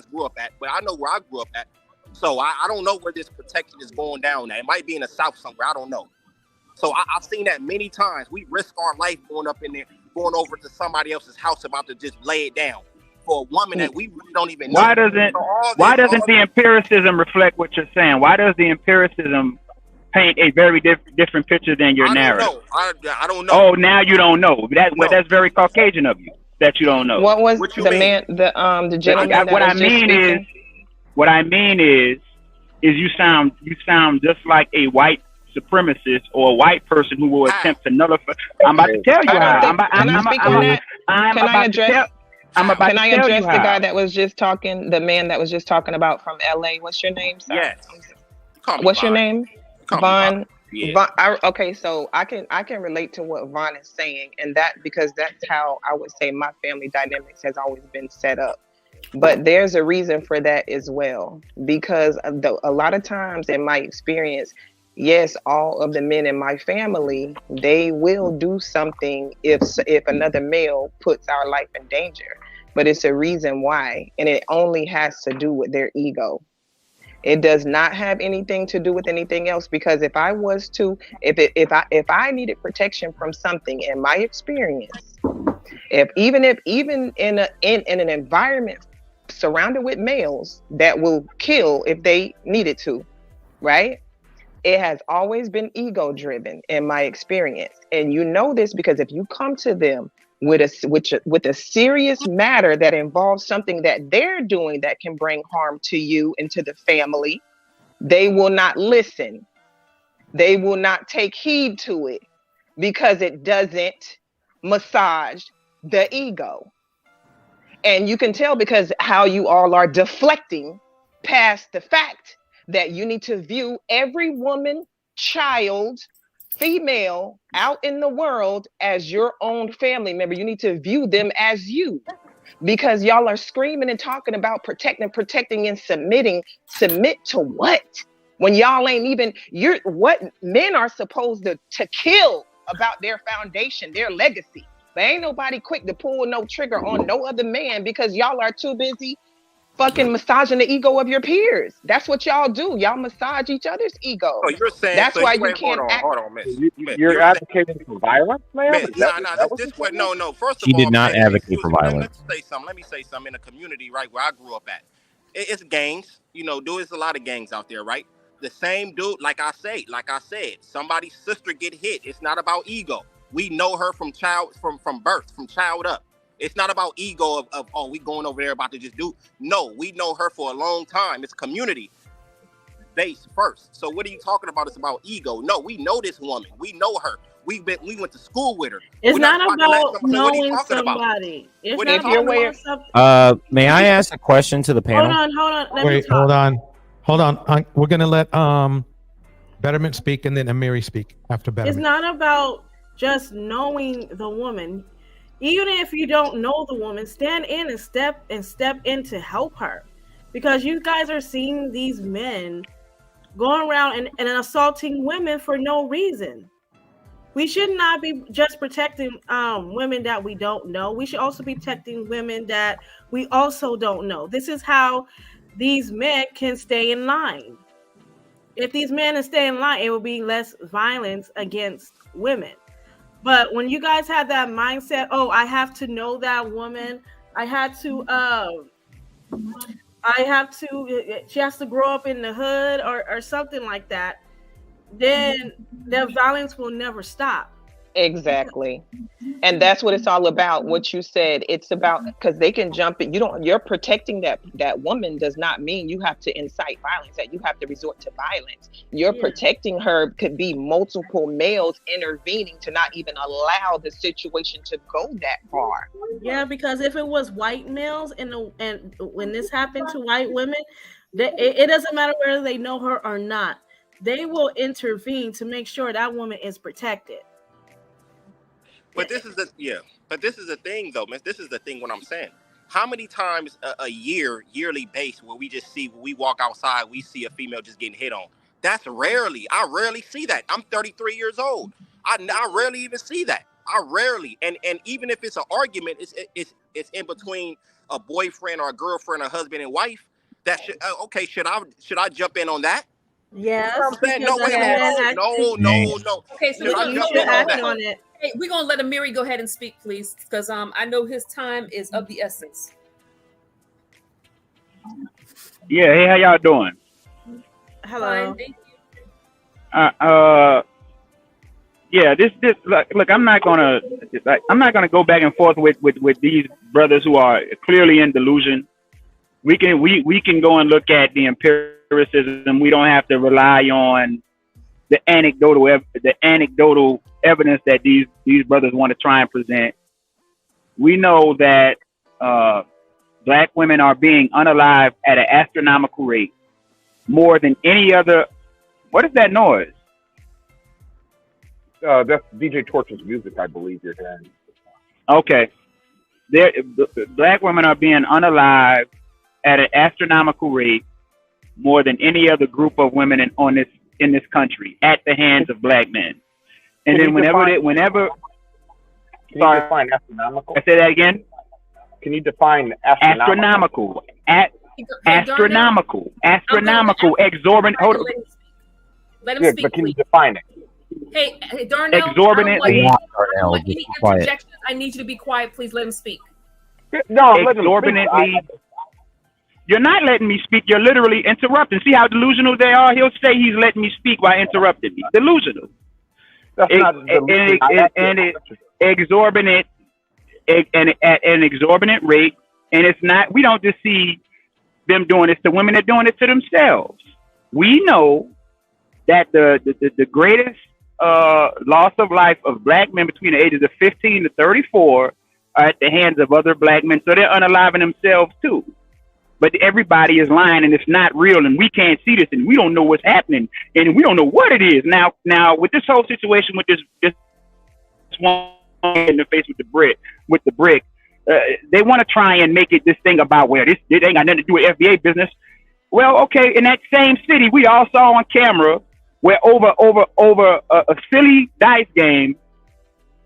grew up at, but I know where I grew up at. So I don't know where this protection is going down at. It might be in the South somewhere. I don't know. So I've seen that many times. We risk our life going up in there, going over to somebody else's house about to just lay it down for a woman that we really don't even know. Why doesn't the empiricism reflect what you're saying? Why does the empiricism paint a very different picture than your narrative? I don't know. Oh, now you don't know. That's very Caucasian of you that you don't know. What was the man, the gentleman? What I mean is you sound just like a white supremacist or a white person who will attempt to nullify. I'm about to tell you how. Can I address the guy that was just talking, the man that was just talking about from LA? What's your name, sir? Yes. What's your name? Vaughn. Yeah. Okay, so I can relate to what Vaughn is saying, and because that's how I would say my family dynamics has always been set up. But there's a reason for that as well, because a lot of times in my experience, yes, all of the men in my family, they will do something if another male puts our life in danger. But it's a reason why, and it only has to do with their ego. It does not have anything to do with anything else, because if I I needed protection from something in my experience, even in an environment surrounded with males that will kill if they needed to, right? It has always been ego driven in my experience. And you know this because if you come to them with a serious matter that involves something that they're doing that can bring harm to you and to the family, they will not listen. They will not take heed to it because it doesn't massage the ego. And you can tell because how you all are deflecting past the fact that you need to view every woman, child, female out in the world as your own family member. You need to view them as you, because y'all are screaming and talking about protecting and submitting. Submit to what? When y'all ain't even, what men are supposed to kill about their foundation, their legacy. But ain't nobody quick to pull no trigger on no other man because y'all are too busy fucking massaging the ego of your peers. That's what y'all do. Y'all massage each other's ego. So you're saying that's why you can't act. Hold on, miss. You're advocating for violence, man? No. First of all, she did not advocate for violence. Let me say something. In a community, right, where I grew up at, It's gangs. You know, dude, it's a lot of gangs out there, right? The same dude, like I said, somebody's sister get hit. It's not about ego. We know her from birth, from child up. It's not about ego of oh, we going over there about to just do. No, we know her for a long time. It's community based first. So what are you talking about? It's about ego. No, we know this woman. We know her. We went to school with her. It's not about knowing somebody. It's not about knowing something. May I ask a question to the panel? Hold on. Let me Wait, talk. hold on. We're gonna let Betterment speak and then Amiri speak after Betterment. It's not about just knowing the woman. Even if you don't know the woman, stand in and step in to help her, because you guys are seeing these men going around and assaulting women for no reason. We should not be just protecting women that we don't know. We should also be protecting women that we also don't know. This is how these men can stay in line. If these men stay in line, it will be less violence against women. But when you guys have that mindset, oh, I have to know that woman, she has to grow up in the hood or something like that, then the violence will never stop. Exactly. And that's what it's all about. What you said, it's about, because they can jump in. You're protecting that woman does not mean you have to incite violence, that you have to resort to violence. You're protecting her could be multiple males intervening to not even allow the situation to go that far. Yeah, because if it was white males and when this happened to white women, it doesn't matter whether they know her or not. They will intervene to make sure that woman is protected. But this is the thing though, man. This is the thing what I'm saying. How many times a yearly base where we just see, when we walk outside, we see a female just getting hit on? That's rarely. I rarely see that. I'm 33 years old. I rarely even see that. I rarely. And even if it's an argument, it's in between a boyfriend or a girlfriend or husband and wife. That should should I jump in on that? Yes. No. Okay, so Should I jump in on it? Hey, we're gonna let Amiri go ahead and speak, please, because I know his time is of the essence. Yeah, hey, how y'all doing? Hello. Thank you. Yeah, this look, I'm not gonna go back and forth with these brothers who are clearly in delusion. We can go and look at the empiricism. We don't have to rely on the anecdotal evidence that these brothers want to try and present. We know that Black women are being unalived at an astronomical rate, more than any other. What is that noise? That's DJ Torch's music, I believe you're hearing. Okay, Black women are being unalived at an astronomical rate, more than any other group of women in this country, at the hands of Black men. And then whenever can you define astronomical? I say that again. Can you define astronomical? Astronomical, exorbitant. Hold on. Let him speak. But can you define it? Hey, Darnell. Exorbitantly. Any interjections? I need you to be quiet. Please let him speak. No, exorbitantly. You're not letting me speak. You're literally interrupting. See how delusional they are? He'll say he's letting me speak while interrupting me. Delusional. That's not delusional. And it's exorbitant, and at an exorbitant rate. And it's not, we don't just see them doing this to women, they're doing it to themselves. We know that the greatest loss of life of Black men between the ages of 15 to 34 are at the hands of other Black men. So they're unaliving themselves too. But everybody is lying and it's not real, and we can't see this, and we don't know what's happening, and we don't know what it is. Now with this whole situation with this one in the face with the brick, they want to try and make it this thing about where this ain't got nothing to do with FBA business. Well, okay, in that same city, we all saw on camera where over a silly dice game,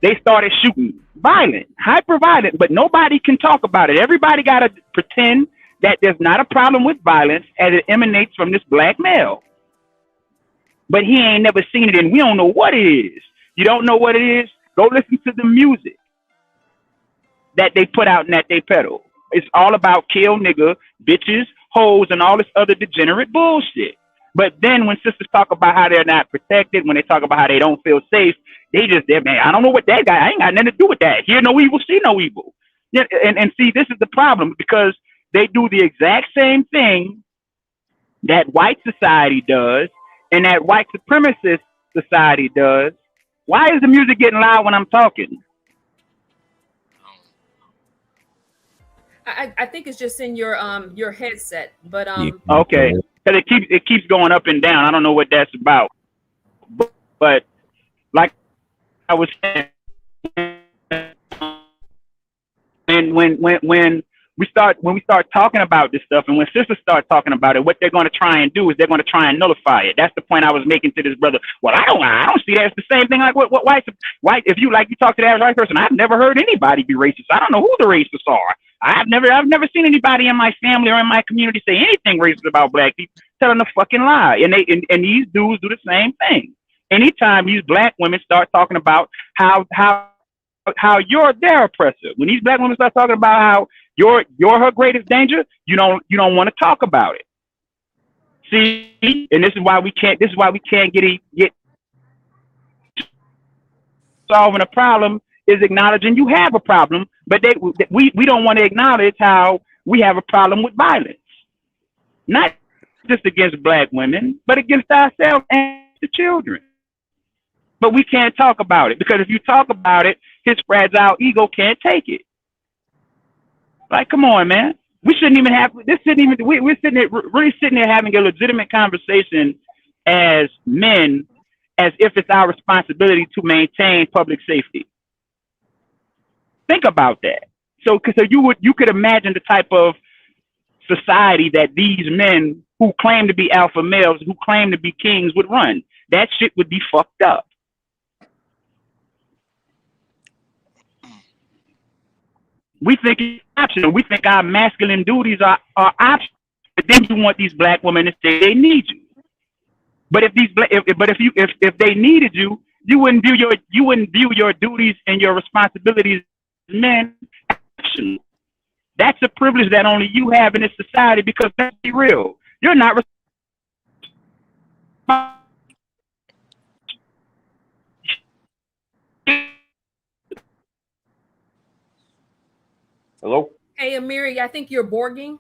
they started shooting violent, hyper violent, but nobody can talk about it. Everybody got to pretend that there's not a problem with violence as it emanates from this Black male. But he ain't never seen it, and we don't know what it is. You don't know what it is? Go listen to the music that they put out and that they peddle. It's all about kill nigga, bitches, hoes, and all this other degenerate bullshit. But then when sisters talk about how they're not protected, when they talk about how they don't feel safe, man, I don't know what that guy, I ain't got nothing to do with that. Hear no evil, see no evil. Yeah, and see, this is the problem, because they do the exact same thing that white society does and that white supremacist society does. Why is the music getting loud when I'm talking? I think it's just in your headset, but okay, because it keeps going up and down. I don't know what that's about, but like I was saying, and when we start talking about this stuff, and when sisters start talking about it, what they're going to try and do is they're going to try and nullify it. That's the point I was making to this brother. Well, I don't see that. It's the same thing like what white. If you talk to the average white person, I've never heard anybody be racist. I don't know who the racists are. I've never seen anybody in my family or in my community say anything racist about black people. Telling a fucking lie. And these dudes do the same thing. Anytime these black women start talking about how you're their oppressor, when these black women start talking about how you're her greatest danger, you don't want to talk about it. See, and this is why we can't get solving a problem is acknowledging you have a problem, but we don't want to acknowledge how we have a problem with violence, not just against black women, but against ourselves and the children. But we can't talk about it, because if you talk about it, his fragile ego can't take it. Like, come on, man. We shouldn't even have this. We're sitting here having a legitimate conversation as men, as if it's our responsibility to maintain public safety. Think about that. So you could imagine the type of society that these men who claim to be alpha males, who claim to be kings, would run. That shit would be fucked up. We think it's optional. We think our masculine duties are optional. But then you want these black women to say they need you. But if they needed you, you wouldn't view your duties and your responsibilities as men optional. That's a privilege that only you have in this society, because let's be real, you're not Hello? hey, Amiri, I think you're borging.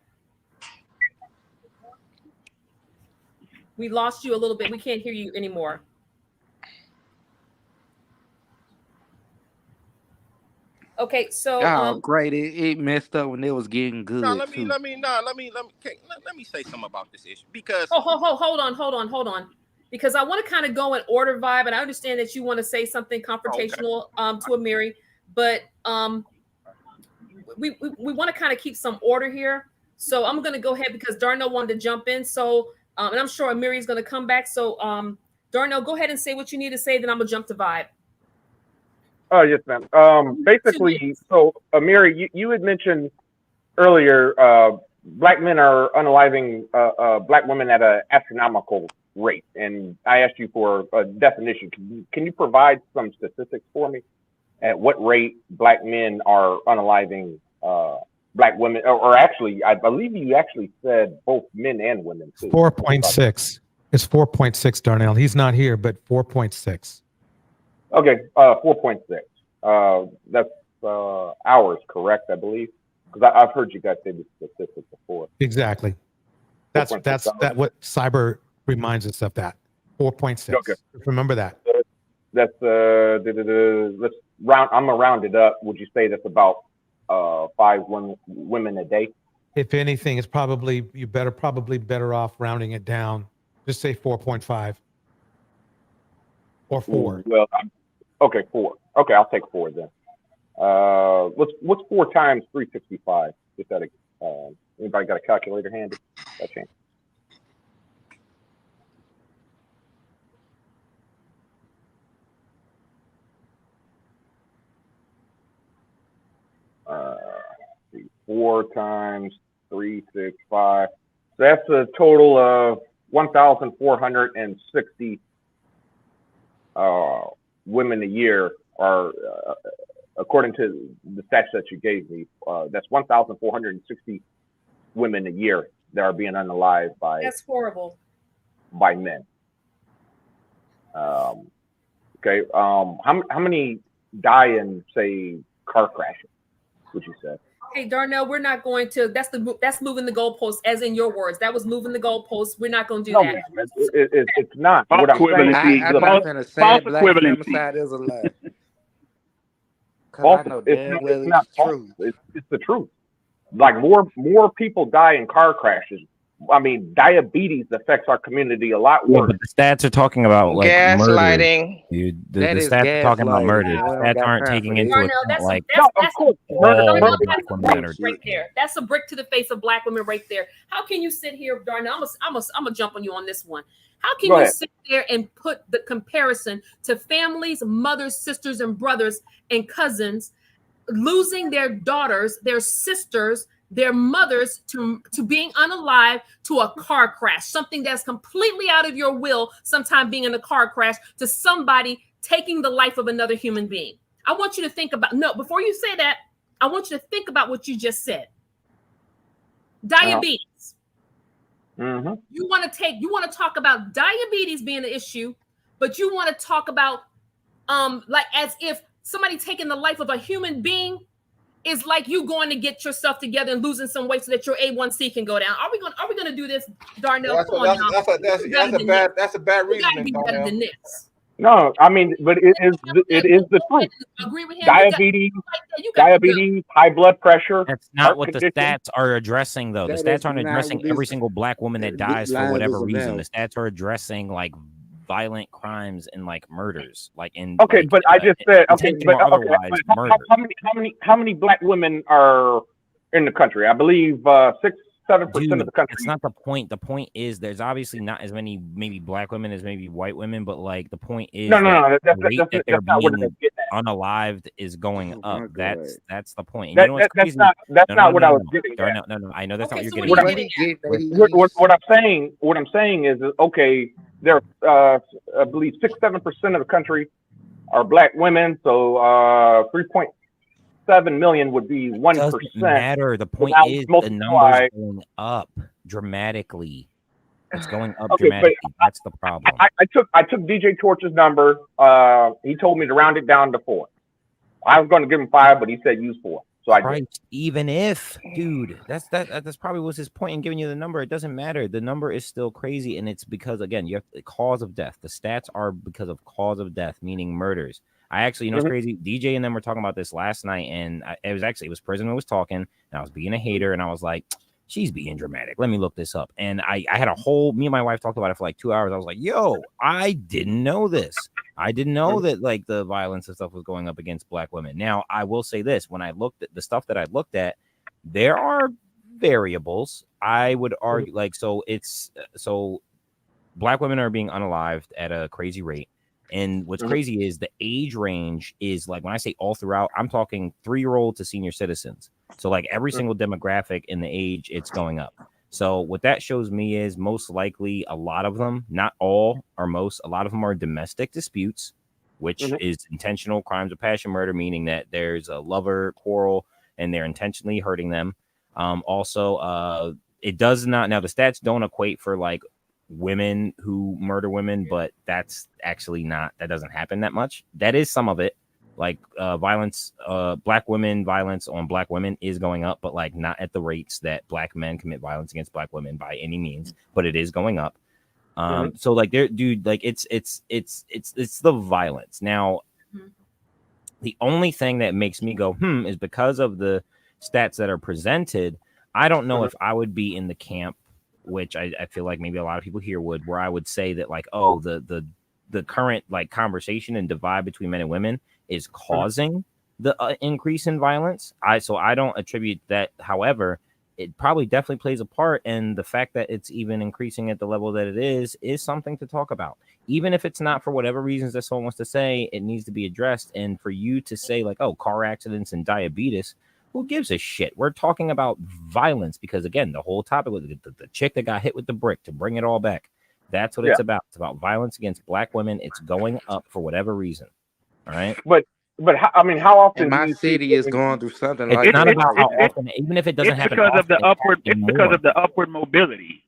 We lost you a little bit. We can't hear you anymore. Okay, so great. It messed up when it was getting good. Let me say something about this issue, because hold on. Because I want to kind of go in order vibe, and I understand that you want to say something confrontational to Amiri, but we want to kind of keep some order here. So I'm going to go ahead, because Darnell wanted to jump in. So and I'm sure Amiri is going to come back. So Darnell, go ahead and say what you need to say. Then I'm going to jump to vibe. Oh, yes, ma'am. Basically, so Amiri, you had mentioned earlier, black men are unaliving black women at an astronomical rate, and I asked you for a definition. Can you provide some statistics for me at what rate black men are unaliving black women, or actually, I believe you actually said both men and women too. 4.6. It's 4.6, Darnell. He's not here, but 4.6. Okay, 4.6. That's hours, correct? I believe, because I've heard you guys say this statistic before. Exactly. That's what cyber reminds us of. That 4.6. Okay. Remember that. That's let's round. I'm gonna round it up. Would you say that's about 5 women a day? If anything, it's probably better off rounding it down. Just say 4.5 or 4. Well, okay, 4. Okay, I'll take 4 then. What's 4 times 365? Is that anybody got a calculator handy? That change. See, 4 times 365. So that's a total of 1,460 women a year are, according to the stats that you gave me, that's 1,460 women a year that are being unalived That's horrible. by men. Okay. How many die in, say, car crashes? Would you say? Hey, Darnell, we're not going to. That's moving the goalposts, as in your words. That was moving the goalposts. We're not going to do No, that. ma'am, it's not. False What I'm saying, equivalency. I look, was finna say False black equivalency. femicide is a lie. Cause false. I know It's damn not. well It's it's not false. true. It's the truth. Like more people die in car crashes. I mean, diabetes affects our community a lot Yeah, worse. but the stats are talking about like murder. Gaslighting. Dude, the That is stats are talking about gaslighting. murder. We The don't stats got aren't time taking for into that. Darnell, account like No, of course, murder. all Darnell, the that's black a women that brick are. right there. That's a brick to the face of black women right there. How can you sit here, Darnell? I'm gonna jump on you on this one. How can Go you ahead. sit there and put the comparison to families, mothers, sisters, and brothers and cousins losing their daughters, their sisters, their mothers to being unalive to a car crash, something that's completely out of your will, sometime being in a car crash, to somebody taking the life of another human being? I want you to think about, no, before you say that, I want you to think about what you just said. Diabetes. Mm-hmm. You want to talk about diabetes being an issue, but you want to talk about like as if somebody taking the life of a human being is like you going to get yourself together and losing some weight so that your A1C can go down. Are we going to do this, Darnell? That's a bad You gotta reasoning, be better Darnell. than this. No, I mean, but it is the truth. Agree with him? Diabetes, You got to go. diabetes, high blood pressure. That's not heart what the condition. stats are addressing, though. The That stats is aren't not addressing what every this- single black woman that these dies for lines whatever is reason. about. The stats are addressing like violent crimes and like murders, like in Okay, like, but I just said okay, intentional but or okay, otherwise but murder. how many black women are in the country? I believe 6-7% of Dude, the country. it's not the point. The point is there's obviously not as many maybe black women as maybe white women, but like the point is No, that that's the rate that they're not what I being was getting at. unalived is going Oh my up. God. That's the point. And you know what's That's crazy? not No, not what I was no. getting at. No. I know that's not Okay, what you're so getting what are you at. getting at? What I'm saying is okay. There, I believe 6-7% of the country are black women, so 3.7 million would be 1%. Doesn't matter. The point Now is the multiply- numbers going up dramatically. It's going up Okay, but dramatically. That's the problem. I took DJ Torch's number. He told me to round it down to 4. I was going to give him 5, but he said use 4. So I did. Right. Even if, dude, that's probably was his point in giving you the number. It doesn't matter. The number is still crazy, and it's because again, you have the cause of death. The stats are because of cause of death, meaning murders. I actually, you know, what's crazy. DJ and them were talking about this last night, and it was Prisoner was talking, and I was being a hater, and I was like, she's being dramatic. Let me look this up. And I had me and my wife talked about it for like 2 hours. I was like, yo, I didn't know this. I didn't know that like the violence and stuff was going up against black women. Now, I will say this. When I looked at the stuff that I looked at, there are variables. I would argue so black women are being unalived at a crazy rate. And what's crazy is the age range is like, when I say all throughout, I'm talking 3-year-old to senior citizens. So like every single demographic in the age, it's going up. So what that shows me is most likely a lot of them, not all or most, a lot of them are domestic disputes, which is intentional crimes of passion murder, meaning that there's a lover quarrel and they're intentionally hurting them. Also, it does not, now the stats don't equate for like women who murder women, but that's actually not, that doesn't happen that much. That is some of it. Like violence, black women violence on black women is going up, but like not at the rates that black men commit violence against black women by any means, but it is going up. So like there, dude, like it's the violence. Now, the only thing that makes me go, is because of the stats that are presented. I don't know if I would be in the camp, which I feel like maybe a lot of people here would, where I would say that like, oh, the current like conversation and divide between men and women is causing the increase in violence. I don't attribute that. However, it probably definitely plays a part, and the fact that it's even increasing at the level that it is something to talk about. Even if it's not for whatever reasons that someone wants to say, it needs to be addressed. And for you to say like, oh, car accidents and diabetes, who gives a shit? We're talking about violence because again, the whole topic was the chick that got hit with the brick, to bring it all back. That's what it's about. It's about violence against black women. It's going up for whatever reason. All right. But But how often And do my you see city is women? going through something It's like not that. about how often, even if it doesn't It's happen because often, of the it's upward. It's happening because more. of the upward mobility.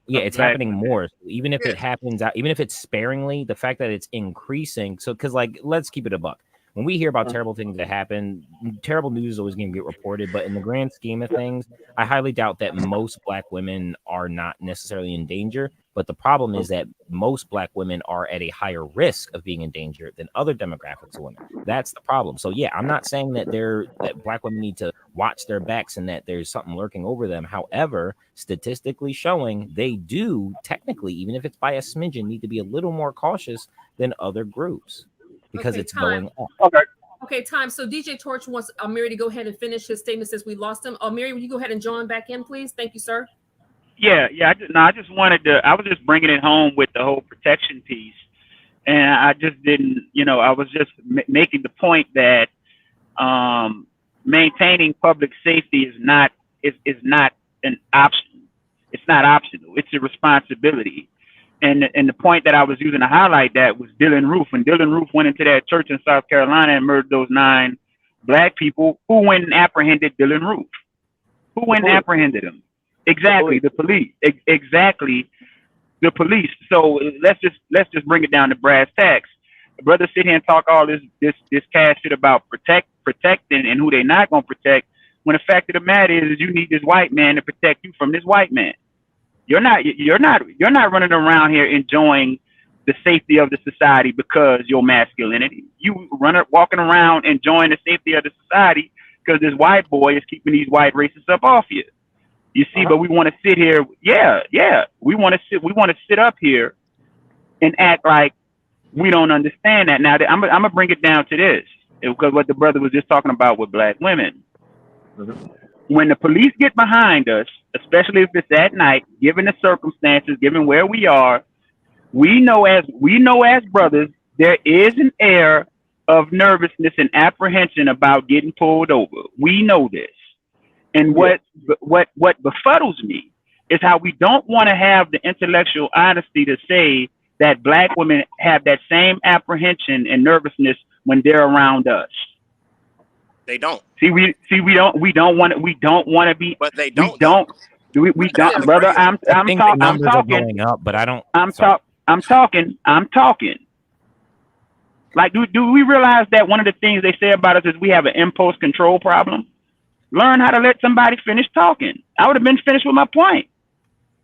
Yeah, of it's black happening women. more. Even if it happens, even if it's sparingly, the fact that it's increasing. So, because like, let's keep it a buck. When we hear about terrible things that happen, terrible news is always going to get reported. But in the grand scheme of things, I highly doubt that most Black women are not necessarily in danger. But the problem is that most Black women are at a higher risk of being in danger than other demographics of women. That's the problem. So yeah, I'm not saying that that Black women need to watch their backs and that there's something lurking over them. However, statistically showing they do technically, even if it's by a smidgen, need to be a little more cautious than other groups because Okay, it's time. going up. Okay, time. So DJ Torch wants Amiri to go ahead and finish his statement since we lost him. Amiri, will you go ahead and join back in, please? Thank you, sir. Yeah. I just wanted to. I was just bringing it home with the whole protection piece, and I just didn't. I was just making the point that maintaining public safety is not an option. It's not optional. It's a responsibility. And the point that I was using to highlight that was Dylan Roof. When Dylan Roof went into that church in South Carolina and murdered those 9 Black people, who went and apprehended Dylan Roof? Who went and apprehended him? Exactly, the police. Exactly, the police. So let's just bring it down to brass tacks. Brothers sit here and talk all this cash shit about protecting and who they not gonna protect. When the fact of the matter is you need this white man to protect you from this white man. You're not running around here enjoying the safety of the society because your masculinity. You walking around enjoying the safety of the society because this white boy is keeping these white racists up off you. You see, but we want to sit here. Yeah. We want to sit up here and act like we don't understand that. Now, I'm gonna bring it down to this because what the brother was just talking about with Black women. When the police get behind us, especially if it's at night, given the circumstances, given where we are, we know as brothers, there is an air of nervousness and apprehension about getting pulled over. We know this. And what befuddles me is how we don't want to have the intellectual honesty to say that Black women have that same apprehension and nervousness when they're around us. They don't. We don't want to be. But they don't. We don't, brother. I'm talking. Are going up, but I don't. I'm talking. Like, do we realize that one of the things they say about us is we have an impulse control problem? Learn how to let somebody finish talking. I would have been finished with my point.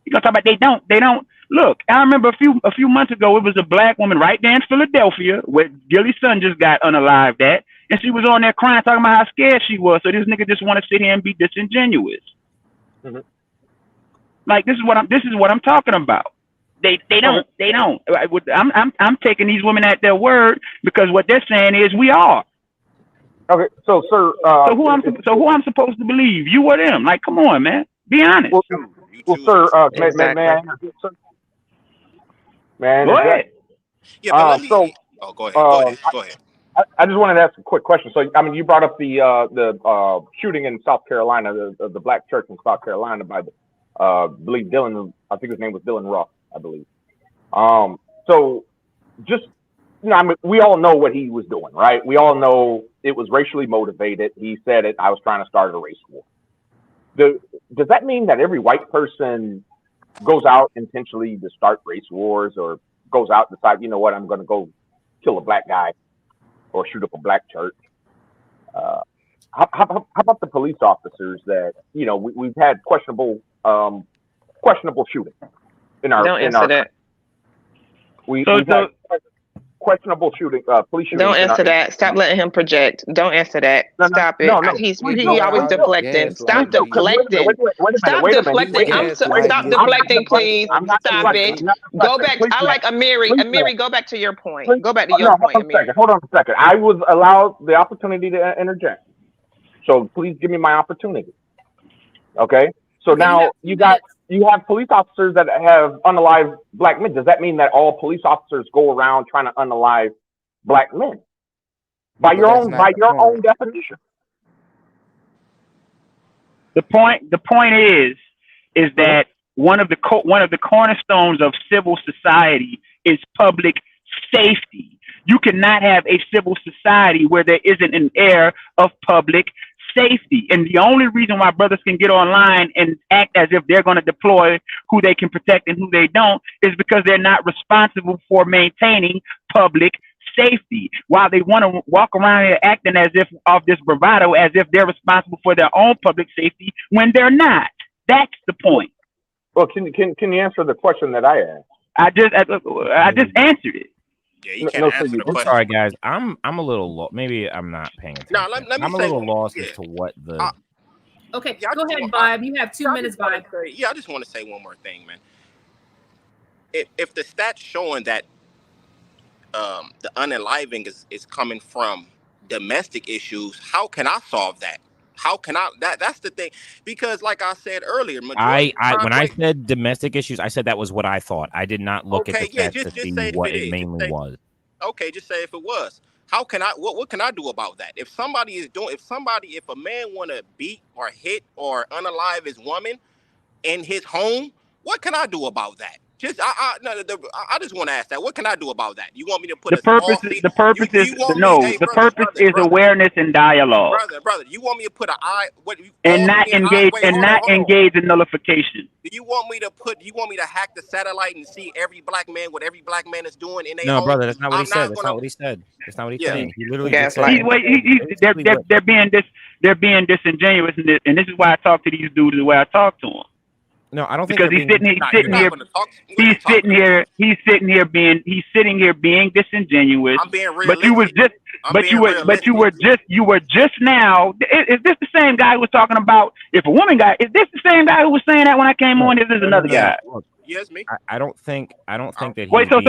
You gonna talk about they don't. Look, I remember a few months ago, it was a Black woman right there in Philadelphia where Gilly's son just got unalived at. And she was on there crying, talking about how scared she was. So this nigga just want to sit here and be disingenuous. Like this is what I'm talking about. They don't. I'm taking these women at their word because what they're saying is we are. Okay, so sir. So who I'm supposed to believe? You or them? Like, come on, man. Be honest. Well, sir. May I interject, sir? Man, go ahead. Yeah, but let me. So, go ahead. Go ahead. I just wanted to ask a quick question. So, I mean, you brought up the shooting in South Carolina, the Black church in South Carolina by the, I believe Dylan. I think his name was Dylan Ruff, I believe. So, just I mean, we all know what he was doing, right? We all know it was racially motivated. He said it. I was trying to start a race war. Does that mean that every white person goes out intentionally to start race wars, or goes out and decide, you know what, I'm going to go kill a Black guy or shoot up a Black church? How about the police officers that we've had questionable shooting in our Don't answer that. We've had questionable police shooting. Don't answer that. Stop letting him project. Don't answer that. Stop it. He always deflecting. Stop deflecting. Stop deflecting. Stop deflecting, please. Stop it. Go back. I like Amiri. Amiri, go back to your point. Go back to your point, Amiri. Hold on a second. I was allowed the opportunity to interject. So please give me my opportunity. Okay? So now you have police officers that have unalived Black men. Does that mean that all police officers go around trying to unalive Black men? By your own definition. The point is that one of the cornerstones of civil society is public safety. You cannot have a civil society where there isn't an air of public safety. And the only reason why brothers can get online and act as if they're going to deploy who they can protect and who they don't is because they're not responsible for maintaining public safety. While they want to walk around here acting as if of this bravado, as if they're responsible for their own public safety when they're not. That's the point. Well, can you answer the question that I asked? I just answered it. Yeah, you can't answer the I'm question. sorry, guys. I'm a little lost. Maybe I'm not paying attention. No, let me I'm a say little one- lost yeah. as to what the. Okay, Yeah, I go just ahead, want- Vibe. You have 2 minutes, Vibe. I just want to say one more thing, man. If the stats showing that the unaliving is coming from domestic issues, how can I solve that? How can I? That's the thing, because like I said earlier, majority of the time, When I said domestic issues, I said that was what I thought. I did not look Okay, at the yeah, stats just to see say if what it it is. mainly was. Okay, just say if it was. How can I? What can I do about that? If somebody is doing, if a man want to beat or hit or unalive his woman in his home, what can I do about that? I just want to ask that. What can I do about that? You want me to put The purpose is awareness and dialogue, brother. You want me to put an eye? and not engage in nullification. Do you want me to hack the satellite and see every black man what every black man is doing in their No, home? brother, that's not what he said. not That's gonna- not what he said. That's not what he Yeah. said. He literally Yeah, just said. They're being disingenuous, and this is why I talk to these dudes the way I talk to them. No, I don't think because he's sitting here being disingenuous. I'm being but you was just you were just now. Is this the same guy who was talking about if a woman got? Is this the same guy who was saying that when I came on? Is this another guy? Yes, me. I don't think that. He wait, hold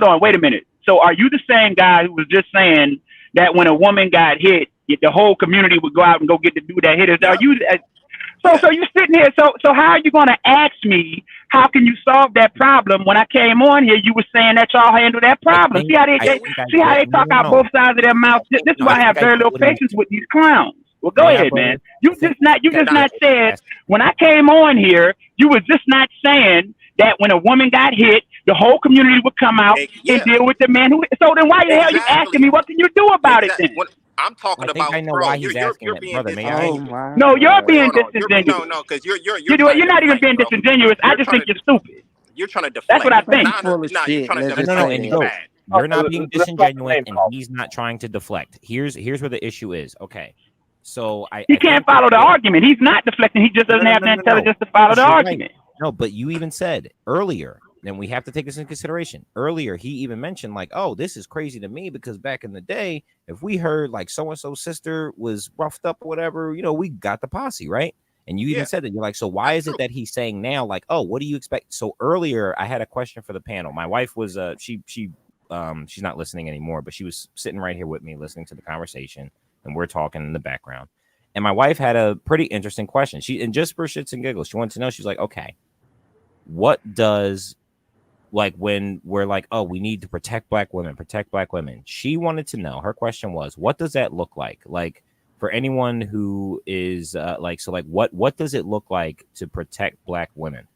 on. Wait a minute. So are you the same guy who was just saying that when a woman got hit, the whole community would go out and go get the dude that hit us? Are you? So you're sitting here. So how are you going to ask me how can you solve that problem when I came on here? You were saying that y'all handle that problem. See how they talk out both sides of their mouth. This is why I have very little patience with these clowns. Well, go ahead, man. You just not said when I came on here. You was just not saying that when a woman got hit, the whole community would come out and deal with the man who. So then why the hell you asking me what can you do about it then? I'm talking about. I know why he's asking that, brother. May I? No, you're being disingenuous. No, because you're not even being disingenuous. I just think you're stupid. You're trying to deflect. That's what I think. You're trying to deflect. No. You're not being disingenuous, and he's not trying to deflect. Here's where the issue is. Okay, so he can't follow the argument. He's not deflecting. He just doesn't have the intelligence to follow the argument. No, but you even said earlier. And we have to take this into consideration. Earlier, he even mentioned like, "Oh, this is crazy to me because back in the day, if we heard like so and so sister was roughed up or whatever, we got the posse, right?" And you even said that. You're like, "So why is it that he's saying now like, oh, what do you expect?" So earlier, I had a question for the panel. My wife was she's not listening anymore, but she was sitting right here with me listening to the conversation, and we're talking in the background. And my wife had a pretty interesting question. And just for shits and giggles, she wanted to know. She's like, "Okay, what does?" Like when we're like, oh, we need to protect black women. She wanted to know, her question was, what does that look like? Like for anyone who is what does it look like to protect black women?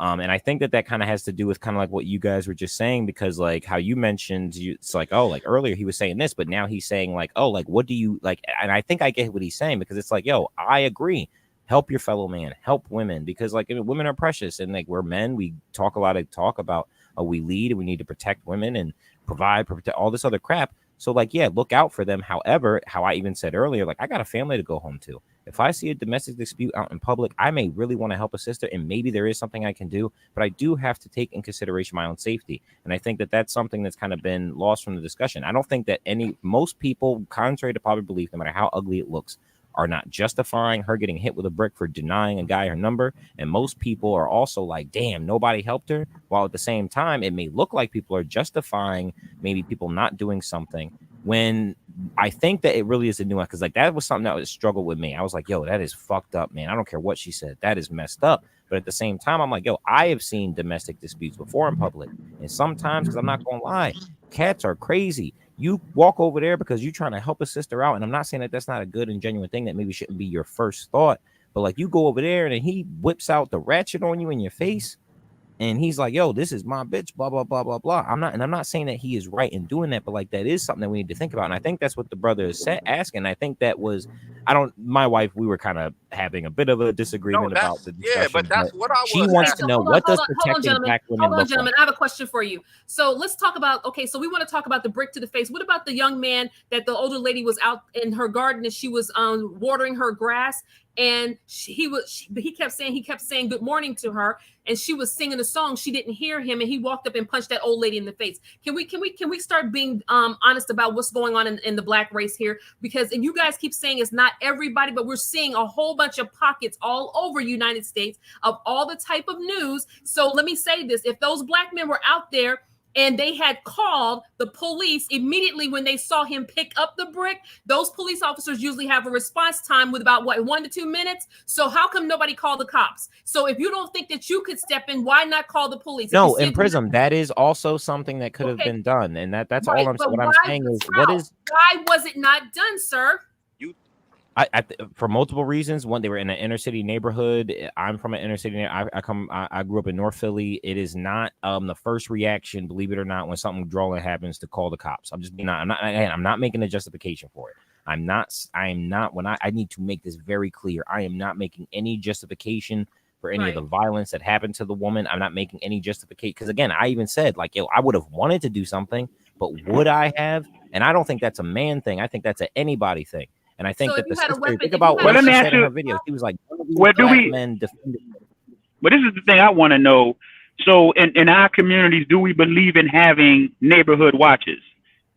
And I think that kind of has to do with kind of like what you guys were just saying, because like how you mentioned, it's like, oh, like earlier he was saying this, but now he's saying like, oh, like, what do you like? And I think I get what he's saying, because it's like, yo, I agree. Help your fellow man, help women, because like women are precious, and like we're men, we talk a lot of talk about we lead and we need to protect women and protect all this other crap. So like, yeah, look out for them. However, how I even said earlier, like I got a family to go home to. If I see a domestic dispute out in public, I may really want to help a sister, and maybe there is something I can do, but I do have to take in consideration my own safety. And I think that that's something that's kind of been lost from the discussion. I don't think that most people, contrary to popular belief, no matter how ugly it looks, are not justifying her getting hit with a brick for denying a guy her number. And most people are also like, damn, nobody helped her. While at the same time, it may look like people are justifying maybe people not doing something, when I think that it really is a nuance. Because like that was something that was struggled with me. I was like, yo, that is fucked up, man. I don't care what she said. That is messed up. But at the same time, I'm like, yo, I have seen domestic disputes before in public. And sometimes, because I'm not going to lie, cats are crazy. You walk over there because you're trying to help a sister out. And I'm not saying that that's not a good and genuine thing that maybe shouldn't be your first thought. But like you go over there and then he whips out the ratchet on you in your face. And he's like, yo, this is my bitch, blah, blah, blah, blah, blah. I'm not saying that he is right in doing that, but like that is something that we need to think about. And I think that's what the brother is asking. I think that was, my wife, we were kind of having a bit of a disagreement about the discussion. But that's what I was. She wants to know, what does protecting black women look like? I have a question for you. So let's talk about, so we want to talk about the brick to the face. What about the young man that the older lady was out in her garden and she was watering her grass? And he kept saying good morning to her, and she was singing a song. She didn't hear him, and he walked up and punched that old lady in the face. Can we start being honest about what's going on in the black race here? Because, and you guys keep saying it's not everybody, but we're seeing a whole bunch of pockets all over United States of all the type of news. So let me say this: if those black men were out there and they had called the police immediately when they saw him pick up the brick, those police officers usually have a response time with about 1 to 2 minutes. So how come nobody called the cops? So if you don't think that you could step in, why not call the police? No, in Prism, that is also something that could have been done, and that's right, all I'm saying. What I'm saying is, why was it not done, sir? For multiple reasons. One, they were in an inner city neighborhood. I'm from an inner city. I grew up in North Philly. It is not the first reaction, believe it or not, when something drawing happens, to call the cops. I'm not making a justification for it. I need to make this very clear. I am not making any justification for any of the violence that happened to the woman. I'm not making any justification, because again, I even said, like, yo, I would have wanted to do something, but would I have? And I don't think that's a man thing. I think that's an anybody thing. And I think that the sister, think about what she said in her video. She was like, where do we men defended? But this is the thing I want to know. So in our communities, do we believe in having neighborhood watches?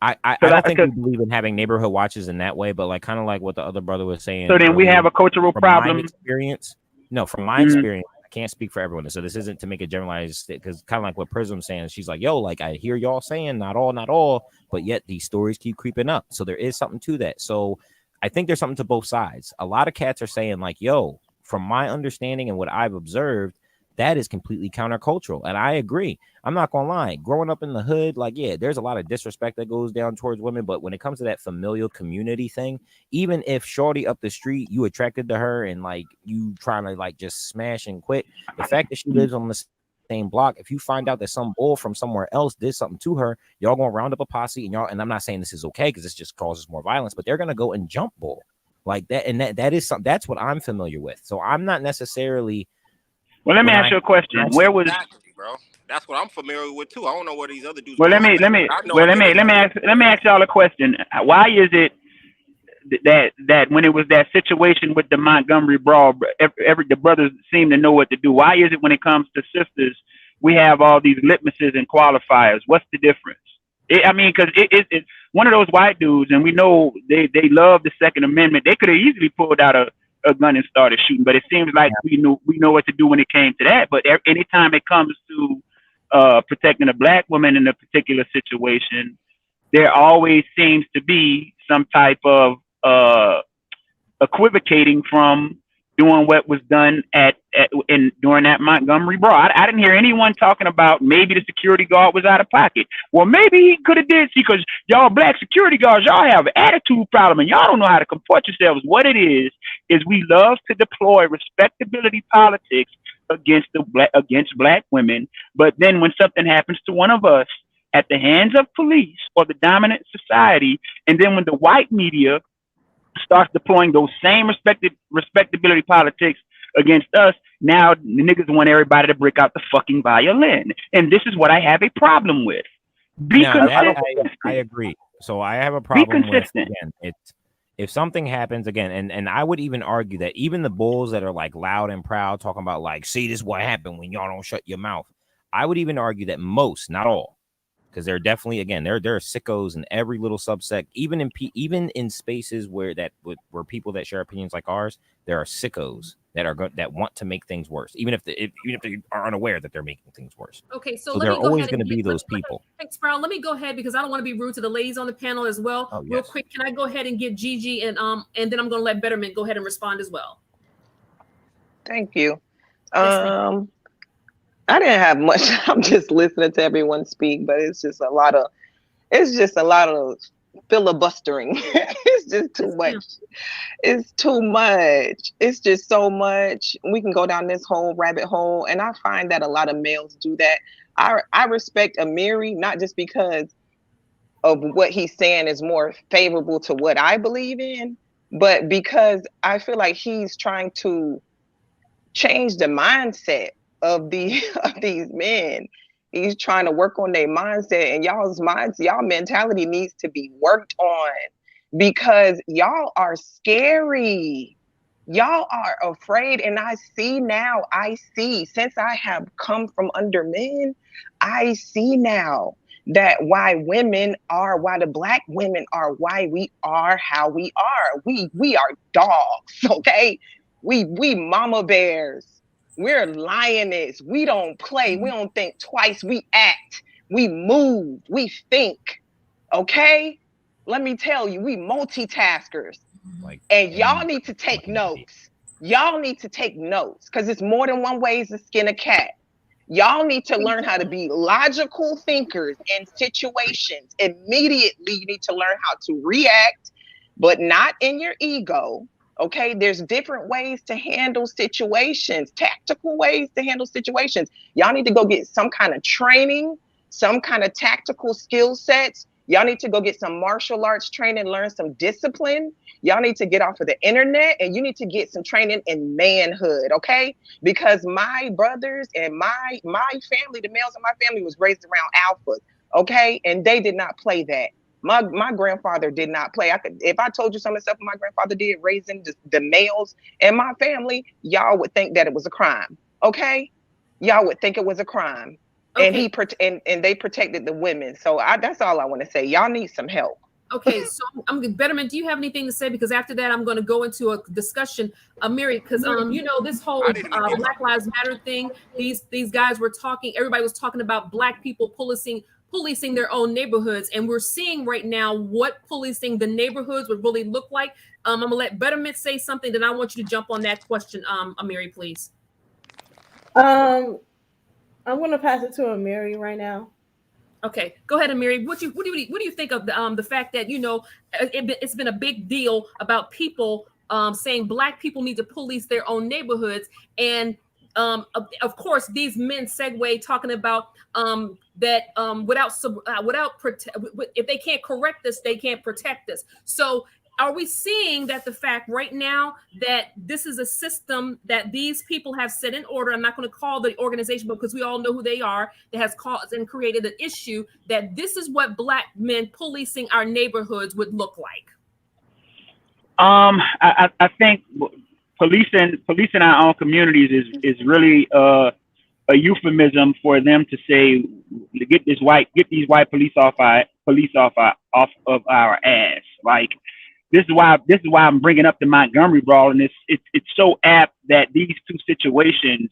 I don't think we believe in having neighborhood watches in that way, but like kind of like what the other brother was saying. So then we have a cultural problem. From my experience, I can't speak for everyone. So this isn't to make a generalized, because kind of like what Prism's saying. She's like, yo, like I hear y'all saying not all, but yet these stories keep creeping up. So there is something to that. So I think there's something to both sides. A lot of cats are saying like, yo, from my understanding and what I've observed, that is completely countercultural. And I agree. I'm not going to lie. Growing up in the hood, like, yeah, there's a lot of disrespect that goes down towards women. But when it comes to that familial community thing, even if shorty up the street, you attracted to her and like you trying to like just smash and quit, the fact that she lives on the same block, if you find out that some bull from somewhere else did something to her, y'all gonna round up a posse and I'm not saying this is okay because this just causes more violence, but they're gonna go and jump bull like that. And that is something that's what I'm familiar with. So I'm not necessarily. Well, let me ask you a question. Where was bro? That's what I'm familiar with too. I don't know what these other dudes. Well, let me ask y'all a question. Why is it that when it was that situation with the Montgomery brawl, the brothers seem to know what to do? Why is it when it comes to sisters, we have all these litmuses and qualifiers? What's the difference? Because it's one of those white dudes, and we know they love the Second Amendment. They could have easily pulled out a gun and started shooting, but it seems like we know what to do when it came to that. But anytime it comes to protecting a black woman in a particular situation, there always seems to be some type of equivocating from doing what was done during that Montgomery brawl. I didn't hear anyone talking about maybe the security guard was out of pocket. Well, maybe he could have did, because y'all black security guards, y'all have an attitude problem and y'all don't know how to comport yourselves. What it is we love to deploy respectability politics against black women, but then when something happens to one of us at the hands of police or the dominant society, and then when the white media starts deploying those same respectability politics against us, now the niggas want everybody to break out the fucking violin. And this is what I have a problem with. I agree. So I have a problem with, again, if something happens again, and I would even argue that even the bulls that are like loud and proud talking about like, see, this is what happened when y'all don't shut your mouth, I would even argue that most, not all, because there are definitely, again, there are sickos in every little subsect, even in spaces where people that share opinions like ours, there are sickos that want to make things worse, even if they are unaware that they're making things worse. Okay, so there are always going to be those people. Hey, Sproul, let me go ahead, because I don't want to be rude to the ladies on the panel as well. Oh, yes. Real quick, can I go ahead and get Gigi and then I'm going to let Betterment go ahead and respond as well. Thank you. I didn't have much. I'm just listening to everyone speak, but it's just a lot of filibustering. It's just too much. It's too much. It's just so much. We can go down this whole rabbit hole, and I find that a lot of males do that. I respect Amiri not just because of what he's saying is more favorable to what I believe in, but because I feel like he's trying to change the mindset of these men. He's trying to work on their mindset, and y'all mentality needs to be worked on, because y'all are scary. Y'all are afraid. And I see since I have come from under men, I see now that why the Black women are why we are how we are. We are dogs, okay? We mama bears. We're lioness. We don't play. We don't think twice. We act. We move. We think. Okay? Let me tell you, we multitaskers. And y'all need to take notes. Y'all need to take notes, because it's more than one way to skin a cat. Y'all need to learn how to be logical thinkers in situations. Immediately, you need to learn how to react, but not in your ego. Okay, there's different ways to handle situations, tactical ways to handle situations. Y'all need to go get some kind of training, some kind of tactical skill sets. Y'all need to go get some martial arts training, learn some discipline. Y'all need to get off of the internet, and you need to get some training in manhood, okay? Because my brothers and my family, the males in my family, was raised around alphas, okay? And they did not play that. My grandfather did not play. If I told you some of the stuff my grandfather did raising the males in my family, y'all would think that it was a crime. Okay, y'all would think it was a crime. Okay. And they protected the women. So that's all I want to say. Y'all need some help. Okay, so Betterment, do you have anything to say? Because after that, I'm going to go into a discussion, Amiri, because this whole Black Lives Matter thing. These guys were talking. Everybody was talking about Black people policing their own neighborhoods, and we're seeing right now what policing the neighborhoods would really look like. I'm gonna let Betterment say something, then I want you to jump on that question, Amiri, please. I'm gonna pass it to Amiri right now. Okay, go ahead, Amiri. What do you think of the fact that it's been a big deal about people saying Black people need to police their own neighborhoods, and of course these men segue talking about that if they can't correct us, they can't protect us. So are we seeing that the fact right now that this is a system that these people have set in order? I'm not going to call the organization, because we all know who they are, that has caused and created an issue, that this is what Black men policing our neighborhoods would look like? I think policing our own communities is really a euphemism for them to say, get these white police off of our ass. Like, this is why I'm bringing up the Montgomery brawl, and it's so apt that these two situations,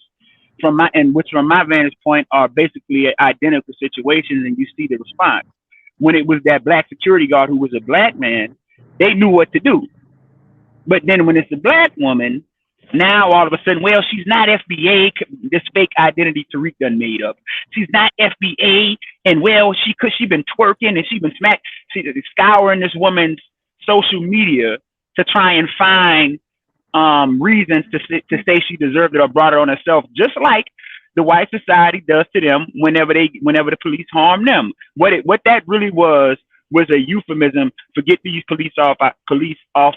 which from my vantage point are basically identical situations, and you see the response. When it was that Black security guard who was a Black man, they knew what to do. But then when it's a Black woman, now all of a sudden, well, she's not FBA, this fake identity Tariq done made up. She's not FBA, and well, she been twerking and she been scouring this woman's social media to try and find reasons to say she deserved it or brought it on herself, just like the white society does to them whenever the police harm them. What that really was a euphemism for get these police off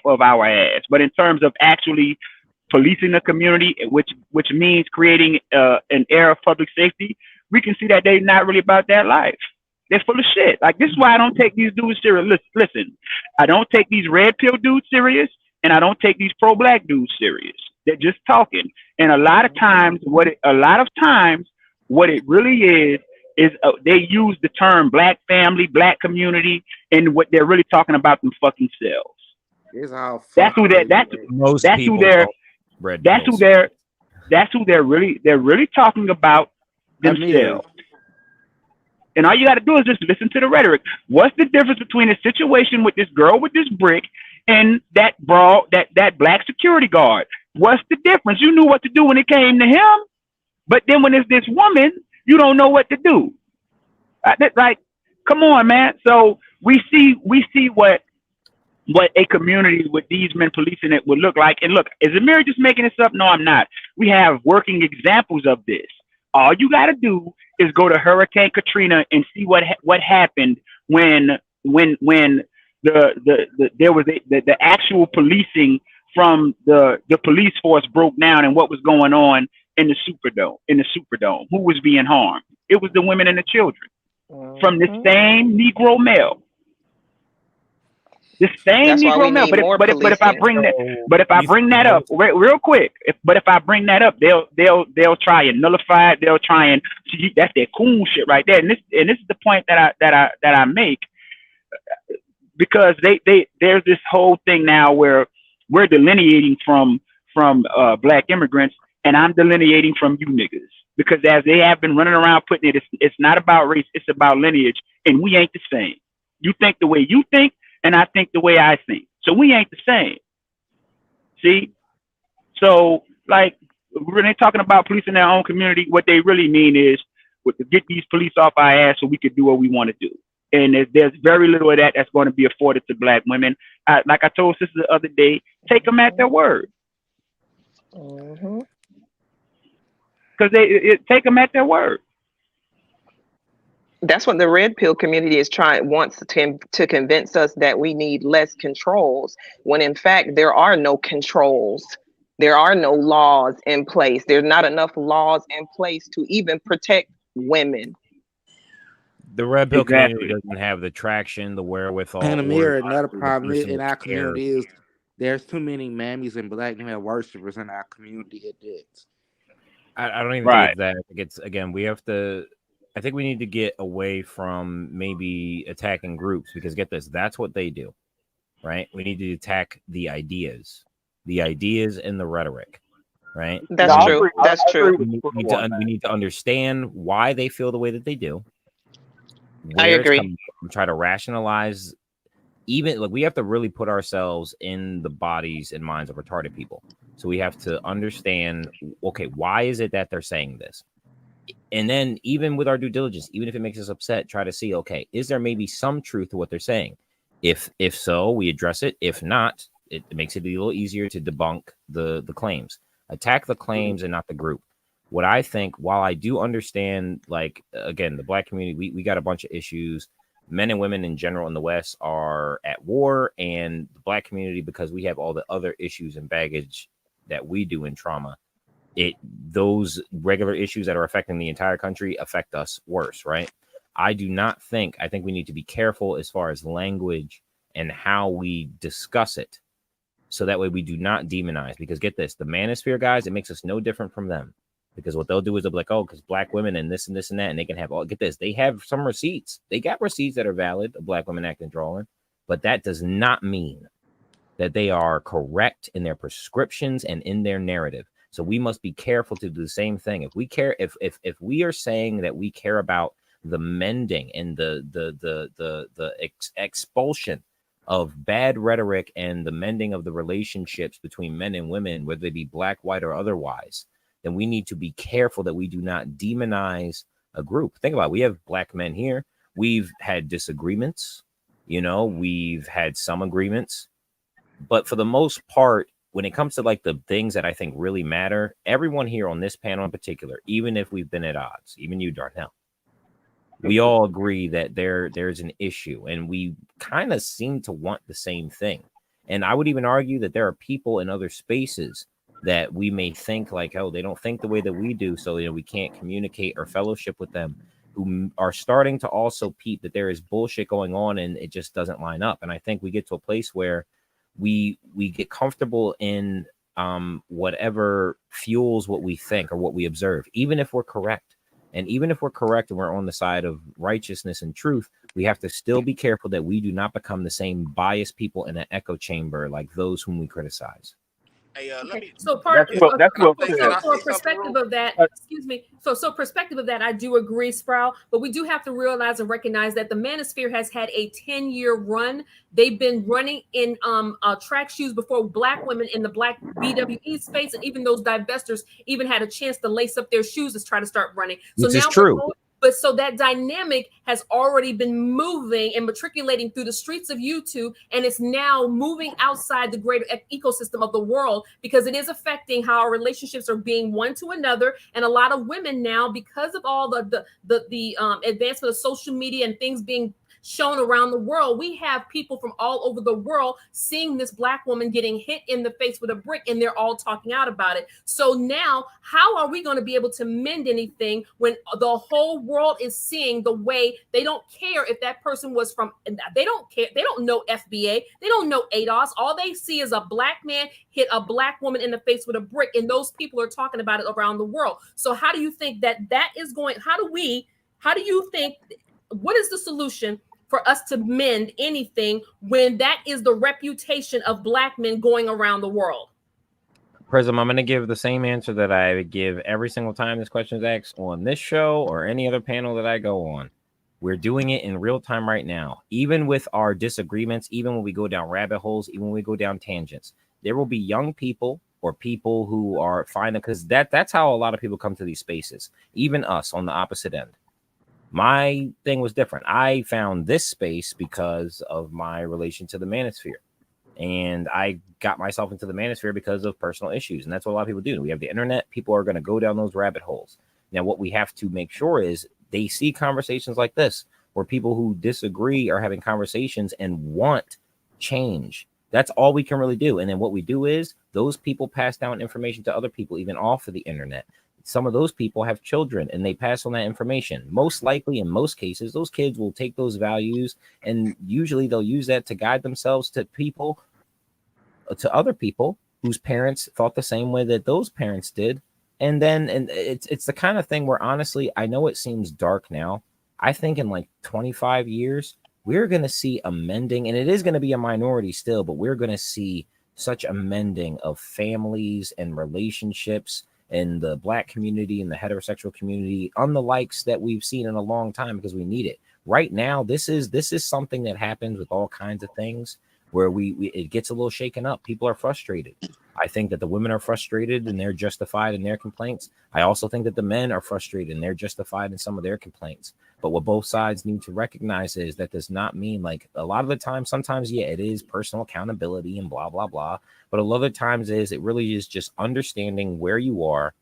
of our ass. But in terms of actually policing the community, which means creating an air of public safety, we can see that they're not really about that life. They're full of shit. Like, this is why I don't take these dudes serious. Listen, I don't take these red pill dudes serious, and I don't take these pro-Black dudes serious. They're just talking. And a lot of times, what it really is they use the term Black family, Black community, and what they're really talking about them fucking selves. That's who they're really talking about themselves. And all you got to do is just listen to the rhetoric. What's the difference between a situation with this girl with this brick and that Black security guard? What's the difference? You knew what to do when it came to him, but then when it's this woman, you don't know what to do. Right? Come on, man. So we see what a community with these men policing it would look like. And look, is Amir just making this up? No, I'm not. We have working examples of this. All you got to do is go to Hurricane Katrina and see what happened when there was the actual policing from the police force broke down, and what was going on in the Superdome. Who was being harmed? It was the women and the children from the same Negro male. The same That's why we Negro male. need more But if I bring that up real quick, if I bring that up, they'll try and nullify it. They'll try and see, that's that cool shit right there. And this is the point that I make, because there's this whole thing now where we're delineating from black immigrants, and I'm delineating from you niggas, because as they have been running around putting it, it's not about race, it's about lineage, and we ain't the same. You think the way you think, and I think the way I think. So we ain't the same. See? So, like, when they're talking about policing their own community, what they really mean is to get these police off our ass so we can do what we want to do. And there's very little of that that's going to be afforded to black women. Like I told sister the other day, take them at their word. Because they take them at their word. That's what the red pill community wants to convince us, that we need less controls, when in fact there are no controls. There are no laws in place. There's not enough laws in place to even protect women. The red pill community doesn't have the traction, the wherewithal. And Amir, another problem in our community is there's too many mammies and black male worshipers in our community. It is. I don't even think it's that. I think it's, again, I think we need to get away from maybe attacking groups, because get this, that's what they do, right? We need to attack the ideas and the rhetoric, right? That's true. That's true. We need to understand why they feel the way that they do. I agree. Try to rationalize. Even like, we have to really put ourselves in the bodies and minds of retarded people. So we have to understand, okay, why is it that they're saying this? And then even with our due diligence, even if it makes us upset, try to see, okay, is there maybe some truth to what they're saying? If so, we address it. If not, it makes it a little easier to debunk the claims. Attack the claims and not the group. What I think, while I do understand, like, again, the black community, we got a bunch of issues. Men and women in general in the West are at war, and the black community, because we have all the other issues and baggage that we do in trauma, those regular issues that are affecting the entire country affect us worse, right? I think we need to be careful as far as language and how we discuss it, so that way we do not demonize. Because get this, the manosphere guys, it makes us no different from them. Because what they'll do is they'll be like, oh, because black women and this and this and that, and they can have all, get this, they have some receipts. They got receipts that are valid of black women acting drawing, but that does not mean that they are correct in their prescriptions and in their narrative. So we must be careful to do the same thing. If we care, if we are saying that we care about the mending and the expulsion of bad rhetoric and the mending of the relationships between men and women, whether they be black, white, or otherwise, then we need to be careful that we do not demonize a group. Think about it. We have black men here. We've had disagreements, we've had some agreements, but for the most part, when it comes to like the things that I think really matter, everyone here on this panel in particular, even if we've been at odds, even you, Darnell, we all agree that there's an issue, and we kind of seem to want the same thing. And I would even argue that there are people in other spaces that we may think like, oh, they don't think the way that we do, so we can't communicate or fellowship with them, who are starting to also peep that there is bullshit going on and it just doesn't line up. And I think we get to a place where we get comfortable in whatever fuels what we think or what we observe, even if we're correct. And even if we're correct and we're on the side of righteousness and truth, we have to still be careful that we do not become the same biased people in an echo chamber like those whom we criticize. Hey, so perspective of that, excuse me. So perspective of that, I do agree, Sproul, but we do have to realize and recognize that the manosphere has had a 10-year run. They've been running in track shoes before black women in the black BWE space, and even those divestors even had a chance to lace up their shoes to try to start running. So this now is true. But so that dynamic has already been moving and matriculating through the streets of YouTube, and it's now moving outside the greater ecosystem of the world, because it is affecting how our relationships are being one to another. And a lot of women now, because of all the advancement of social media and things being shown around the world, we have people from all over the world seeing this Black woman getting hit in the face with a brick, and they're all talking out about it. So now, how are we going to be able to mend anything when the whole world is seeing the way they don't care if that person was from, they don't care, they don't know FBA, they don't know ADOS, all they see is a Black man hit a Black woman in the face with a brick, and those people are talking about it around the world. So how do you think that is going, how do you think, what is the solution for us to mend anything when that is the reputation of Black men going around the world? Prism, I'm going to give the same answer that I give every single time this question is asked on this show or any other panel that I go on. We're doing it in real time right now. Even with our disagreements, even when we go down rabbit holes, even when we go down tangents, there will be young people or people who are fine, because that's how a lot of people come to these spaces, even us on the opposite end. My thing was different. I found this space because of my relation to the manosphere. And I got myself into the manosphere because of personal issues. And that's what a lot of people do. We have the internet. People are going to go down those rabbit holes. Now, what we have to make sure is they see conversations like this, where people who disagree are having conversations and want change. That's all we can really do. And then what we do is those people pass down information to other people, even off of the internet. Some of those people have children and they pass on that information. Most likely, in most cases, those kids will take those values, and usually they'll use that to guide themselves to people, to other people whose parents thought the same way that those parents did. And it's the kind of thing where, honestly, I know it seems dark now. I think in like 25 years, we're going to see a mending, and it is going to be a minority still, but we're going to see such a mending of families and relationships in the Black community and the heterosexual community, on the likes that we've seen in a long time, because we need it. Right now, this is something that happens with all kinds of things where it gets a little shaken up. People are frustrated. I think that the women are frustrated and they're justified in their complaints. I also think that the men are frustrated and they're justified in some of their complaints. But what both sides need to recognize is that does not mean, like, a lot of the time, sometimes, yeah, it is personal accountability and blah, blah, blah. But a lot of the times it really is just understanding where you are,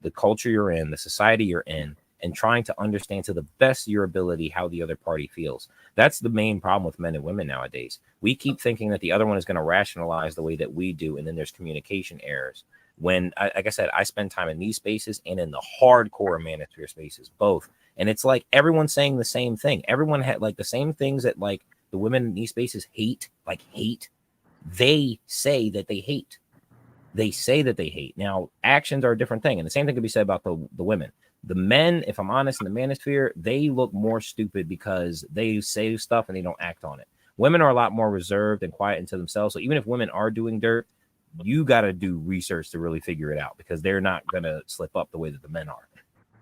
the culture you're in, the society you're in, and trying to understand to the best of your ability how the other party feels. That's the main problem with men and women nowadays. We keep thinking that the other one is going to rationalize the way that we do, and then there's communication errors. When, like I said, I spend time in these spaces and in the hardcore manosphere spaces, both. And it's like everyone's saying the same thing. Everyone had like the same things that like the women in these spaces hate. They say that they hate. They say that they hate. Now, actions are a different thing. And the same thing could be said about the women. The men, if I'm honest, in the manosphere, they look more stupid because they say stuff and they don't act on it. Women are a lot more reserved and quiet into themselves. So even if women are doing dirt, you got to do research to really figure it out, because they're not going to slip up the way that the men are,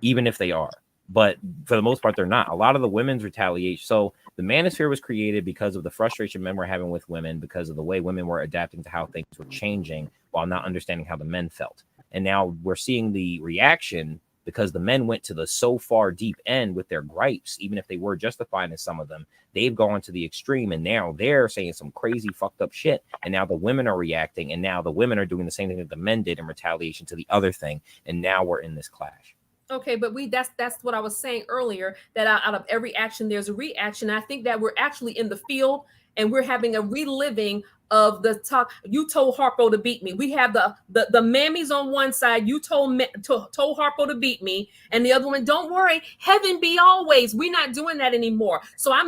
even if they are. But for the most part, they're not. A lot of the women's retaliation. So the manosphere was created because of the frustration men were having with women, because of the way women were adapting to how things were changing while not understanding how the men felt. And now we're seeing the reaction because the men went to the so far deep end with their gripes, even if they were justified in some of them. They've gone to the extreme, and now they're saying some crazy fucked up shit. And now the women are reacting, and now the women are doing the same thing that the men did in retaliation to the other thing. And now we're in this clash. Okay, but that's what I was saying earlier, that out of every action, there's a reaction. I think that we're actually in the field and we're having a reliving of the talk. You told Harpo to beat me. We have the mammies on one side. You told Harpo to beat me, and the other one, don't worry, heaven be always. We're not doing that anymore. So I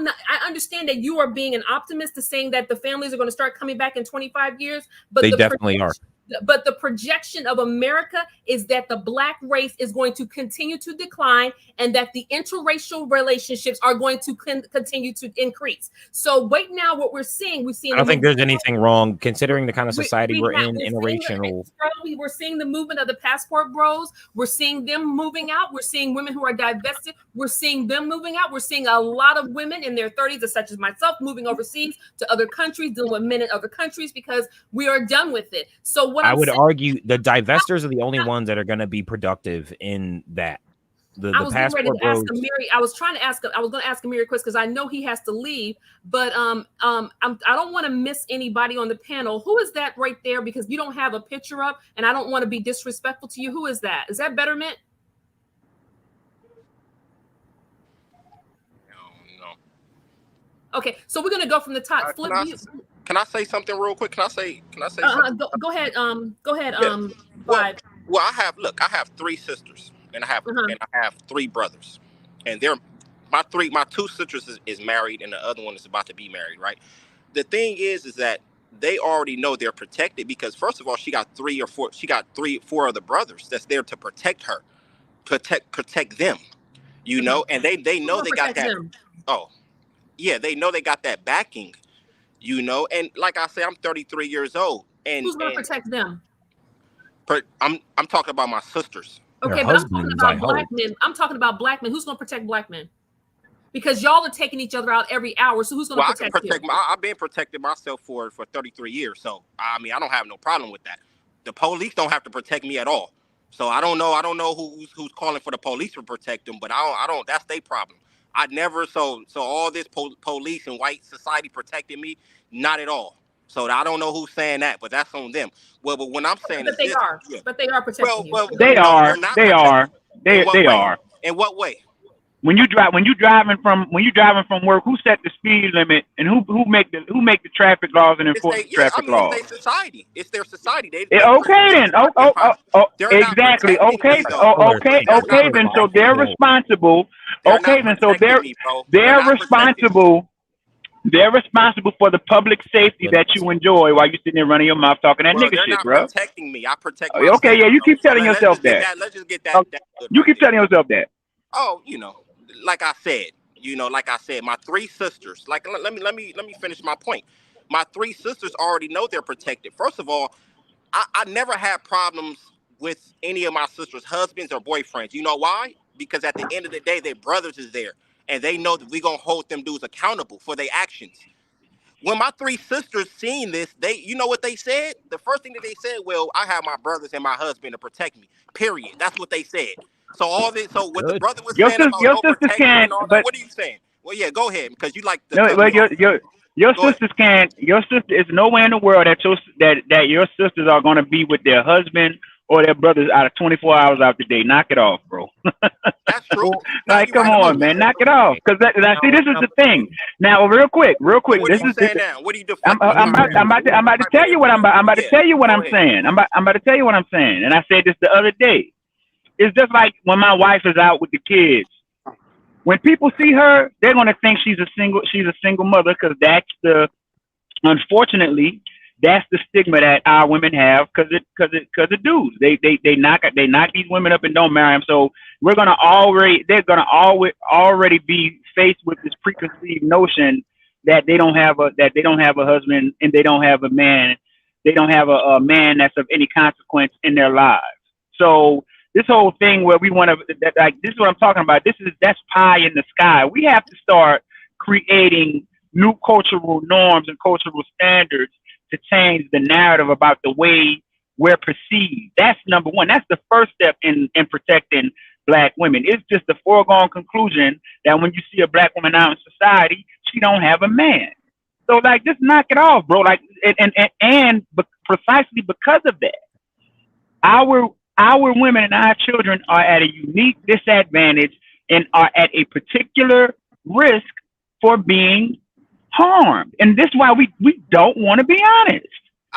understand that you are being an optimist to saying that the families are going to start coming back in 25 years, but they definitely are. But the projection of America is that the Black race is going to continue to decline, and that the interracial relationships are going to continue to increase. So right now, what we're seeing, I don't think there's anything wrong considering the kind of society we're in, interracial. We're seeing the movement of the passport bros. We're seeing them moving out. We're seeing women who are divested. We're seeing them moving out. We're seeing a lot of women in their 30s, such as myself, moving overseas to other countries, dealing with men in other countries, because we are done with it. So what I would argue the divestors are the only ones that are going to be productive in that. I was getting ready passport to ask bros. Amiri. I was going to ask Amiri a question because I know he has to leave. But I don't want to miss anybody on the panel. Who is that right there? Because you don't have a picture up, and I don't want to be disrespectful to you. Who is that? Is that Betterment? No. Okay, so we're gonna go from the top. Flip. Can I say something real quick? Can I say something? Go ahead. Go ahead. Yeah. Well, I have 3 sisters, and I have Uh-huh. 3 brothers, and my 2 sisters is married, and the other one is about to be married. Right. The thing is that they already know they're protected because first of all, she got 4 other brothers that's there to protect her, protect them, you know, and they know they got that. Them? Oh, yeah, they know they got that backing, you know, and like I said, I'm 33 years old, and Who's gonna protect them? I'm talking about my sisters. Okay, but I'm talking about black men. I'm talking about black men. Who's gonna protect black men? Because y'all are taking each other out every hour. So who's gonna protect you? I've been protecting myself for 33 years, so I mean, I don't have no problem with that. The police don't have to protect me at all. So I don't know who's calling for the police to protect them, but I don't. That's their problem. I never so all this police and white society protecting me, not at all. So I don't know who's saying that, but that's on them. Well, but when I'm saying but they are, but they are protecting you. They are. They are. In what way? When you driving from work, who set the speed limit and who make the traffic laws and enforce the traffic laws? It's their society. It's their society. Okay then. Exactly. Okay. Okay then. So they're responsible. Okay then. So they're responsible. They're responsible for the public safety that you enjoy while you're sitting there running your mouth talking that nigga shit, bro. They're not protecting me. I protect myself. Okay, yeah, you keep telling yourself that. Let's just get that. You keep telling yourself that. Oh, you know, like I said, my 3 sisters. Like, let me finish my point. My 3 sisters already know they're protected. First of all, I never had problems with any of my sisters' husbands or boyfriends. You know why? Because at the end of the day, their brothers is there, and they know that we gonna hold them dudes accountable for their actions. When my 3 sisters seen this, you know what they said? The first thing that they said, well, I have my brothers and my husband to protect me. Period. That's what they said. So all this, so what the brother was saying about no protection and all that, what are you saying? Well, yeah, go ahead, because you like the your sisters can't. Your sister is nowhere in the world that your sisters are going to be with their husband or their brothers out of 24 hours out the day. Knock it off, bro. That's true. Like, come on, man, knock it off. Because see, this is the thing. Now, real quick. What are you saying now? What are you deflecting? I'm about to tell you what I'm about to tell you what I'm saying. I'm about to tell you what I'm saying. And I said this the other day. It's just like when my wife is out with the kids. When people see her, they're gonna think she's a single mother, because unfortunately, that's the stigma that our women have, because of dudes. They knock these women up and don't marry them. So they're gonna already be faced with this preconceived notion that they don't have a husband, and they don't have a man. They don't have a man that's of any consequence in their lives. So this whole thing where we want to, like, this is what I'm talking about. That's pie in the sky. We have to start creating new cultural norms and cultural standards to change the narrative about the way we're perceived. That's number one. That's the first step in protecting black women. It's just a foregone conclusion that when you see a black woman out in society, she don't have a man. So, like, just knock it off, bro. Like, and precisely because of that, our women and our children are at a unique disadvantage and are at a particular risk for being harmed. And this is why we don't want to be honest.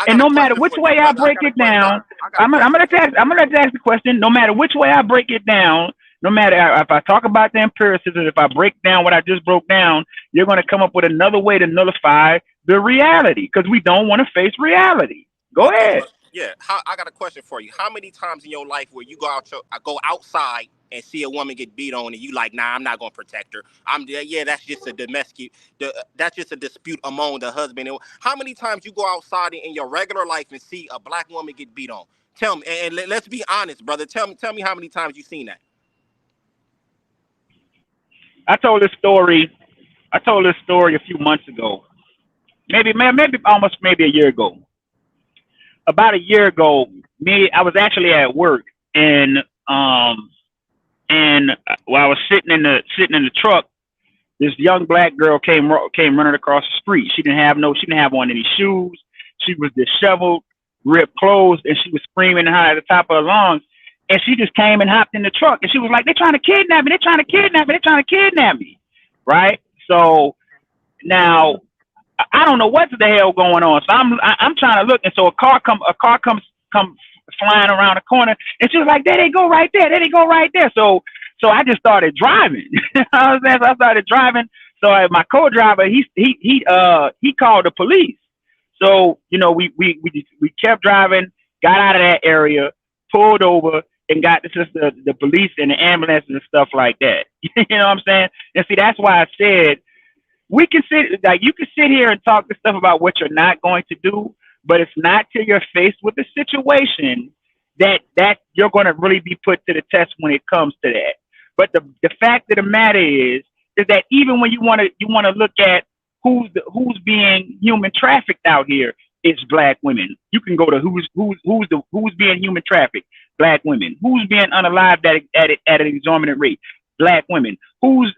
And no matter which way I break it down, I'm gonna ask the question. No matter which way I break it down, no matter if I talk about the empiricism, if I break down what I just broke down, you're gonna come up with another way to nullify the reality, because we don't want to face reality. Go ahead. Yeah, I got a question for you. How many times in your life where you go outside and see a woman get beat on and you like, nah, I'm not gonna protect her. That's just a that's just a dispute among the husband. How many times you go outside in your regular life and see a black woman get beat on? Tell me, and let's be honest, brother. Tell me how many times you've seen that. I told this story a few months ago. Maybe almost a year ago. About a year ago, I was actually at work, and And while I was sitting in the truck, this young black girl came running across the street. She didn't have on any shoes. She was disheveled, ripped clothes, and she was screaming high at the top of her lungs. And she just came and hopped in the truck, and she was like, "They're trying to kidnap me! They're trying to kidnap me! They're trying to kidnap me!" Right? So now I don't know what the hell going on. So I'm trying to look, and so a car comes flying around the corner, and she was like, "There they go right there! There they go right there!" So I just started driving. I started driving. So my co-driver, he called the police. So we kept driving, got out of that area, pulled over, and got the police and the ambulance and stuff like that. You know what I'm saying? And see, that's why I said you can sit here and talk this stuff about what you're not going to do, but it's not till you're faced with a situation that you're going to really be put to the test when it comes to that. But the fact of the matter is that even when you want to look at who's being human trafficked out here, it's black women. You can go to who's being human trafficked, black women. Who's being unalived at an exorbitant rate, black women. Who's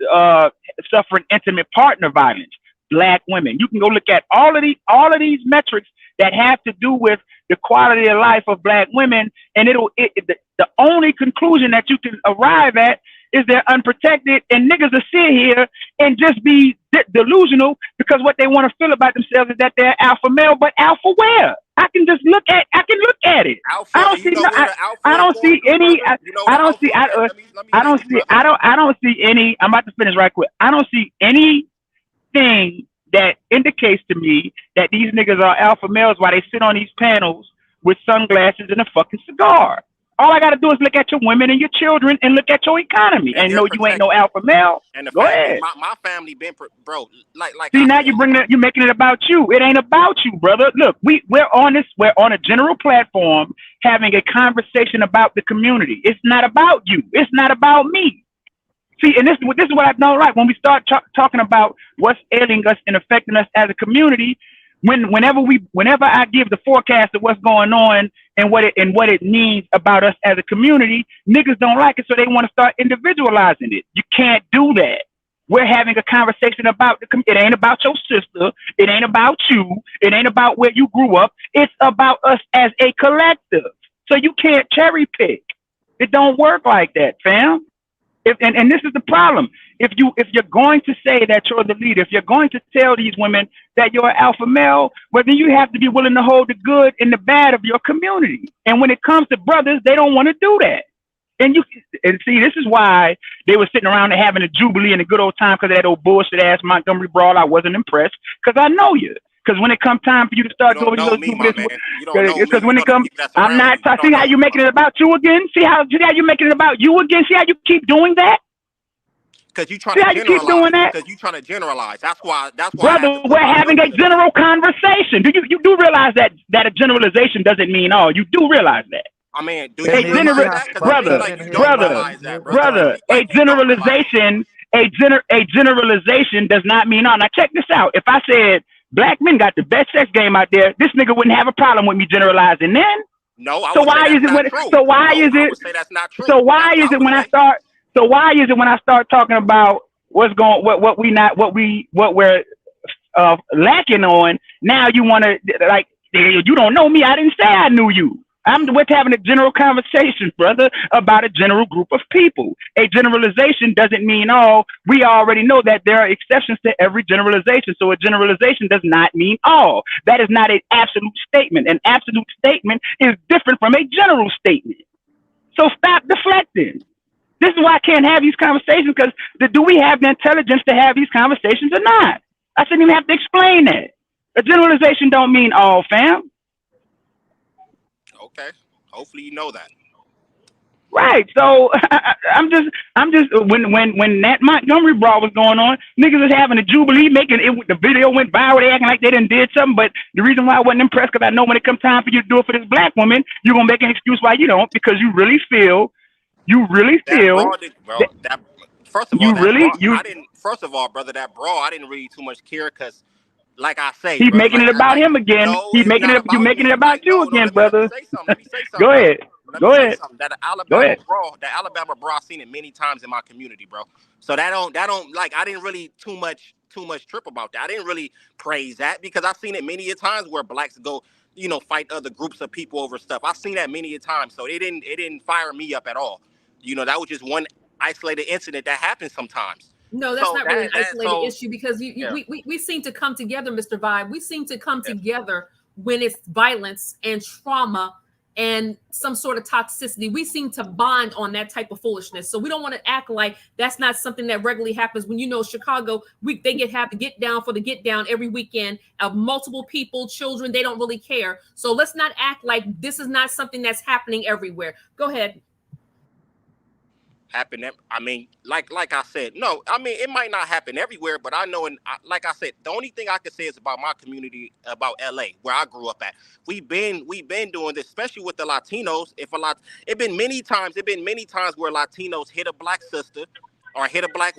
suffering intimate partner violence, black women. You can go look at all of these metrics that have to do with the quality of life of black women, and the only conclusion that you can arrive at is they're unprotected, and niggas will sit here and just be delusional because what they want to feel about themselves is that they're alpha male, but alpha where? I can look at it. Alpha, I don't see any. I'm about to finish right quick. I don't see anything that indicates to me that these niggas are alpha males while they sit on these panels with sunglasses and a fucking cigar. All I got to do is look at your women and your children and look at your economy and know you ain't no alpha male. And go ahead. My family been bro. Like. See, now you're making it about you. It ain't about you, brother. Look, we're on a general platform having a conversation about the community. It's not about you. It's not about me. See, and this is what I don't like. When we start talking about what's ailing us and affecting us as a community, whenever I give the forecast of what's going on and what it means about us as a community, niggas don't like it, so they want to start individualizing it. You can't do that. We're having a conversation about it ain't about your sister, it ain't about you, it ain't about where you grew up. It's about us as a collective. So you can't cherry pick. It don't work like that, fam. And this is the problem. If you're going to say that you're the leader, if you're going to tell these women that you're an alpha male, well, then you have to be willing to hold the good and the bad of your community. And when it comes to brothers, they don't want to do that. And see, this is why they were sitting around and having a jubilee and a good old time because of that old bullshit ass Montgomery brawl. I wasn't impressed because I know you. Because when it comes time for you to start doing those because when it comes, I'm not. See how you making it about you again? See how you making it about you again? See how you keep doing that? Because you trying to generalize. Because you trying to generalize. That's why. Brother, we're having a general conversation. You do realize that a generalization doesn't mean all. You do realize that. I mean, do you realize that? Brother, a generalization does not mean all. Now check this out. If I said black men got the best sex game out there, this nigga wouldn't have a problem with me generalizing then. No, I so why is it when so why is it so why is it when I start talking about what we're lacking on, now you want to like you don't know me, I didn't say I knew you. We're having a general conversation, brother, about a general group of people. A generalization doesn't mean all. We already know that there are exceptions to every generalization. So a generalization does not mean all. That is not an absolute statement. An absolute statement is different from a general statement. So stop deflecting. This is why I can't have these conversations, because do we have the intelligence to have these conversations or not? I shouldn't even have to explain that. A generalization don't mean all, fam. Okay. Hopefully you know that. Right. So I'm just when that Montgomery brawl was going on, niggas was having a jubilee, making it. The video went viral. They acting like they done did something. But the reason why I wasn't impressed, because I know when it comes time for you to do it for this black woman, you're gonna make an excuse why you don't, because you really feel. First of all, brother, that brawl, I didn't really too much care, because like I say, He's bro, making it about him again. no, He's it's making not it. You making it about you again, brother. Let me say something. Go ahead. Let Go me say ahead. something. That Go Alabama ahead. bro, I've seen it many times in my community, bro. So that don't like, I didn't really too much trip about that. I didn't really praise that because I've seen it many a times where blacks go, fight other groups of people over stuff. I've seen that many a times. So it didn't fire me up at all. That was just one isolated incident that happens sometimes. No, that's So not really an isolated so issue because yeah. we seem to come together, Mr. Vibe. We seem to come together when it's violence and trauma and some sort of toxicity. We seem to bond on that type of foolishness. So we don't want to act like that's not something that regularly happens. When Chicago, they have to get down for the get down every weekend of multiple people, children. They don't really care. So let's not act like this is not something that's happening everywhere. Go ahead. Happen. I mean, like I said, no. I mean, it might not happen everywhere, but I know, like I said, the only thing I can say is about my community, about LA, where I grew up at. We've been doing this, especially with the Latinos. It's been many times where Latinos hit a black sister, or hit a black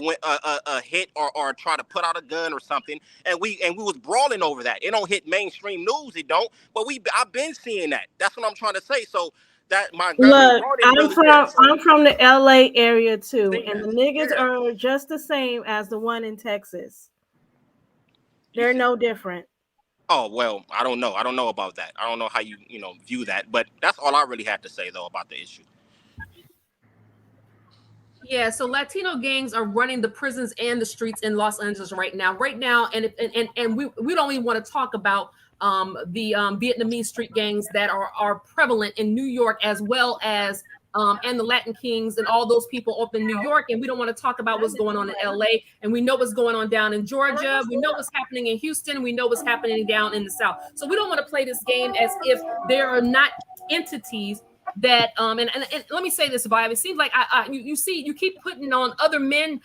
hit, or try to put out a gun or something, and we was brawling over that. It don't hit mainstream news, it don't. But I've been seeing that. That's what I'm trying to say. So. Look, I'm from the LA area too, and the niggas are just the same as the one in Texas. They're no different. Oh, well, I don't know. I don't know about that. I don't know how you view that, but that's all I really have to say though about the issue. Yeah, so Latino gangs are running the prisons and the streets in Los Angeles right now, and we don't even want to talk about the Vietnamese street gangs that are prevalent in New York, as well as and the Latin Kings and all those people up in New York. And we don't want to talk about what's going on in LA. And we know what's going on down in Georgia. We know what's happening in Houston. We know what's happening down in the South. So we don't want to play this game as if there are not entities that and let me say this, Vibe. It seems like you keep putting on other men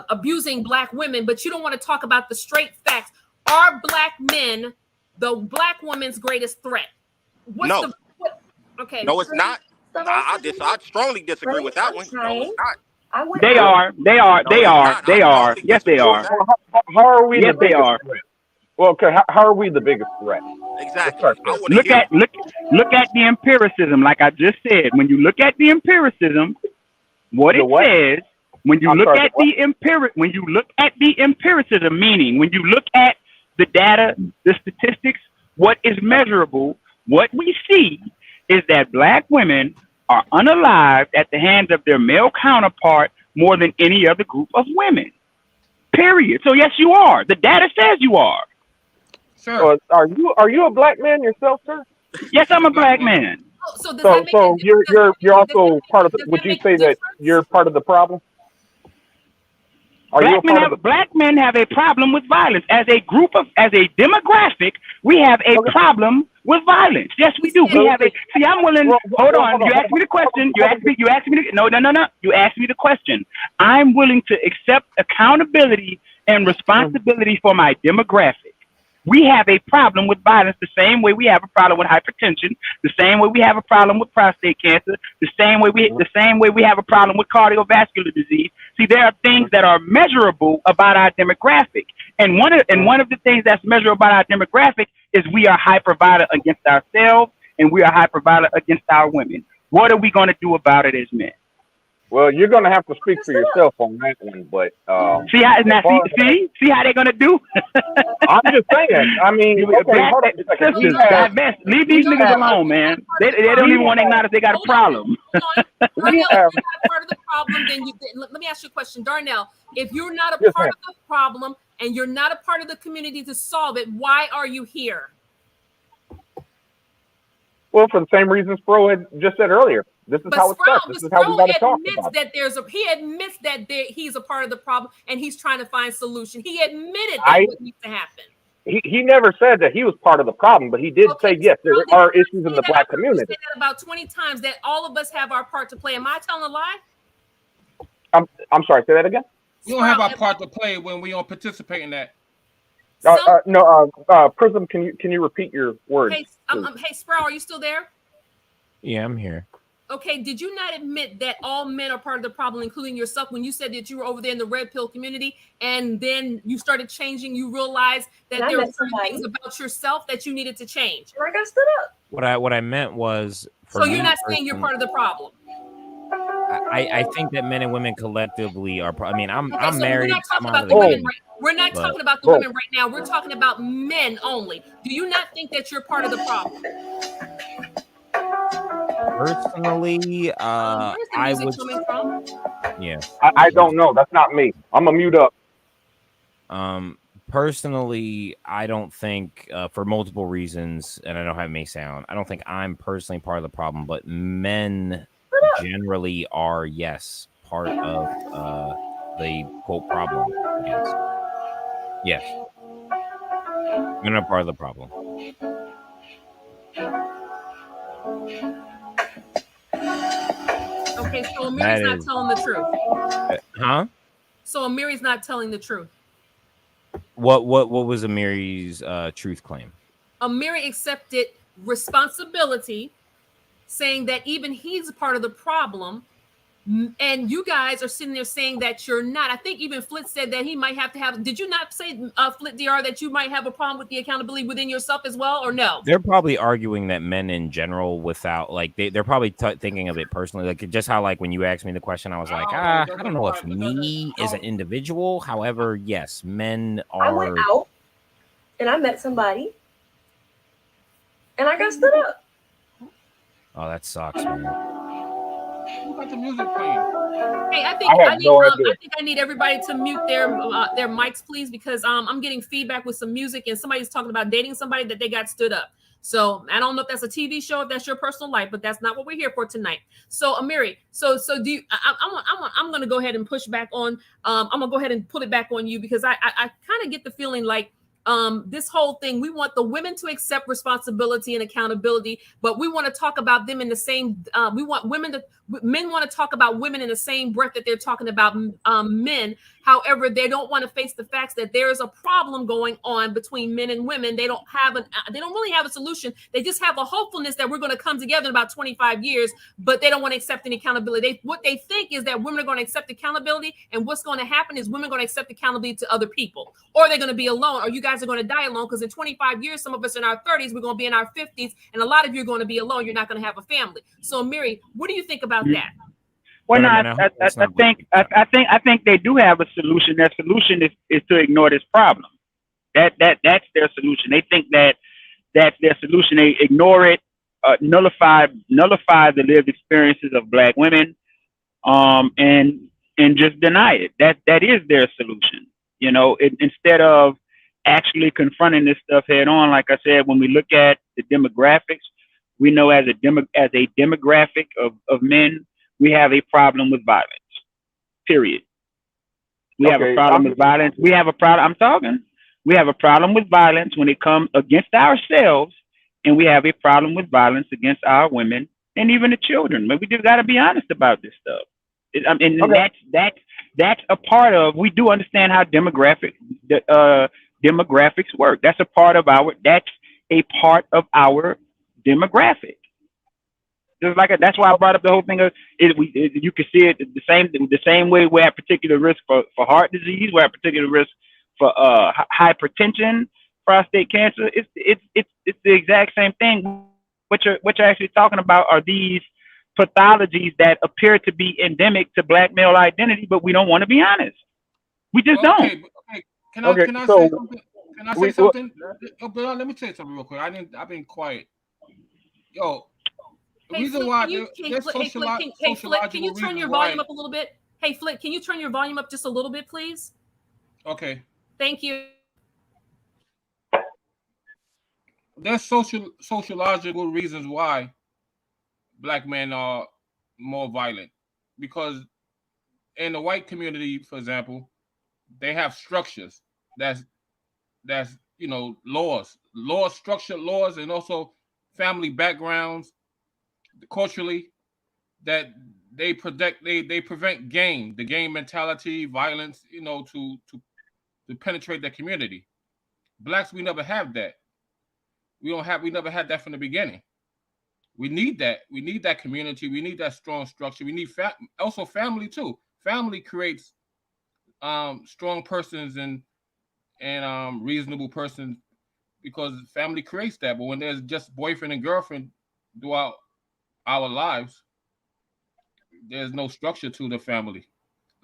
abusing black women, but you don't want to talk about the straight facts. Are black men the black woman's greatest threat? Okay. No, it's not. I strongly disagree with that one. No, it's not. They are. Yes, they are. How are we? Yes, they are. Well, okay. How are we the biggest threat? Exactly. Look at the empiricism. Like I just said, when you look at the empiricism, what it says. When you look at the empiricism, meaning when you look at the data, the statistics, what is measurable, what we see is that black women are unalived at the hands of their male counterpart more than any other group of women. Period. So yes, you are. The data says you are. Sure. Are you a black man yourself, sir? Yes, I'm a black man. So you're also part of. Would you say that you're part of the problem? Black men have a problem with violence. As a demographic, we have a problem with violence. Yes, we do. We have a. See, I'm willing. Hold on. You asked me the question. You asked me. No. You asked me the question. I'm willing to accept accountability and responsibility for my demographic. We have a problem with violence the same way we have a problem with hypertension, the same way we have a problem with prostate cancer, the same way we have a problem with cardiovascular disease. See, there are things that are measurable about our demographic. And one of the things that's measurable about our demographic is we are hyper-violent against ourselves and we are hyper-violent against our women. What are we going to do about it as men? Well, you're going to have to speak for yourself on that one, but see how they're going to do? I'm just saying. I mean, okay, leave these niggas alone, man. They don't even want to acknowledge they got a problem. Darnell, if you're not part of the problem, then let me ask you a question, Darnell. If you're not a part of the problem and you're not a part of the community to solve it, why are you here? Well, for the same reasons Fro had just said earlier. This is how it starts. This is how we got to talk about it. He admits that he's a part of the problem and he's trying to find solution. He admitted that what needs to happen. He never said that he was part of the problem, but he did say, yes, there are issues in the black community. Say that about 20 times, that all of us have our part to play. Am I telling a lie? I'm sorry, say that again? We don't have our part to play when we don't participate in that. Prism, can you repeat your words? Hey, Sproul, are you still there? Yeah, I'm here. Okay, did you not admit that all men are part of the problem, including yourself, when you said that you were over there in the red pill community, and then you started changing, you realized that there were certain things about yourself that you needed to change? I got stood up. What I meant was, for So me you're not saying you're part of the problem? I think that men and women collectively are. I mean, I'm Okay, so married. we're not talking I'm about out the of women. the We're not but- talking about the women right now. We're talking about men only. Do you not think that you're part of the problem? Personally, Where's the I music would. coming from? Yeah. I don't know. That's not me. I'm gonna mute up. Personally, I don't think for multiple reasons, and I know how it may sound, I don't think I'm personally part of the problem, but men generally are, yes, part of the quote problem. Yes. Men are part of the problem. Okay, so Amiri's That not is- telling the truth. Huh? So Amiri's not telling the truth. What was Amiri's truth claim? Amiri accepted responsibility, saying that even he's a part of the problem, and you guys are sitting there saying that you're not. I think even Flit said that he might have to have. Did you not say, Flit DR, that you might have a problem with the accountability within yourself as well, or no? They're probably arguing that men in general, without like they're probably thinking of it personally, like just how like when you asked me the question, I was like, I don't know if me as an individual. However, yes, men are. I went out and I met somebody and I got stood up. Oh, that sucks, man. Who got the music playing? Hey, I think I need everybody to mute their mics, please, because I'm getting feedback with some music, and somebody's talking about dating somebody that they got stood up. So I don't know if that's a TV show, if that's your personal life, but that's not what we're here for tonight. So Amiri, so do you? I'm gonna go ahead and push back on. I'm gonna go ahead and put it back on you, because I kind of get the feeling like this whole thing, we want the women to accept responsibility and accountability, but we want to talk about them in the same. We want men want to talk about women in the same breath that they're talking about men. However, they don't want to face the facts that there is a problem going on between men and women. They don't really have a solution. They just have a hopefulness that we're going to come together in about 25 years, but they don't want to accept any accountability. What they think is that women are going to accept accountability, and what's going to happen is women are going to accept accountability to other people, or they're going to be alone, or you guys are going to die alone, because in 25 years, some of us in our 30s, we're going to be in our 50s, and a lot of you are going to be alone. You're not going to have a family. So, Miri, what do you think about that? Well, no, I think they do have a solution. Their solution is to ignore this problem. That's their solution. They think that that's their solution. They ignore it, nullify the lived experiences of Black women, and just deny it. That is their solution. You know, instead of actually confronting this stuff head on. Like I said, when we look at the demographics, we know as a demographic of men, we have a problem with violence. Period. We have a problem with violence. We have a problem. We have a problem with violence when it comes against ourselves, and we have a problem with violence against our women and even the children. But we just got to be honest about this stuff. That's a part of. We do understand how demographics work. That's a part of our. That's a part of our demographic. Just like that's why I brought up the whole thing of you can see it the same way we're at particular risk for heart disease, we're at particular risk for hypertension, prostate cancer. It's the exact same thing. What you're actually talking about are these pathologies that appear to be endemic to Black male identity, but we don't want to be honest. We just don't. Okay. Can I say something? Can I say something? Let me tell you something real quick. I've been quiet. Yo. The reason why Flit, can you turn your volume up a little bit? Hey, Flit, can you turn your volume up just a little bit, please? Okay. Thank you. There's sociological reasons why Black men are more violent, because in the white community, for example, they have structures that's laws, structured laws, and also family backgrounds. Culturally, that they prevent the gang mentality, violence, to penetrate their community. Blacks, we never have that. We never had that from the beginning. We need that. We need that community. We need that strong structure. We need also family too. Family creates strong persons and reasonable persons, because family creates that. But when there's just boyfriend and girlfriend throughout our lives, there's no structure to the family.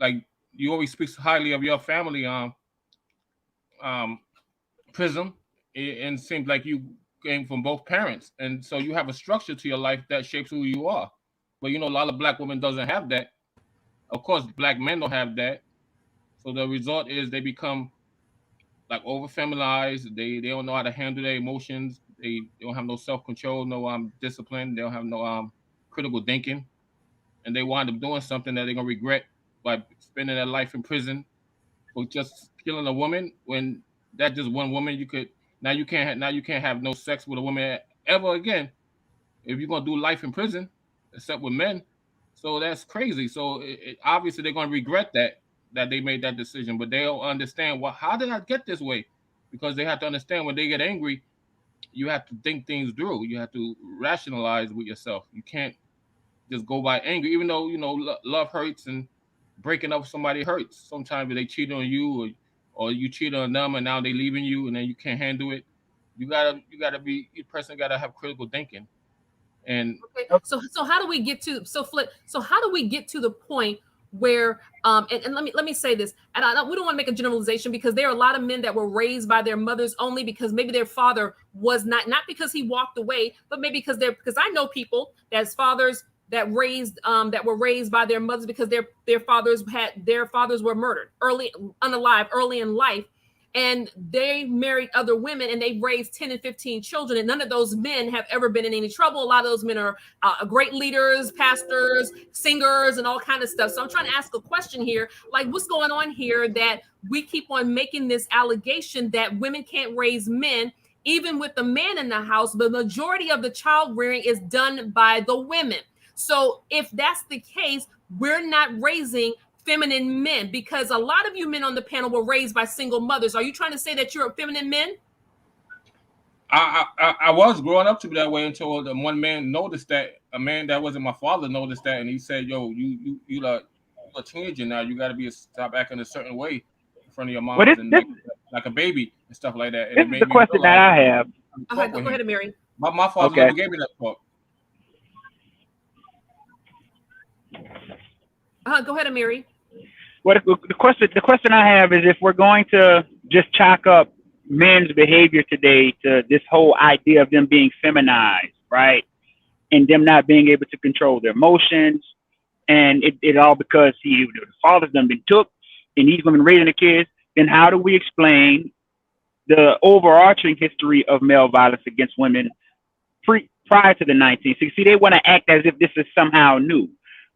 Like, you always speak highly of your family, Prism, and it seems like you came from both parents, and so you have a structure to your life that shapes who you are. But a lot of black women doesn't have that. Of course, black men don't have that. So the result is they become like over feminized. They don't know how to handle their emotions. They don't have no self-control, no discipline. They don't have no critical thinking, and they wind up doing something that they're gonna regret by spending their life in prison for just killing a woman. When that just one woman, you can't have no sex with a woman ever again if you're gonna do life in prison, except with men. So that's crazy. So obviously they're gonna regret that they made that decision, but they don't understand how did I get this way? Because they have to understand when they get angry, you have to think things through. You have to rationalize with yourself. You can't just go by anger, even though love hurts and breaking up with somebody hurts. Sometimes they cheat on you, or you cheat on them, and now they leaving you, and then you can't handle it. You gotta be, each person gotta have critical thinking. And okay, so how do we get to how do we get to the point where and let me say this, and we don't want to make a generalization, because there are a lot of men that were raised by their mothers only because maybe their father was not because he walked away, but maybe because I know people that's fathers that were raised by their mothers because their fathers were murdered unalive early in life, and they married other women and they raised 10 and 15 children, and none of those men have ever been in any trouble. A lot of those men are great leaders, pastors, singers, and all kind of stuff. So I'm trying to ask a question here, like, what's going on here that we keep on making this allegation that women can't raise men, even with the man in the house? The majority of the child rearing is done by the women. So if that's the case, we're not raising feminine men, because a lot of you men on the panel were raised by single mothers. Are you trying to say that you're feminine men? I was growing up to be that way until the one man noticed that. A man that wasn't my father noticed that, and he said, "Yo, you a teenager now. You got to stop acting a certain way in front of your mom, like a baby and stuff like that." And this is the question that I have. Go ahead, Mary. My father never gave me that talk. Go ahead, Mary. Well, the question I have is, if we're going to just chalk up men's behavior today to this whole idea of them being feminized, right, and them not being able to control their emotions, and it all because the father's done been took and he's been raising the kids, then how do we explain the overarching history of male violence against women prior to the 1960s? See, they want to act as if this is somehow new.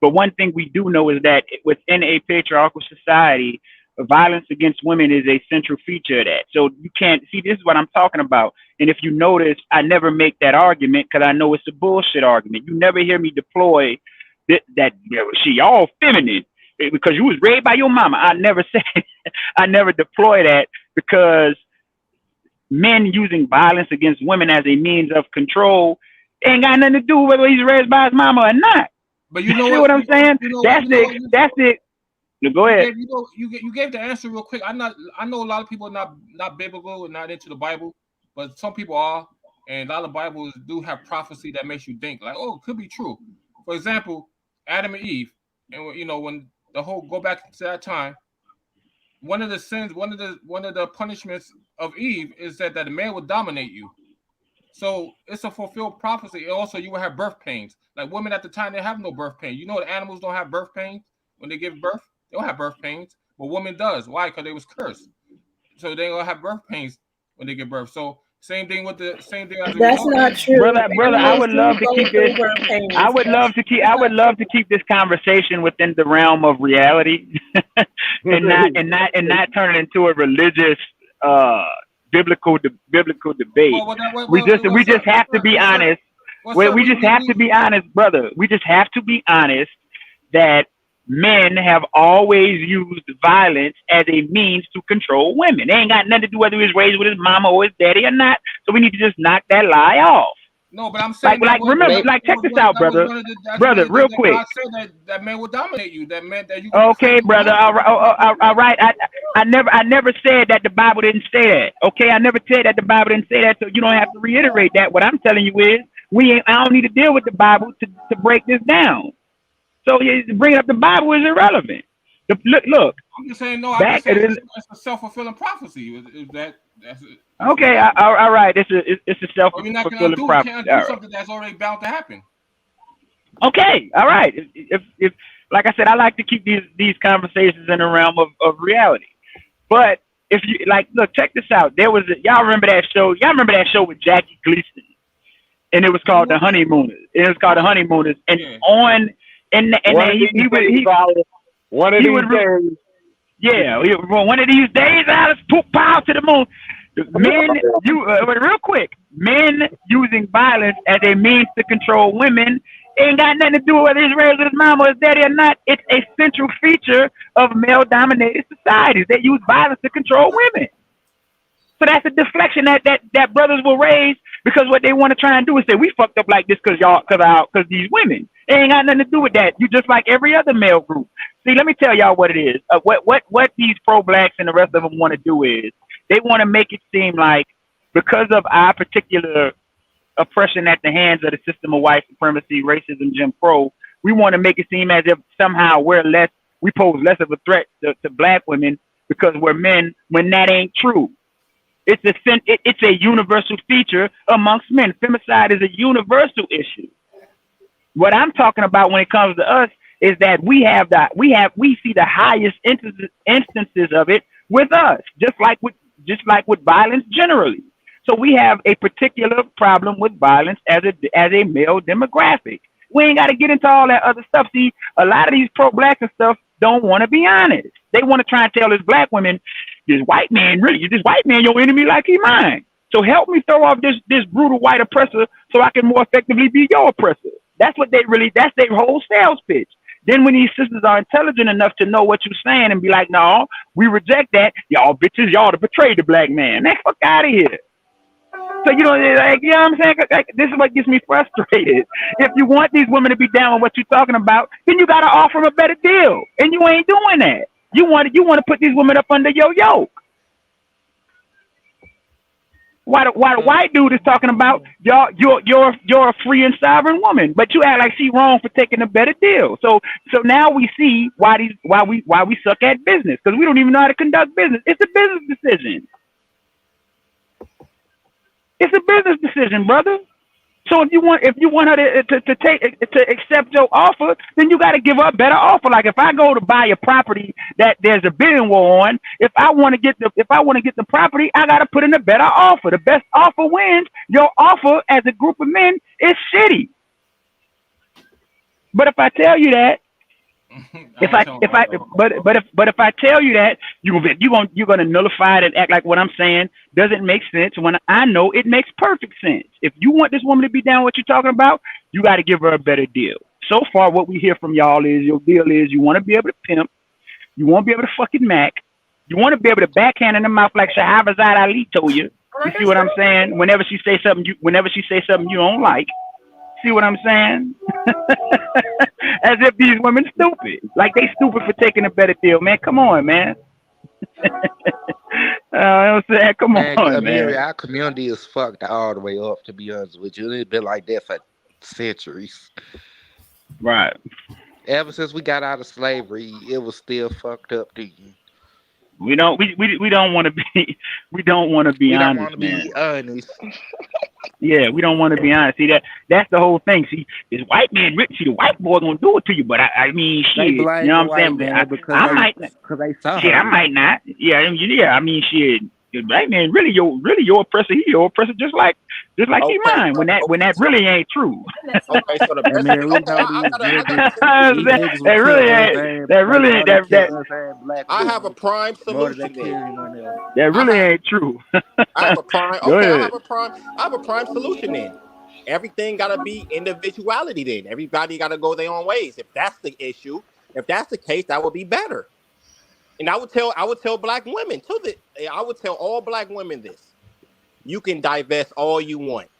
But one thing we do know is that within a patriarchal society, violence against women is a central feature of that. So you can't see, this is what I'm talking about. And if you notice, I never make that argument because I know it's a bullshit argument. You never hear me deploy that she all feminine because you was raised by your mama. I never say, I never deploy that, because men using violence against women as a means of control ain't got nothing to do with whether he's raised by his mama or not. But you know what I'm saying? That's it. No, go ahead. You gave the answer real quick. I know a lot of people are not biblical and not into the Bible, but some people are, and a lot of Bibles do have prophecy that makes you think like, oh, it could be true. For example, Adam and Eve, and when the whole go back to that time, one of the sins, one of the punishments of Eve is that the man would dominate you. So it's a fulfilled prophecy. And also, you will have birth pains. Like women at the time, they have no birth pain. You know, the animals don't have birth pains when they give birth. They don't have birth pains, but women does. Why? Because they was cursed. So they don't have birth pains when they give birth. So same thing as that's not true, brother. I would love to keep this. I would love to keep this conversation within the realm of reality, and not turn it into a religious biblical debate. We just have to be honest. We just have to be honest, brother. We just have to be honest that men have always used violence as a means to control women. They ain't got nothing to do whether he was raised with his mama or his daddy or not. So we need to just knock that lie off. No, but I'm saying remember, check this out, brother. Real quick. God said that man will dominate you. That man that you. Okay, brother. All right. I never said that the Bible didn't say that. Okay, I never said that the Bible didn't say that. So you don't have to reiterate that. What I'm telling you is, I don't need to deal with the Bible to break this down. So bringing up the Bible is irrelevant. Look. I'm just saying no. I'm just saying it's a self-fulfilling prophecy. Is that's it? Okay, all right. It's a self-fulfilling prophecy. You can't do something that's already bound to happen. Okay, all right. If like I said, I like to keep these conversations in the realm of reality. But if you look, check this out. There was y'all remember that show? Y'all remember that show with Jackie Gleason? And it was called The Honeymooners. And one of these days, Alice, pow to the moon. Men, real quick, men using violence as a means to control women ain't got nothing to do with whether he's raised with his mama or his daddy or not. It's a central feature of male-dominated societies. They use violence to control women. So that's a deflection that brothers will raise because what they want to try and do is say we fucked up like this because these women. It ain't got nothing to do with that. You just like every other male group. See, let me tell y'all what it is. What these pro-blacks and the rest of them want to do is they want to make it seem like because of our particular oppression at the hands of the system of white supremacy, racism, Jim Crow, we want to make it seem as if somehow we pose less of a threat to black women because we're men, when that ain't true. It's a universal feature amongst men. Femicide is a universal issue. What I'm talking about when it comes to us is that we see the highest instances of it with us, just like with violence generally. So we have a particular problem with violence as a male demographic. We ain't got to get into all that other stuff. See, a lot of these pro-blacks and stuff don't want to be honest. They want to try and tell us black women, this white man your enemy like he mine. So help me throw off this brutal white oppressor so I can more effectively be your oppressor. That's their whole sales pitch. Then when these sisters are intelligent enough to know what you're saying and be like, no, we reject that. Y'all bitches, y'all to betray the black man. Man, fuck out of here. So, you know what I'm saying? This is what gets me frustrated. If you want these women to be down with what you're talking about, then you got to offer them a better deal. And you ain't doing that. You want to put these women up under your yoke. Why the white dude is talking about you're a free and sovereign woman, but you act like she's wrong for taking a better deal. So now we see why we suck at business, because we don't even know how to conduct business. It's a business decision. It's a business decision, brother. So if you want her to accept your offer, then you got to give her a better offer. Like if I go to buy a property that there's a bidding war on, if I want to get the property, I got to put in a better offer. The best offer wins. Your offer as a group of men is shitty. But if I tell you that, if I tell you that, you're gonna nullify it and act like what I'm saying doesn't make sense when I know it makes perfect sense. If you want this woman to be down what you're talking about, you got to give her a better deal. So far, what we hear from y'all is your deal is you want to be able to pimp, you want to be able to fucking mac, you want to be able to backhand in the mouth like Shahrazad Ali told you. You see what I'm saying? Whenever she say something you don't like. See what I'm saying? As if these women stupid. Like they stupid for taking a better deal, man. Come on, man. You know what I'm saying? Come on, man. Our community is fucked all the way up, to be honest with you. It's been like that for centuries. Right. Ever since we got out of slavery, it was still fucked up to you. We don't want to be honest, man. Yeah, we don't want to be honest. See that's the whole thing. See, this white man rich. See, the white boy gonna do it to you, but I mean, shit. You know what I'm saying? I might not. Yeah, I mean, shit. The black man really your oppressor. He your oppressor, just like he mine. When that really ain't true. Okay, so the best that really ain't. I have a prime solution then. That really ain't true. I have a prime. Okay, I have a prime solution then. Everything gotta be individuality then. Everybody gotta go their own ways. If that's the issue, if that's the case, that would be better. And I would tell black women too. I would tell all black women this: you can divest all you want.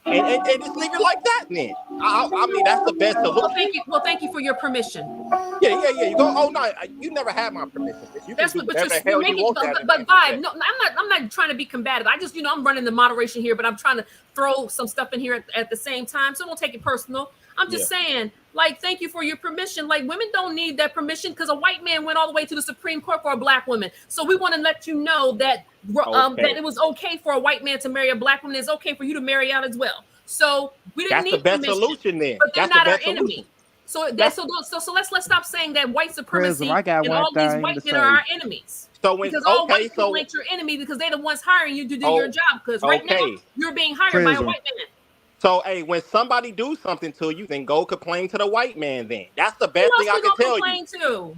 and just leave it like that. Then I mean that's the best solution. Well, thank you for your permission. Yeah. You go. Oh no, you never had my permission. You can do whatever the hell you want. But Vibe, no, I'm not trying to be combative. I just, I'm running the moderation here, but I'm trying to throw some stuff in here at the same time. So don't take it personal. I'm just saying, like, thank you for your permission. Like, women don't need that permission because a white man went all the way to the Supreme Court for a black woman. So we want to let you know that that it was okay for a white man to marry a black woman. It's okay for you to marry out as well. So we didn't need permission. That's the best permission, solution then. But they're That's not the our best enemy. Solution. So let's stop saying that white supremacy I got and one all these thing white to men say. are our enemies. So when Because all white people ain't your enemy because they're the ones hiring you to do your job. Because right now you're being hired by a white man. So, hey, when somebody do something to you, then go complain to the white man. Then that's the best thing I can tell you. To?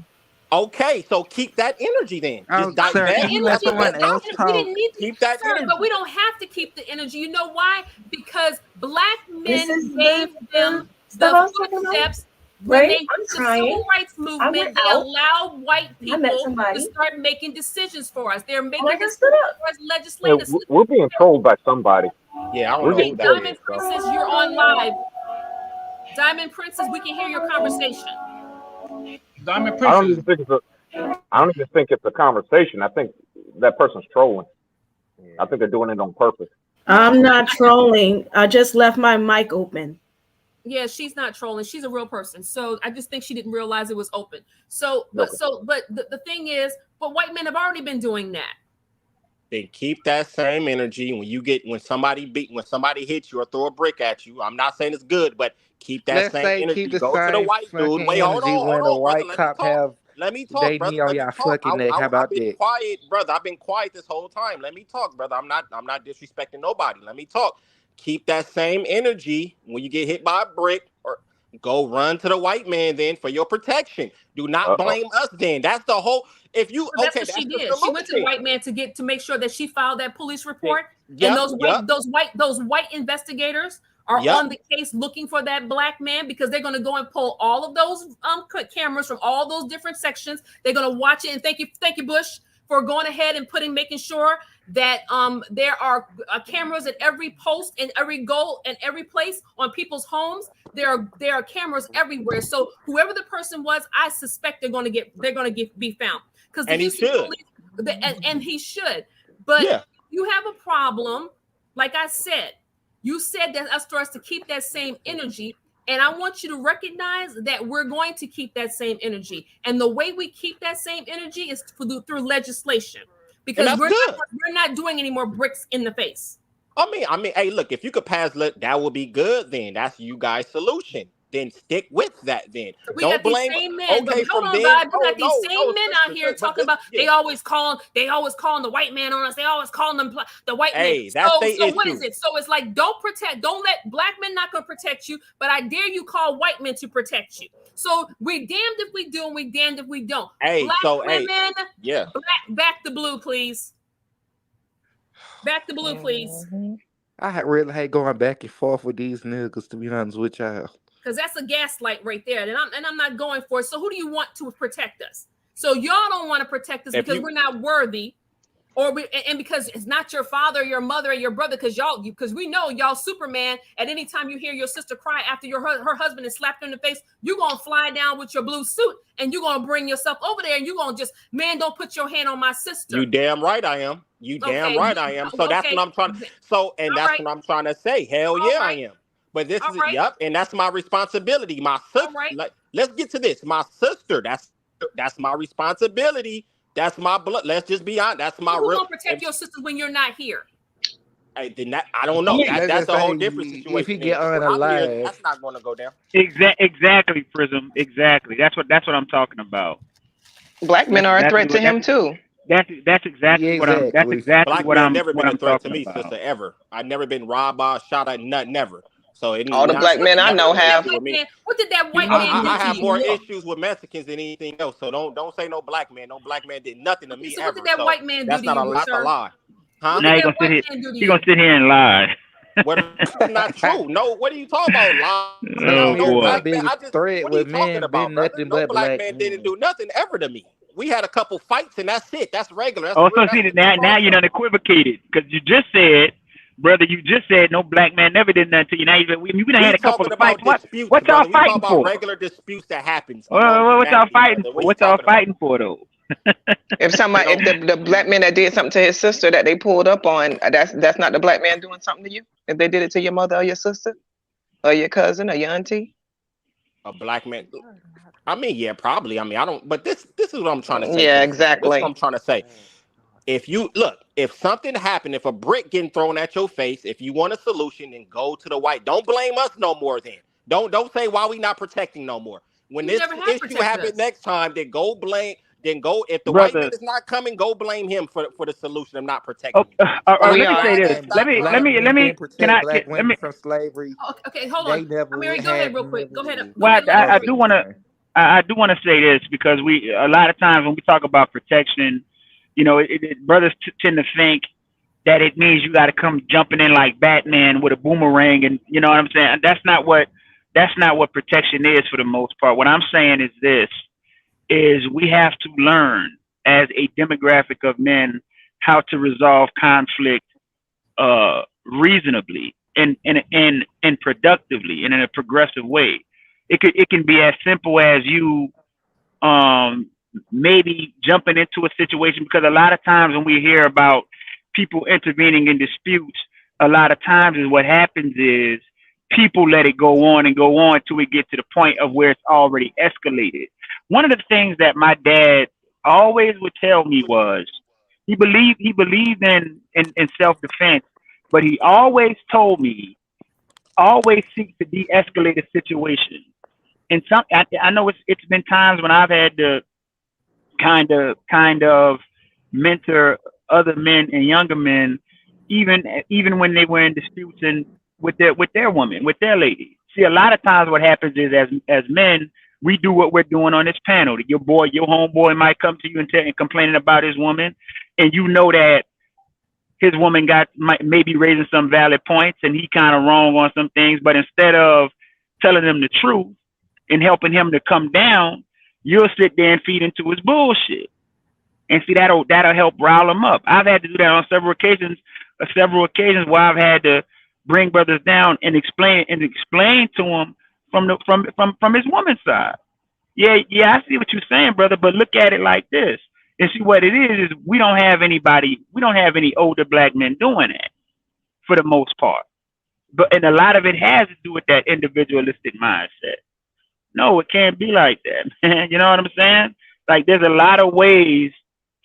Okay, so keep that energy then. Just sir, can you let someone else talk? We didn't need to keep that energy. But we don't have to keep the energy. You know why? Because black men gave them the footsteps. When they the civil rights movement, they allowed white people to start making decisions for us. They're making decisions for us legislators. We're being trolled by somebody. Yeah, I don't know who that Diamond is, Princess, you're on live. Diamond Princess, we can hear your conversation. Diamond I don't Princess. even think it's a conversation. I think that person's trolling. I think they're doing it on purpose. I'm not trolling. I just left my mic open. Yeah, she's not trolling. She's a real person. So I just think she didn't realize it was open. So the thing is, but white men have already been doing that. Then keep that same energy when somebody hits you or throw a brick at you. I'm not saying it's good, but keep that same energy. Go to the white dude. Wait, hold on, white cop have let me talk, brother. on y'all fucking neck. How about I've been that? quiet, brother. I've been quiet this whole time. Let me talk, brother. I'm not disrespecting nobody. Let me talk. Keep that same energy when you get hit by a brick, or go run to the white man then for your protection. Do not blame us then. That's the whole. If you that's what she did. She went to the white man to make sure that she filed that police report. And those white investigators are on the case looking for that black man because they're going to go and pull all of those cameras from all those different sections. They're going to watch it. And thank you, Bush, for going ahead and making sure that there are cameras at every post and every goal and every place on people's homes. There are cameras everywhere. So whoever the person was, I suspect they're going to be found. Because he should. And he should. But you have a problem. Like I said, you said that us for us to keep that same energy. And I want you to recognize that we're going to keep that same energy. And the way we keep that same energy is through legislation. Because we're not doing any more bricks in the face. I mean, hey, look, if you could pass, that would be good then. That's you guys' solution. Then stick with that then. We Don't got blame these same men. Okay, Hold on, then, Bob. We got these same men out here talking about they always calling the white man on us. They always calling them the white man. That's so issue. What is it? So it's like don't let black men not gonna protect you, but I dare you call white men to protect you. So we damned if we do and we damned if we don't. Black women, back the blue, please. Back the blue, please. I really hate going back and forth with these niggas, to be honest with y'all. Because that's a gaslight right there, and I'm not going for it. So who do you want to protect us? So y'all don't want to protect us because we're not worthy, and because it's not your father, your mother, or your brother. Because we know y'all Superman. At any time you hear your sister cry after her husband is slapped in the face, you're gonna fly down with your blue suit and you're gonna bring yourself over there and you're gonna man, don't put your hand on my sister. You damn right I am. Damn right I am. So that's what I'm trying to. That's what I'm trying to say. Hell yeah, I am. But this is and that's my responsibility. My sister. Let's get to this. My sister. That's my responsibility. That's my blood. Let's just be honest. That's my real. Who's gonna protect your sister when you're not here? I don't know. That's a whole different situation. If he get unalive, that's not going to go down. Exactly, Prism. Exactly. That's what I'm talking about. Black men are a threat to him too. That's exactly what I'm. That's exactly Black what men I'm. Never what been I'm a threat to talking me, about. sister. Ever. I've never been robbed by, shot at, never. So all the black men I know have. What did that white man do? I have more issues with Mexicans than anything else. So don't say no black man. No black man did nothing to me ever. What did that white man do that's to not you, that's a lie. Huh? Now you're gonna sit here and lie. That's not true. No, what are you talking about? Lie. No black biggest man. I just, threat what are you with talking men about, been brother? nothing No but black man didn't do nothing ever to me. We had a couple fights and that's it. That's regular. That's so see now you done equivocated because you just said brother, you just said no black man never did nothing to you. Now we done had a couple talking of fights. about disputes, What y'all brother. We talking fighting about for? regular disputes that happens What among y'all humanity, fighting? brother. What y'all fighting for though? If somebody, if the black man that did something to his sister that they pulled up on, that's not the black man doing something to you. If they did it to your mother or your sister or your cousin or your auntie, A black man. I mean, yeah, probably. I mean, I don't. But this is what I'm trying to say. yeah, This is exactly. what I'm trying to say. If you look, if something happened, if a brick getting thrown at your face, if you want a solution, then go to the white. Don't blame us no more. Then don't say why we not protecting no more. When this issue happens next time, then go blame. Then go if the white man is not coming, go blame him for the solution of not protecting. Let me say this. Let me. Can I? black Let women me. from slavery. Okay, hold They on. never Amiri, go ahead real quick. Go ahead. Well, I do want to. I do want to say this because a lot of times when we talk about protection, you know, brothers tend to think that it means you got to come jumping in like Batman with a boomerang, and you know what I'm saying. That's not what protection is for the most part. What I'm saying is this: is we have to learn as a demographic of men how to resolve conflict reasonably and productively and in a progressive way. It can be as simple as you maybe jumping into a situation, because a lot of times when we hear about people intervening in disputes, a lot of times is what happens is people let it go on and go on till we get to the point of where it's already escalated. One of the things that my dad always would tell me was he believed in self-defense, but he always told me, always seek to de-escalate a situation. And I know it's been times when I've had to kind of mentor other men and younger men, even when they were in disputes and with their woman, with their lady. See, a lot of times what happens is as men, we do what we're doing on this panel. Your homeboy might come to you and complaining about his woman, and you know that his woman may be raising some valid points and he kind of wrong on some things, but instead of telling him the truth and helping him to come down, you'll sit there and feed into his bullshit. And see, that'll help rile him up. I've had to do that on several occasions where I've had to bring brothers down and explain to them from his woman's side. Yeah, I see what you're saying, brother, but look at it like this. And see, what it is we don't have any older black men doing that for the most part. And a lot of it has to do with that individualistic mindset. No, it can't be like that, man. You know what I'm saying? Like, there's a lot of ways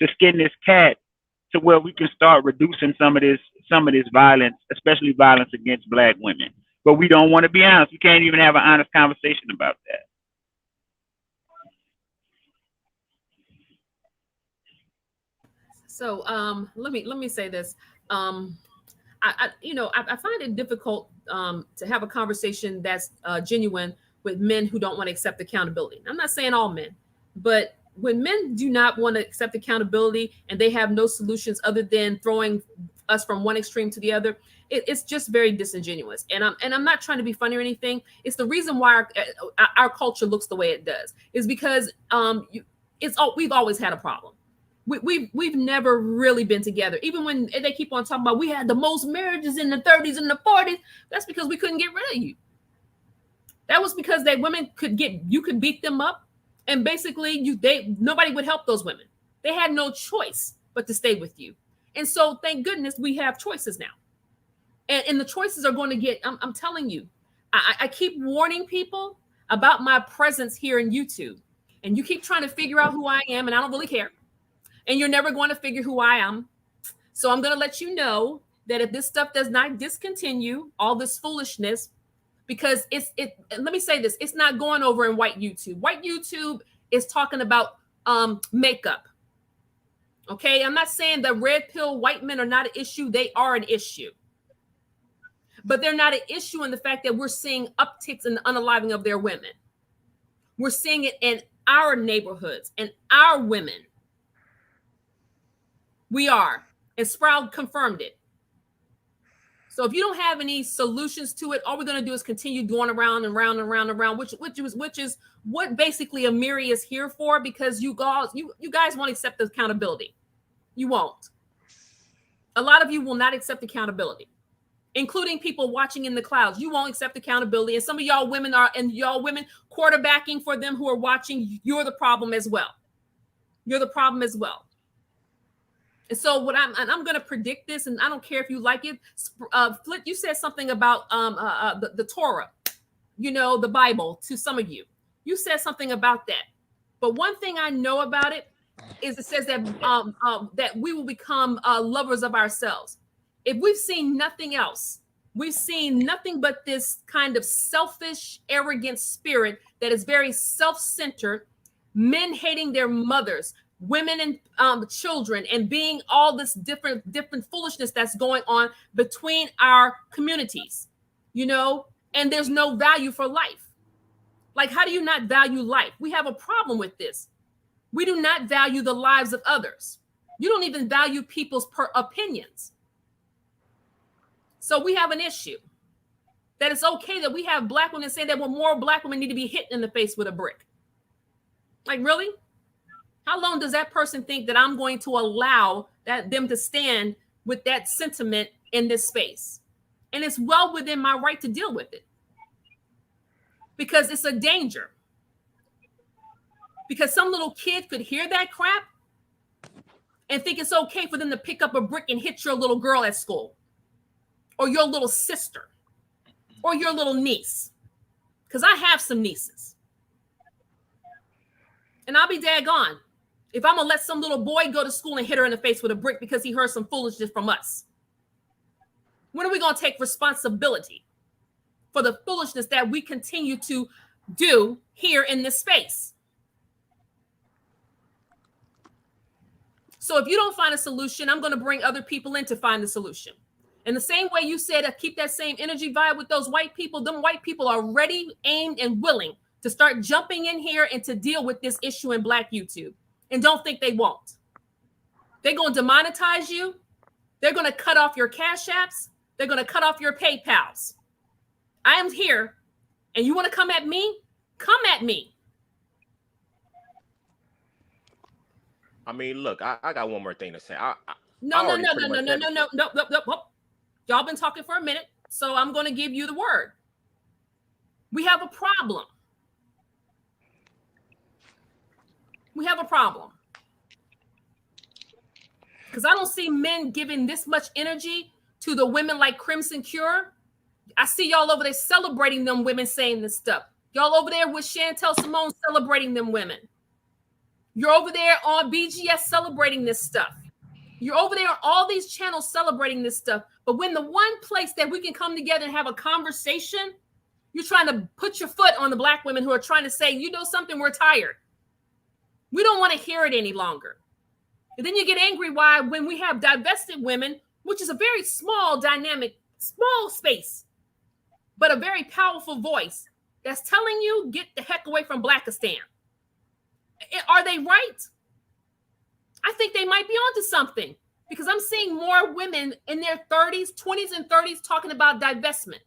to skin this cat to where we can start reducing some of this violence, especially violence against black women. But we don't want to be honest. We can't even have an honest conversation about that. So let me say this. I find it difficult to have a conversation that's genuine with men who don't want to accept accountability. I'm not saying all men, but when men do not want to accept accountability and they have no solutions other than throwing us from one extreme to the other, it's just very disingenuous. And I'm not trying to be funny or anything. It's the reason why our culture looks the way it does is because we've always had a problem. We've never really been together. Even when they keep on talking about we had the most marriages in the 30s and the 40s, that's because we couldn't get rid of you. That was because women could beat them up, and basically nobody would help those women. They had no choice but to stay with you. And so thank goodness we have choices now. And the choices are going to get, I'm telling you, I keep warning people about my presence here in YouTube. And you keep trying to figure out who I am, and I don't really care. And you're never going to figure who I am. So I'm going to let you know that if this stuff does not discontinue, all this foolishness, because let me say this, it's not going over in white YouTube. White YouTube is talking about makeup. Okay, I'm not saying that red pill white men are not an issue. They are an issue. But they're not an issue in the fact that we're seeing upticks in the unaliving of their women. We're seeing it in our neighborhoods and our women. We are. And Sprout confirmed it. So if you don't have any solutions to it, all we're going to do is continue going around and round and round and round, which is what basically Amiri is here for, because you guys won't accept accountability. You won't. A lot of you will not accept accountability. including people watching in the clouds. You won't accept accountability. And some of y'all women quarterbacking for them who are watching. You're the problem as well. You're the problem as well. And so I'm going to predict this, and I don't care if you like it. Flip, you said something about the Torah, the Bible, to some of you. You said something about that. But one thing I know about it is it says that that we will become lovers of ourselves. If we've seen nothing else, we've seen nothing but this kind of selfish, arrogant spirit that is very self-centered, men hating their mothers, women and children, and being all this different foolishness that's going on between our communities, and there's no value for life. Like, how do you not value life? We have a problem with this. We do not value the lives of others. You don't even value people's opinions. So we have an issue that it's okay that we have Black women saying that more Black women need to be hit in the face with a brick. Like, really? How long does that person think that I'm going to allow them to stand with that sentiment in this space? And it's well within my right to deal with it, because it's a danger. Because some little kid could hear that crap and think it's okay for them to pick up a brick and hit your little girl at school, or your little sister, or your little niece. Because I have some nieces. And I'll be daggone if I'm going to let some little boy go to school and hit her in the face with a brick because he heard some foolishness from us. When are we going to take responsibility for the foolishness that we continue to do here in this space? So if you don't find a solution, I'm going to bring other people in to find the solution. In the same way you said, keep that same energy vibe with those white people. Them white people are ready, aimed, and willing to start jumping in here and to deal with this issue in Black YouTube. And don't think they won't. They're going to demonetize you. They're going to cut off your Cash Apps. They're going to cut off your PayPals. I am here, and you want to come at me? Come at me. I mean, look, I got one more thing to say. No. Y'all been talking for a minute, so I'm going to give you the word. We have a problem. We have a problem. Because I don't see men giving this much energy to the women like Crimson Cure. I see y'all over there celebrating them women saying this stuff. Y'all over there with Chantelle Simone celebrating them women. You're over there on BGS celebrating this stuff. You're over there on all these channels celebrating this stuff. But when the one place that we can come together and have a conversation, you're trying to put your foot on the Black women who are trying to say, you know something, we're tired. We don't want to hear it any longer. And then you get angry when we have divested women, which is a very small dynamic, small space, but a very powerful voice that's telling you, get the heck away from Blackistan. Are they right? I think they might be onto something, because I'm seeing more women in their 30s, 20s, and 30s talking about divestment.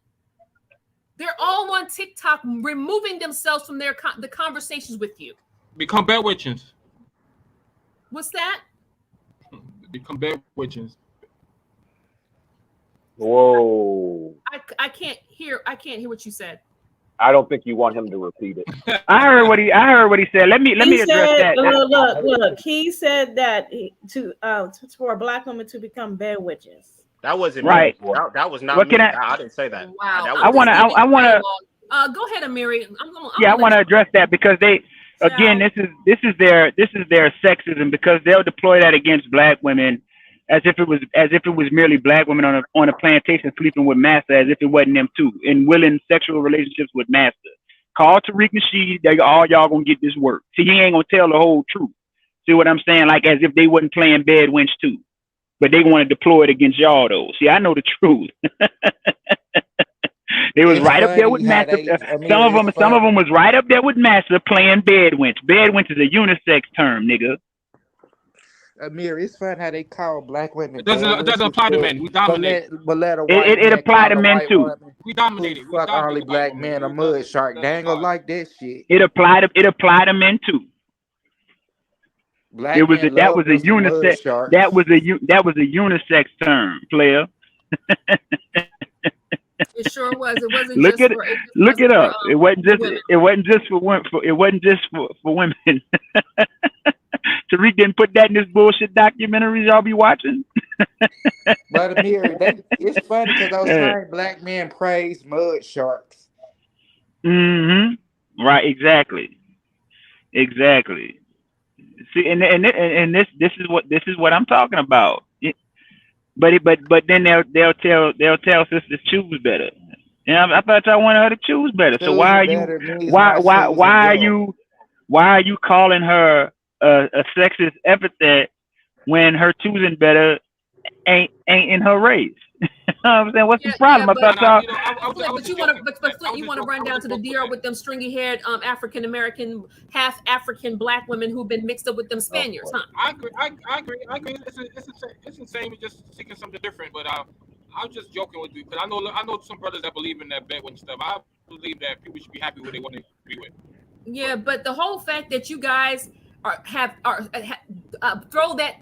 They're all on TikTok removing themselves from the conversations with you. Become bad witches. What's that? Become bad witches. Whoa. I can't hear what you said. I don't think you want him to repeat it. I heard what he said. Let me address that. Look. He said that for a Black woman to become bad witches. That wasn't right. Me. That was not what me. Can I didn't say that. Wow. I want to. Go ahead, Amiri. I want to address that, because this is their sexism, because they'll deploy that against Black women as if it was merely Black women on a plantation sleeping with master, as if it wasn't them too, in willing sexual relationships with master. Call Tariq Nasheed, all y'all gonna get this work. See, he ain't gonna tell the whole truth. See what I'm saying? Like, as if they wasn't playing bad wench too, but they want to deploy it against y'all though. See, I know the truth. They was right up there with master. Some of them was right up there with master playing bad wench. Bad wench is a unisex term, nigga. Amir, it's fun how they call Black women. It doesn't apply to men. We dominate. It apply to men too. We dominate. Fuck only Black men, a mud shark. They ain't gonna like that shit. It applied to men too. That was a unisex. That was a unisex term, player. It sure was. It wasn't Look just it, for. It just look it wasn't up. It wasn't just. women. It wasn't just for women. It wasn't just for women. Tariq didn't put that in this bullshit documentaries y'all be watching. Brother Mary, it's funny because those same black men praise mud sharks. Mm-hmm. Right. Exactly. Exactly. See, and this is what I'm talking about. But then they'll tell sisters choose better. And I thought y'all wanted her to choose better. So why are you calling her a sexist epithet when her choosing better ain't in her race? You know what I'm saying? What's the problem? I thought y'all. But Flint, you want to run down to the DR with them stringy-haired African American, half African black women who've been mixed up with them Spaniards, huh? I agree. It's the same. It's just seeking something different. But I'm just joking with you because I know some brothers that believe in that bedwin stuff. I believe that people should be happy with what they agree with. Yeah, but the whole fact that you guys throw that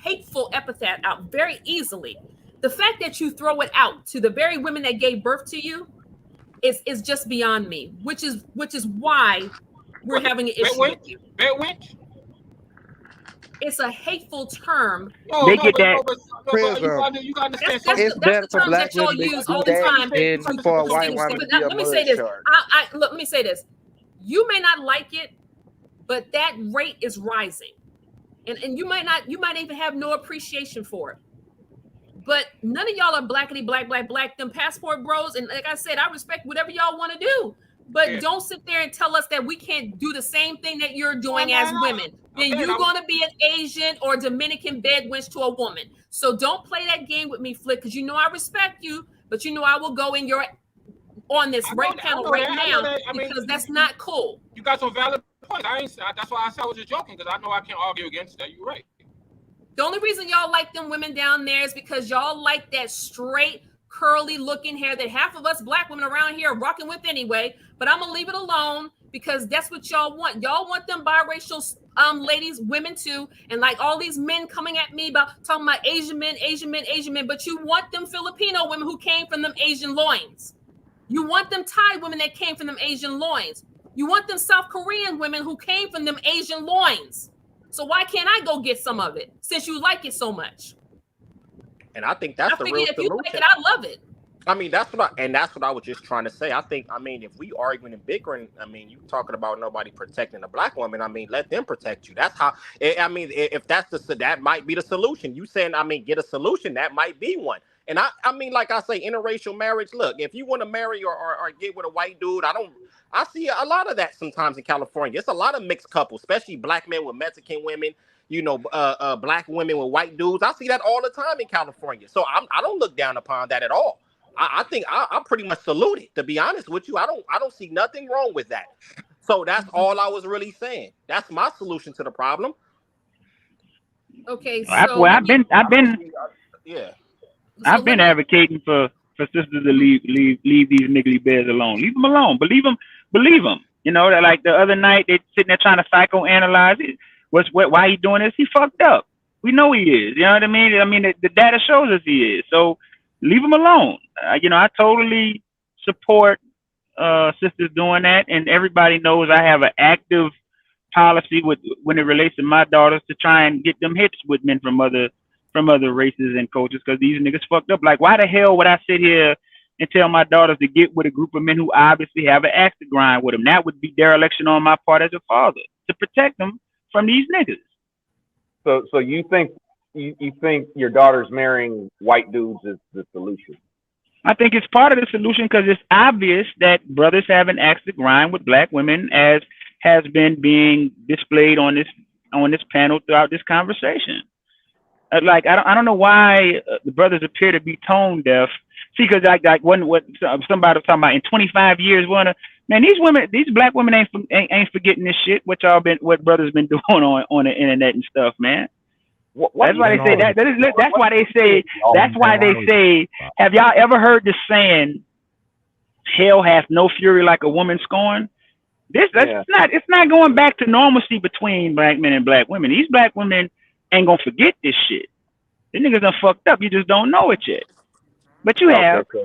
hateful epithet out very easily. The fact that you throw it out to the very women that gave birth to you is just beyond me. Which is why we're having an issue with you. Bedwitch? It's a hateful term. They get that. You gotta understand. It's better for black y'all women use to all do the time. that than for a white woman to be a Let me say mud this. shark. Let me say this. You may not like it, but that rate is rising, and you might even have no appreciation for it. But none of y'all are blackity black them passport bros. And like I said, I respect whatever y'all want to do. But don't sit there and tell us that we can't do the same thing that you're doing as women. Then you're going to be an Asian or Dominican bedwench to a woman. So don't play that game with me, Flick, because you know I respect you, but you know I will go on this panel right now because that's not cool. You got some valid points. That's why I said I was just joking because I know I can't argue against that. You're right. The only reason y'all like them women down there is because y'all like that straight, curly looking hair that half of us black women around here are rocking with anyway. But I'm gonna leave it alone because that's what y'all want. Y'all want them biracial ladies, women too, and like all these men coming at me about talking about Asian men, but you want them Filipino women who came from them Asian loins. You want them Thai women that came from them Asian loins. You want them South Korean women who came from them Asian loins. So why can't I go get some of it since you like it so much? And I think that's the real if solution. you like it, I love it. I mean, that's what I was just trying to say. I mean, if we arguing and bickering, I mean, you talking about nobody protecting a black woman. I mean, let them protect you. That's how. I mean, if that might be the solution. You saying, I mean, get a solution. That might be one. And I mean, like I say, interracial marriage. Look, if you want to marry or get with a white dude, I see a lot of that sometimes in California. It's a lot of mixed couples, especially black men with Mexican women. You know, black women with white dudes. I see that all the time in California. So I don't look down upon that at all. I think I pretty much salute it. To be honest with you, I don't see nothing wrong with that. So that's all I was really saying. That's my solution to the problem. Okay, so I've been yeah. I've been advocating for sisters to leave these niggly bears alone. Leave them alone. Believe them. You know, that like the other night they sitting there trying to psychoanalyze it. Why he doing this? He fucked up. We know he is. You know what I mean? I mean, the data shows us he is. So leave him alone. You know, I totally support sisters doing that, and everybody knows I have an active policy when it relates to my daughters to try and get them hits with men from other races and cultures because these niggas fucked up. Like, why the hell would I sit here and tell my daughters to get with a group of men who obviously have an axe to grind with them? That would be dereliction on my part as a father to protect them from these niggas. So you think your daughter's marrying white dudes is the solution? I think it's part of the solution because it's obvious that brothers have an axe to grind with black women, as has been being displayed on this panel throughout this conversation. Like I don't know why the brothers appear to be tone deaf. See, because like what somebody was talking about in 25 years, man, these black women ain't forgetting this shit. What brothers been doing on the internet and stuff, man. That's why they say that. That's why they say. Have y'all ever heard the saying, "Hell hath no fury like a woman scorned"? It's not going back to normalcy between black men and black women. These black women ain't gonna forget this shit. These niggas done fucked up. You just don't know it yet. But you have. Okay.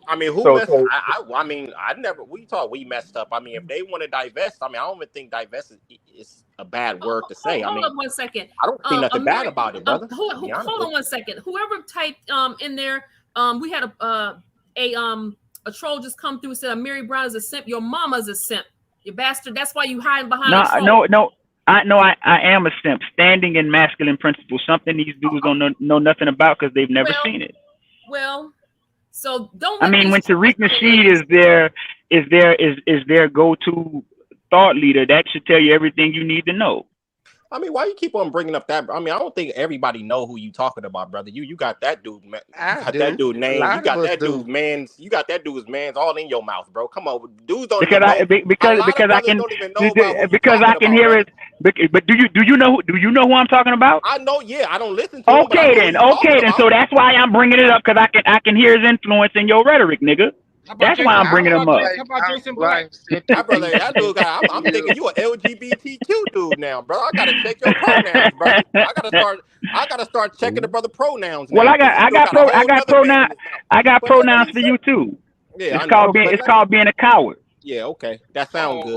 I mean, who So- messed? so- I mean, I never. We messed up. I mean, if they want to divest, I mean, I don't even think divest is a bad word to say. I Hold mean, on 1 second. I don't see nothing bad about it, brother. Hold to be honest on with 1 second. Whoever typed in there, we had a troll just come through and said Mary Brown is a simp. Your mama's a simp. You bastard. That's why you hiding behind a troll. No. I am a simp. Standing in masculine principles, something these dudes don't know nothing about because they've never seen it. Well, so don't. I mean, when Tariq Nasheed is their go-to thought leader, that should tell you everything you need to know. I mean, why you keep on bringing up that? I mean, I don't think everybody know who you talking about, brother. You got that dude, man. You got that dude name. You got that dude's man's. You got that dude's man's all in your mouth, bro. Come on, dudes don't Because even know. because I can because I can hear it. But do you know who I'm talking about? I know. Yeah, I don't listen to him. Okay then. So that's why I'm bringing it up because I can hear his influence in your rhetoric, nigga. That's why I'm bringing him up. How about Jason Black? My brother, that dude guy. I'm thinking you an LGBTQ dude now, bro. I gotta check your pronouns, bro. I gotta start checking the brother pronouns. Well, now, I got pronouns for you too. Yeah, it's called being a coward. Yeah, okay, that sounds good.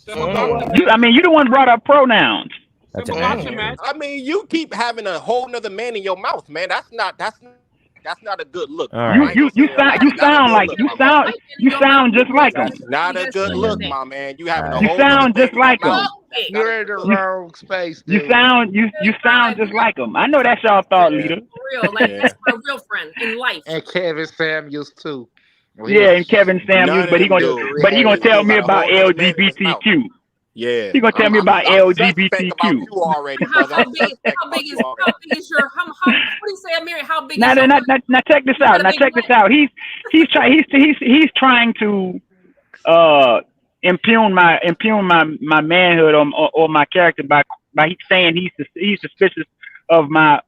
You the one brought up pronouns. I mean, you keep having a whole nother man in your mouth, man. That's not a good look. Right. You sound just like him. Not a good look, my man. You having a You whole sound just like him. You're in the wrong space, dude. You sound just like him. I know that's y'all thought leader. For real, like that's my real friend in life. And Kevin Samuels too. Yeah, and Kevin Samuels, but he gonna tell me about LGBTQ. Yeah, he gonna tell me about LGBTQ. You already, brother. How big is your? What do you say, Amiri? How big? Now check this out. He's trying to impugn my manhood or my character by saying he's suspicious of my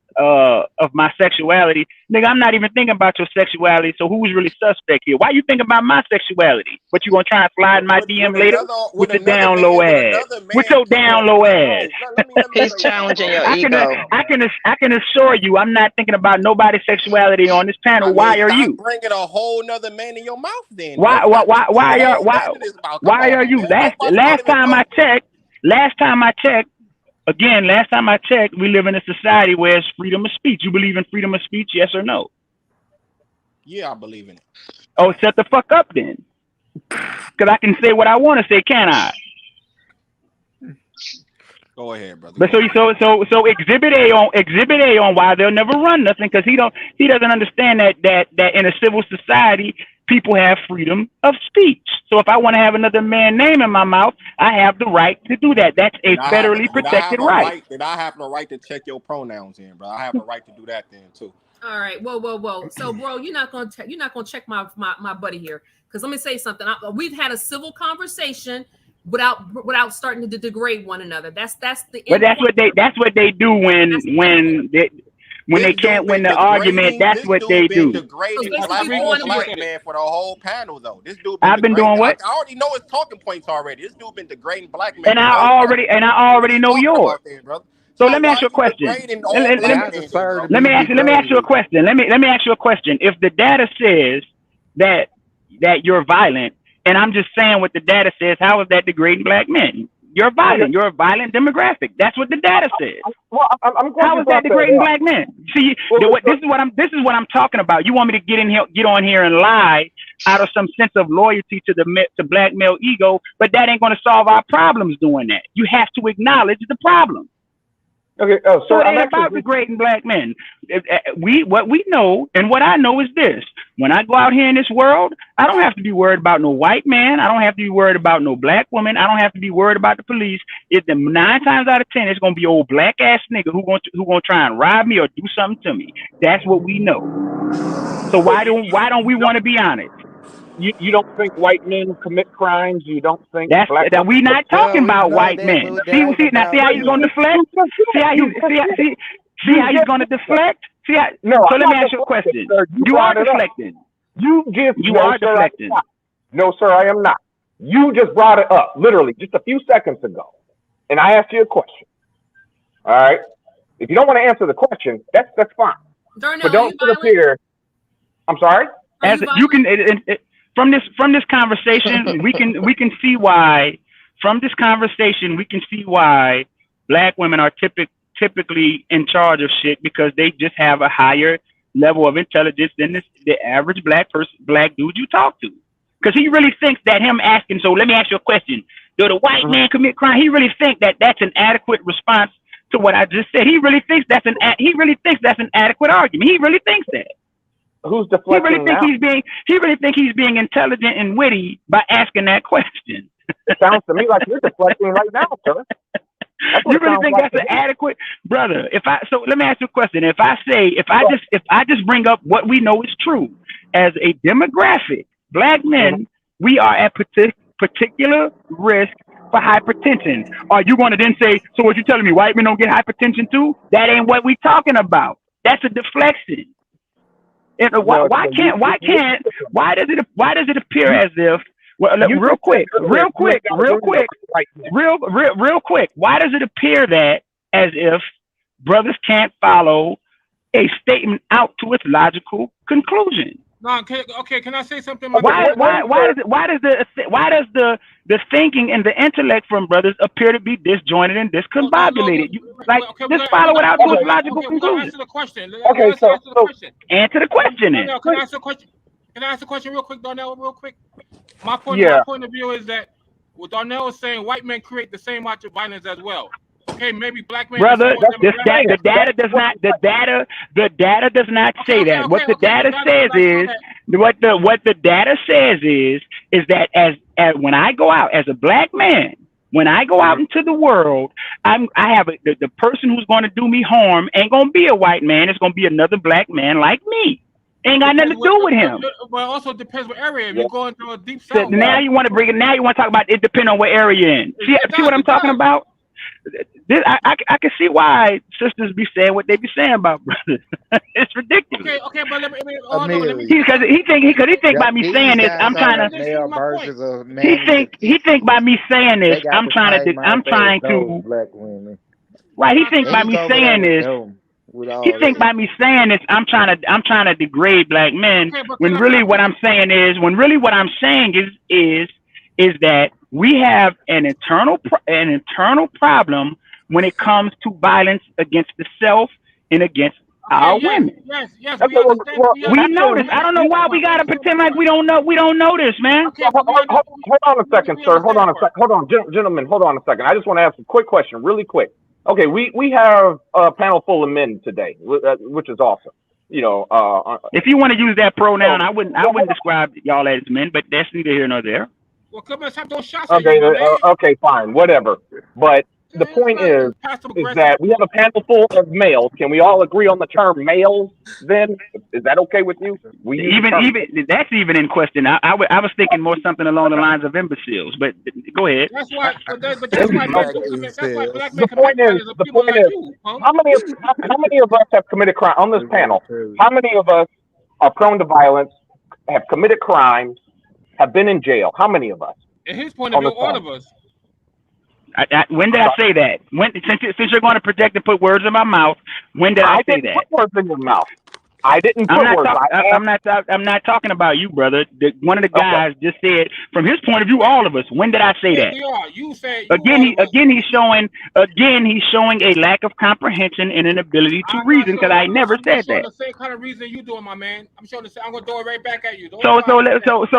sexuality. Nigga, I'm not even thinking about your sexuality, so who's really suspect here? Why you thinking about my sexuality? But you gonna try and slide in my DM later with your down low ass. With your down low ass. He's challenging your ego. I can assure you I'm not thinking about nobody's sexuality on this panel. Why are you bringing a whole nother man in your mouth then? Why are you? Last time I checked, again, last time I checked, we live in a society where it's freedom of speech. You believe in freedom of speech, yes or no? Yeah, I believe in it. Oh, shut the fuck up then. Because I can say what I want to say, can I? Go ahead, brother. But so exhibit A on why they'll never run nothing, because he doesn't understand that in a civil society people have freedom of speech. So if I want to have another man's name in my mouth, I have the right to do that. That's a federally protected right. Then I have the right to check your pronouns in, bro. I have the right to do that then too. All right, whoa. So, bro, you're not gonna check my buddy here, because let me say something. We've had a civil conversation without starting to degrade one another. That's the. But that's what they do when they can't win the argument. That's what they do. Degrading black man for the whole panel, though. This dude. I've been doing what? I already know his talking points already. This dude been degrading black men. And I already know yours. So let me ask you a question. Let me ask you a question. Let me ask you a question. If the data says that you're violent, and I'm just saying what the data says, how is that degrading black men? You're violent. You're a violent demographic. That's what the data says. Well, I'm how is that degrading black men? See, this is what I'm talking about. You want me to get on here and lie out of some sense of loyalty to black male ego, but that ain't going to solve our problems doing that. You have to acknowledge the problem. Okay, so it ain't about degrading black men. What we know and what I know is this: when I go out here in this world, I don't have to be worried about no white man. I don't have to be worried about no black woman. I don't have to be worried about the police. It's 9 times out of 10, it's gonna be old black ass nigga who gonna try and rob me or do something to me. That's what we know. So why don't we want to be honest? You don't think white men commit crimes? You don't think that we not talking about white men? See how he's gonna deflect? See how he's gonna deflect? So let me ask you a question. You are deflecting. You are deflecting. No, sir, I am not. You just brought it up literally just a few seconds ago, and I asked you a question. All right. If you don't want to answer the question, that's fine. Darnell, but don't sit up here. I'm sorry. As you can from this conversation, we can see why. From this conversation, we can see why black women are typically in charge of shit because they just have a higher level of intelligence than the average black dude you talk to. Because he really thinks that him asking, so let me ask you a question. Do the white man commit crime? He really thinks that that's an adequate response to what I just said. He really thinks that's an adequate argument. He really thinks that. Who's deflecting now? He really think he's being intelligent and witty by asking that question. It sounds to me like you're deflecting right now, sir. You really think that's an adequate, brother? So let me ask you a question. If I just bring up what we know is true as a demographic, black men, we are at particular risk for hypertension. Are you going to then say, so what you telling me, white men don't get hypertension too? That ain't what we talking about. That's a deflection. Why does it appear as if real quick, why does it appear that as if brothers can't follow a statement out to its logical conclusion? No, okay, can I say something? Why does the thinking and the intellect from brothers appear to be disjointed and discombobulated? Just follow it out to its logical conclusion. Answer the question. Answer the question. Can I ask a question? Can I ask a question real quick, Darnell? Real quick. My point of view is that what Darnell is saying, white men create the same amount of violence as well. Okay, maybe black men. Brother, the data does not say that. What the data says is what the data says is that as when I go out as a black man, when I go out into the world, I have the person who's going to do me harm ain't going to be a white man. It's going to be another black man like me. Ain't got nothing to do with him. But it also depends what area. If you're going through a deep south. So now you want to bring it. Now you want to talk about it depending on what area you're in. See what I'm talking about? I can see why sisters be saying what they be saying about brothers. It's ridiculous. Okay, but let me because he think by me saying this, I'm trying to. He think by me saying this, I'm trying to. Black women. Right, he think by me saying this. He think by me saying this, I'm trying to degrade black men. When really what I'm saying is that we have an internal problem when it comes to violence against the self and against our women. Yes. We know this. I don't know why we gotta pretend like we don't know. We don't know this, man. Hold on a second, sir. Hold on, gentlemen. Hold on a second. I just want to ask a quick question, really quick. Okay, we have a panel full of men today, which is awesome. You know, if you want to use that pronoun, I wouldn't describe y'all as men, but that's neither here nor there. Well, come on, stop those shots. Okay, fine, whatever. But the point is that we have a panel full of males. Can we all agree on the term males? Then is that okay with you? Even that's even in question. I was thinking more something along the lines of imbeciles. But go ahead. That's why. That's why black men. The point is, how many of us have committed crime on this panel? How many of us are prone to violence, have committed crimes, have been in jail? How many of us? In his point of view, all of us. When did I say that? Since you're going to project and put words in my mouth, when did I say that? Put words in your mouth. I didn't put words. I'm not talking about you, brother. One of the guys just said, from his point of view, all of us. When did I say that? You said he's showing a lack of comprehension and an ability to reason because I never said that. The same kind of reason you doing, my man. I'm showing the same. I'm gonna throw it right back at you. So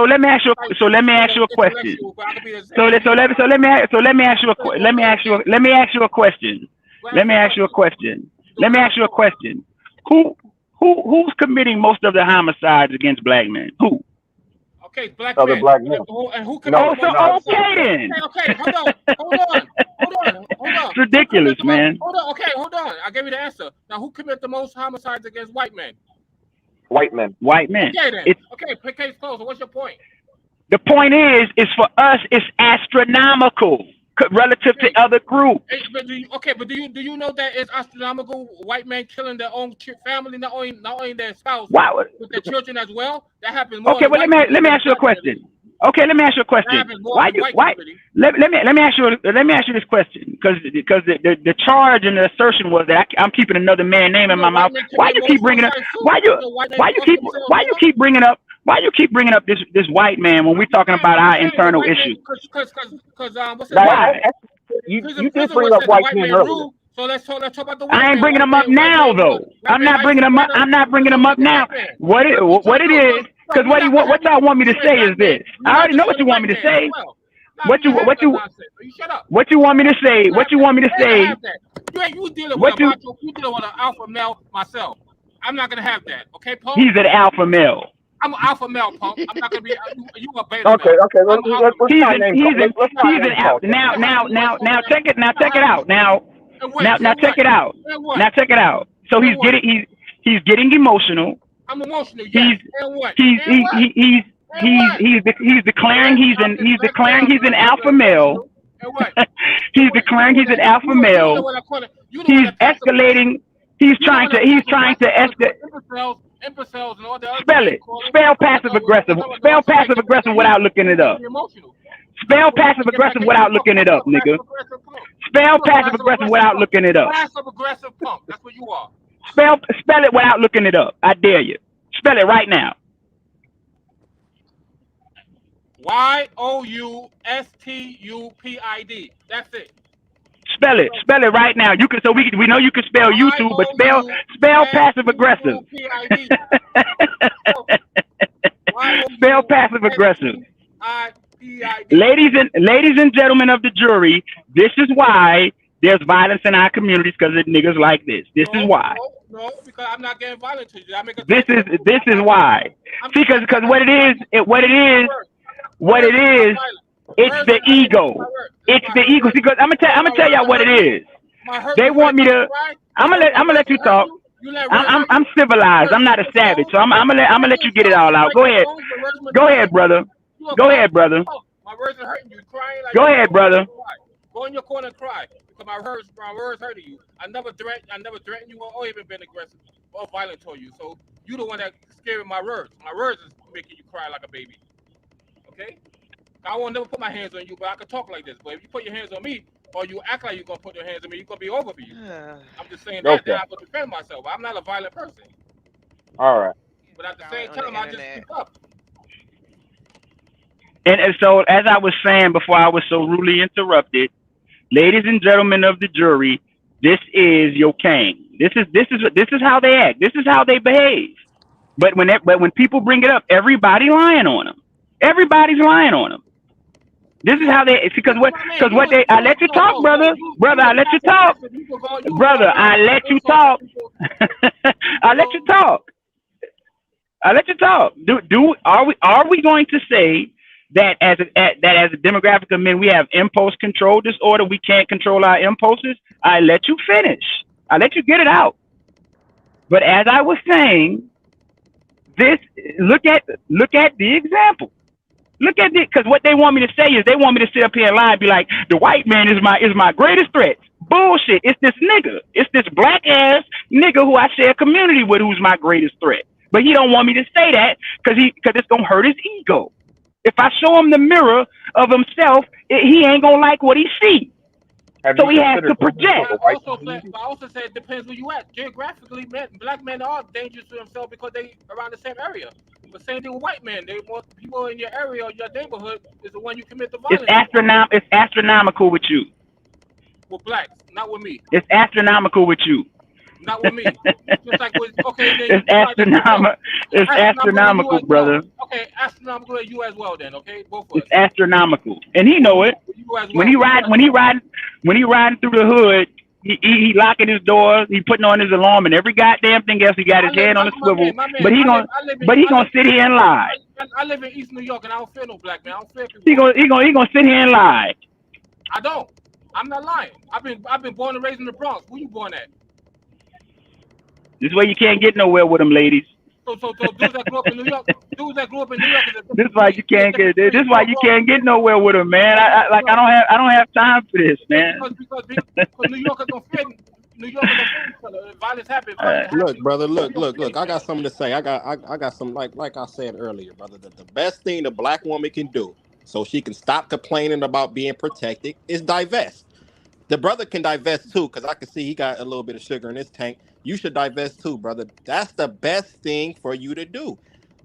let me ask you a question. Let me ask you a question. Who's committing most of the homicides against black men? Who? Okay, black men. Black men. And who then. Okay, hold on. It's ridiculous, man. Hold on. I gave you the answer. Now, who commit the most homicides against white men? White men. Okay, then. Okay, case closed. What's your point? The point is for us, it's astronomical relative to other groups. But do you know that it's astronomical? White men killing their own family, not only their spouse, but their children as well. That happens more. Okay, well let me ask you a question. Okay, let me ask you a question. Why you why? Let me ask you this question because the charge and the assertion was that I'm keeping another man's name in my mouth. Why you keep bringing up? Why you keep bringing up? Why you keep bringing up this white man when we're talking about our internal issues? Because what's his Why? You did bring up white men earlier. So let's talk about the white I ain't man. bringing them up now though. I'm not bringing them up. I'm not bringing them up now. What it is? Because what y'all want me to say is this. I already know what you want me to say. What you want me to say? What you want me to say? You dealing with an alpha male myself. I'm not gonna have that. Okay, Paul. He's an alpha male. I'm an alpha male, punk. I'm not gonna be you a beta Okay, male. okay. He's an alpha. Now check it out. Now check it out. Now check it out. So he's getting emotional. I'm emotional. Yes. He's declaring he's an alpha male. He's declaring he's an alpha male. He's escalating. He's trying to escalate. Imbeciles and all the other Spell it. Spell passive aggressive. Spell passive aggressive without looking it up. Spell passive aggressive without looking it up, nigga. Spell passive aggressive without looking it up. Passive aggressive punk. That's what you are. Spell it without looking it up. I dare you. Spell it right now. YOUSTUPID. That's it. Spell it right now. You can we know you can spell YouTube, but spell passive aggressive. Spell passive aggressive. Ladies and gentlemen of the jury, this is why there's violence in our communities because of niggas like this. This is why. No, because I'm not getting violent to you. This is why. Because what it is, it's the ego. It's the ego. Because I'm gonna tell y'all what it is. They want me to. I'm gonna let you talk. I'm civilized. I'm not a savage. So I'm gonna let you get it all out. Go ahead, brother. Go ahead, brother. My words are hurting you. Crying like Go ahead, brother. Go in your corner and cry because my words hurting you. I never threatened you or even been aggressive or violent toward you. So you the one that scared my words. My words is making you cry like a baby. Okay? I won't never put my hands on you, but I can talk like this. But if you put your hands on me or you act like you're gonna put your hands on me, you're gonna be over for you. I'm just saying that I will defend myself. I'm not a violent person. All right. But at the same time, I just keep up. And so, as I was saying before I was so rudely interrupted, ladies and gentlemen of the jury, this is your king. This is how they act. This is how they behave. But when people bring it up, everybody lying on them. Everybody's lying on them. This is how they because what they I let you talk, brother. I let you talk. Brother, I let you talk. I let you talk. I let you talk. Are we going to say that as a demographic of men we have impulse control disorder? We can't control our impulses. I let you finish. I let you get it out. But as I was saying, look at the example. Look at it, because what they want me to say is they want me to sit up here and lie and be like, the white man is my greatest threat. Bullshit. It's this nigga. It's this black ass nigga who I share a community with who's my greatest threat. But he don't want me to say that because it's gonna hurt his ego. If I show him the mirror of himself, he ain't gonna like what he sees. So he has to project. I also say it depends where you at. Geographically, black men are dangerous to themselves because they around the same area. But same thing with white men. They want people in your area or your neighborhood is the one you commit the violence. It's astronomical with you. With blacks, not with me. It's astronomical with you. Not with me. Just like with, it's astronomical, brother. Okay, astronomical to you as well then, okay? Both of us. It's astronomical. And he know it. When he riding through the hood, he locking his doors, he putting on his alarm and every goddamn thing else, he got his head on the swivel. But he gonna sit here and lie. I live in East New York and I don't fear no black man. I don't fear people. He gonna sit here and lie. I don't. I'm not lying. I've been born and raised in the Bronx. Where you born at? This is where you can't get nowhere with them, ladies. So dudes that grew up in New York, This is why you can't get. This is why you can't get nowhere with them, man. I don't have time for this, man. Because New Yorkers don't fear New York is a food color. Violence happens. Look, brother, look. I got something to say. I got some like I said earlier, brother. The best thing the black woman can do so she can stop complaining about being protected is divest. The brother can divest too, because I can see he got a little bit of sugar in his tank. You should divest too, brother. That's the best thing for you to do.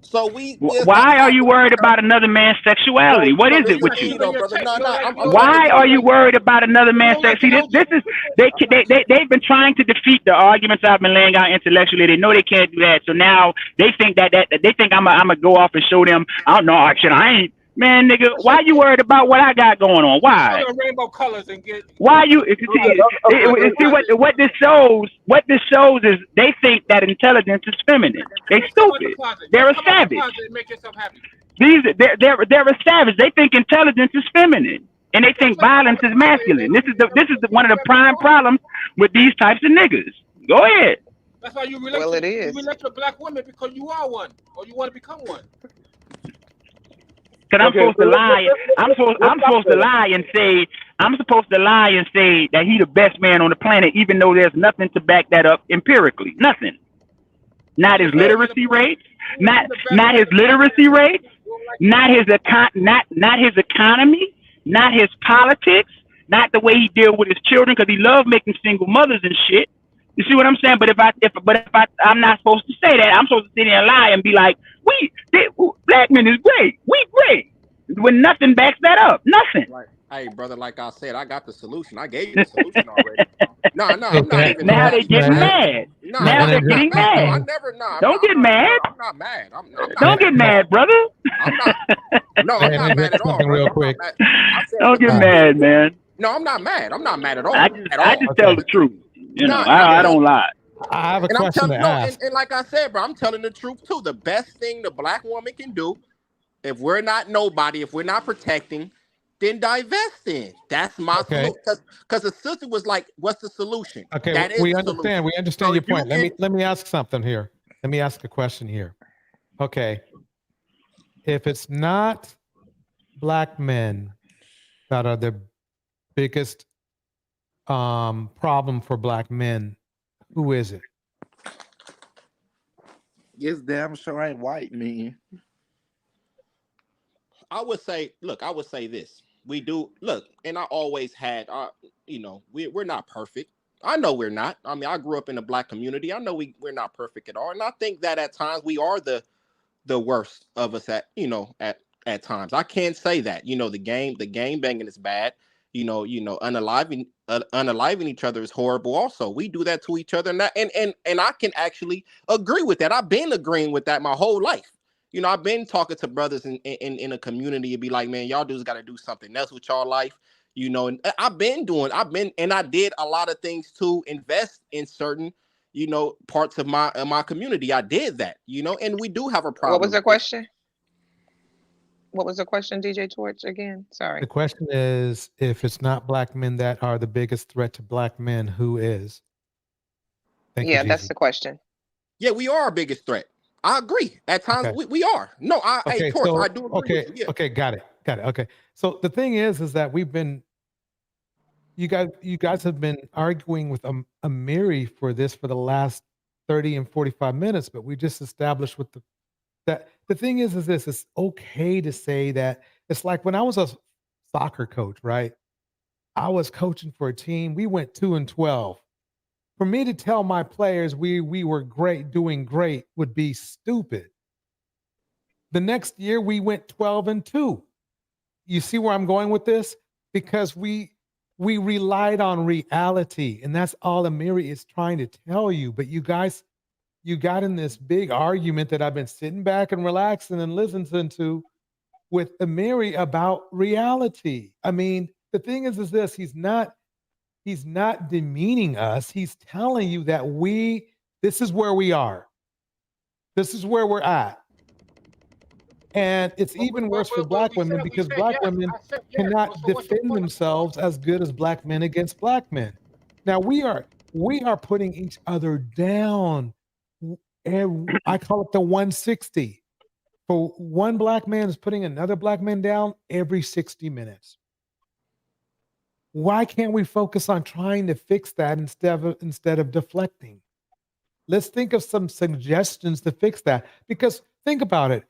So why are you worried about another man's sexuality? What is it with you? Why are you worried about another man's sex? See, this is they've been trying to defeat the arguments I've been laying out intellectually. They know they can't do that, so now they think that they think I'm gonna go off and show them. I don't know, I ain't. Man, nigga, why you worried about what I got going on? Why? Rainbow colors and get. Why you? See what this shows. What this shows is they think that intelligence is feminine. They stupid. They're a savage. They're a savage. They think intelligence is feminine, and they think violence is masculine. This is one of the prime problems with these types of niggas. Go ahead. That's why you relate. Well, it is. You relate to black women because you are one, or you want to become one. Because I'm supposed to lie. I'm supposed to lie and say that he's the best man on the planet, even though there's nothing to back that up empirically. Nothing. Not his literacy rates. Not his literacy rates. Not his economy. Not his politics. Not the way he deals with his children, because he loves making single mothers and shit. You see what I'm saying? But if I'm not supposed to say that. I'm supposed to sit there and lie and be like, black men is great. We great. When nothing backs that up. Nothing. Right. Hey, brother, like I said, I got the solution. I gave you the solution already. No, I'm not even. Now they're getting mad. Now they're getting mad. Don't get mad. I'm not mad. Don't get mad, brother. I'm not mad at all. Real quick. Don't get mad, man. No, I'm not mad. I'm not mad at all. I just tell the truth. You know, I don't lie. I have a question to ask. And like I said, bro, I'm telling the truth too. The best thing the black woman can do, if we're not nobody, if we're not protecting, then divest in. That's my solution. Because the sister was like, "What's the solution?" Okay, we understand. We understand your point. Let me ask something here. Let me ask a question here. Okay, if it's not black men that are the biggest problem for black men, who is it? Yes, damn sure ain't white men. I would say this. We do look, and I always had, we're not perfect. I know we're not. I mean, I grew up in the black community. I know we're not perfect at all, and I think that at times we are the worst of us at times. I can't say that. The game banging is bad. Unaliving each other is horrible. Also, we do that to each other, and I can actually agree with that. I've been agreeing with that my whole life. I've been talking to brothers in a community and be like, man, y'all dudes got to do something else with y'all life. And I did a lot of things to invest in certain, parts of my community. I did that, and we do have a problem. What was the question? What was the question, DJ Torch, again? Sorry. The question is, if it's not black men that are the biggest threat to black men, who is? Thank you, that's the question. Yeah, we are our biggest threat. I agree. At times we are. No, I do agree with you. Yeah. Okay, got it. Okay. So the thing is that you guys have been arguing with Amiri for the last 30 and 45 minutes, but we just established that the thing is this, it's okay to say that. It's like when I was a soccer coach, right? I was coaching for a team. We went 2-12. For me to tell my players we were great, doing great, would be stupid. The next year we went 12-2. You see where I'm going with this? Because we relied on reality, and that's all Amiri is trying to tell you. But you guys, you got in this big argument that I've been sitting back and relaxing and listening to with Amiri about reality. I mean, the thing is this, he's not demeaning us. He's telling you that this is where we are. This is where we're at. And it's even worse for black women because black women cannot defend themselves as good as black men against black men. Now we are putting each other down. And I call it the 160. For one black man is putting another black man down every 60 minutes. Why can't we focus on trying to fix that instead of deflecting? Let's think of some suggestions to fix that. Because think about it.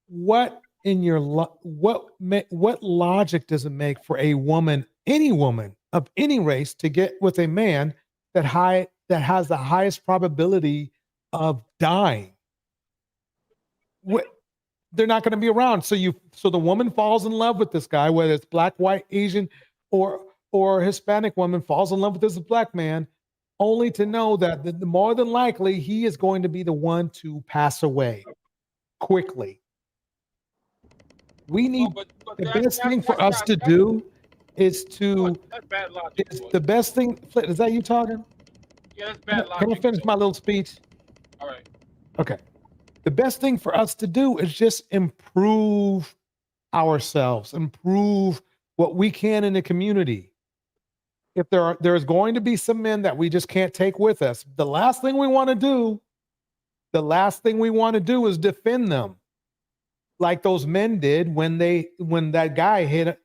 What in your what logic does it make for a woman, any woman of any race, to get with a man that has the highest probability of dying? They're not going to be around. So the woman falls in love with this guy, whether it's black, white, Asian, or Hispanic woman falls in love with this black man, only to know that the more than likely he is going to be the one to pass away quickly. We need the best thing for us to do is to. The best thing. Is that you talking? Yeah, that's bad logic. Can I finish my little speech? All right. Okay. The best thing for us to do is just improve ourselves, improve what we can in the community. If there is going to be some men that we just can't take with us, the last thing we want to do is defend them, like those men did when that guy hit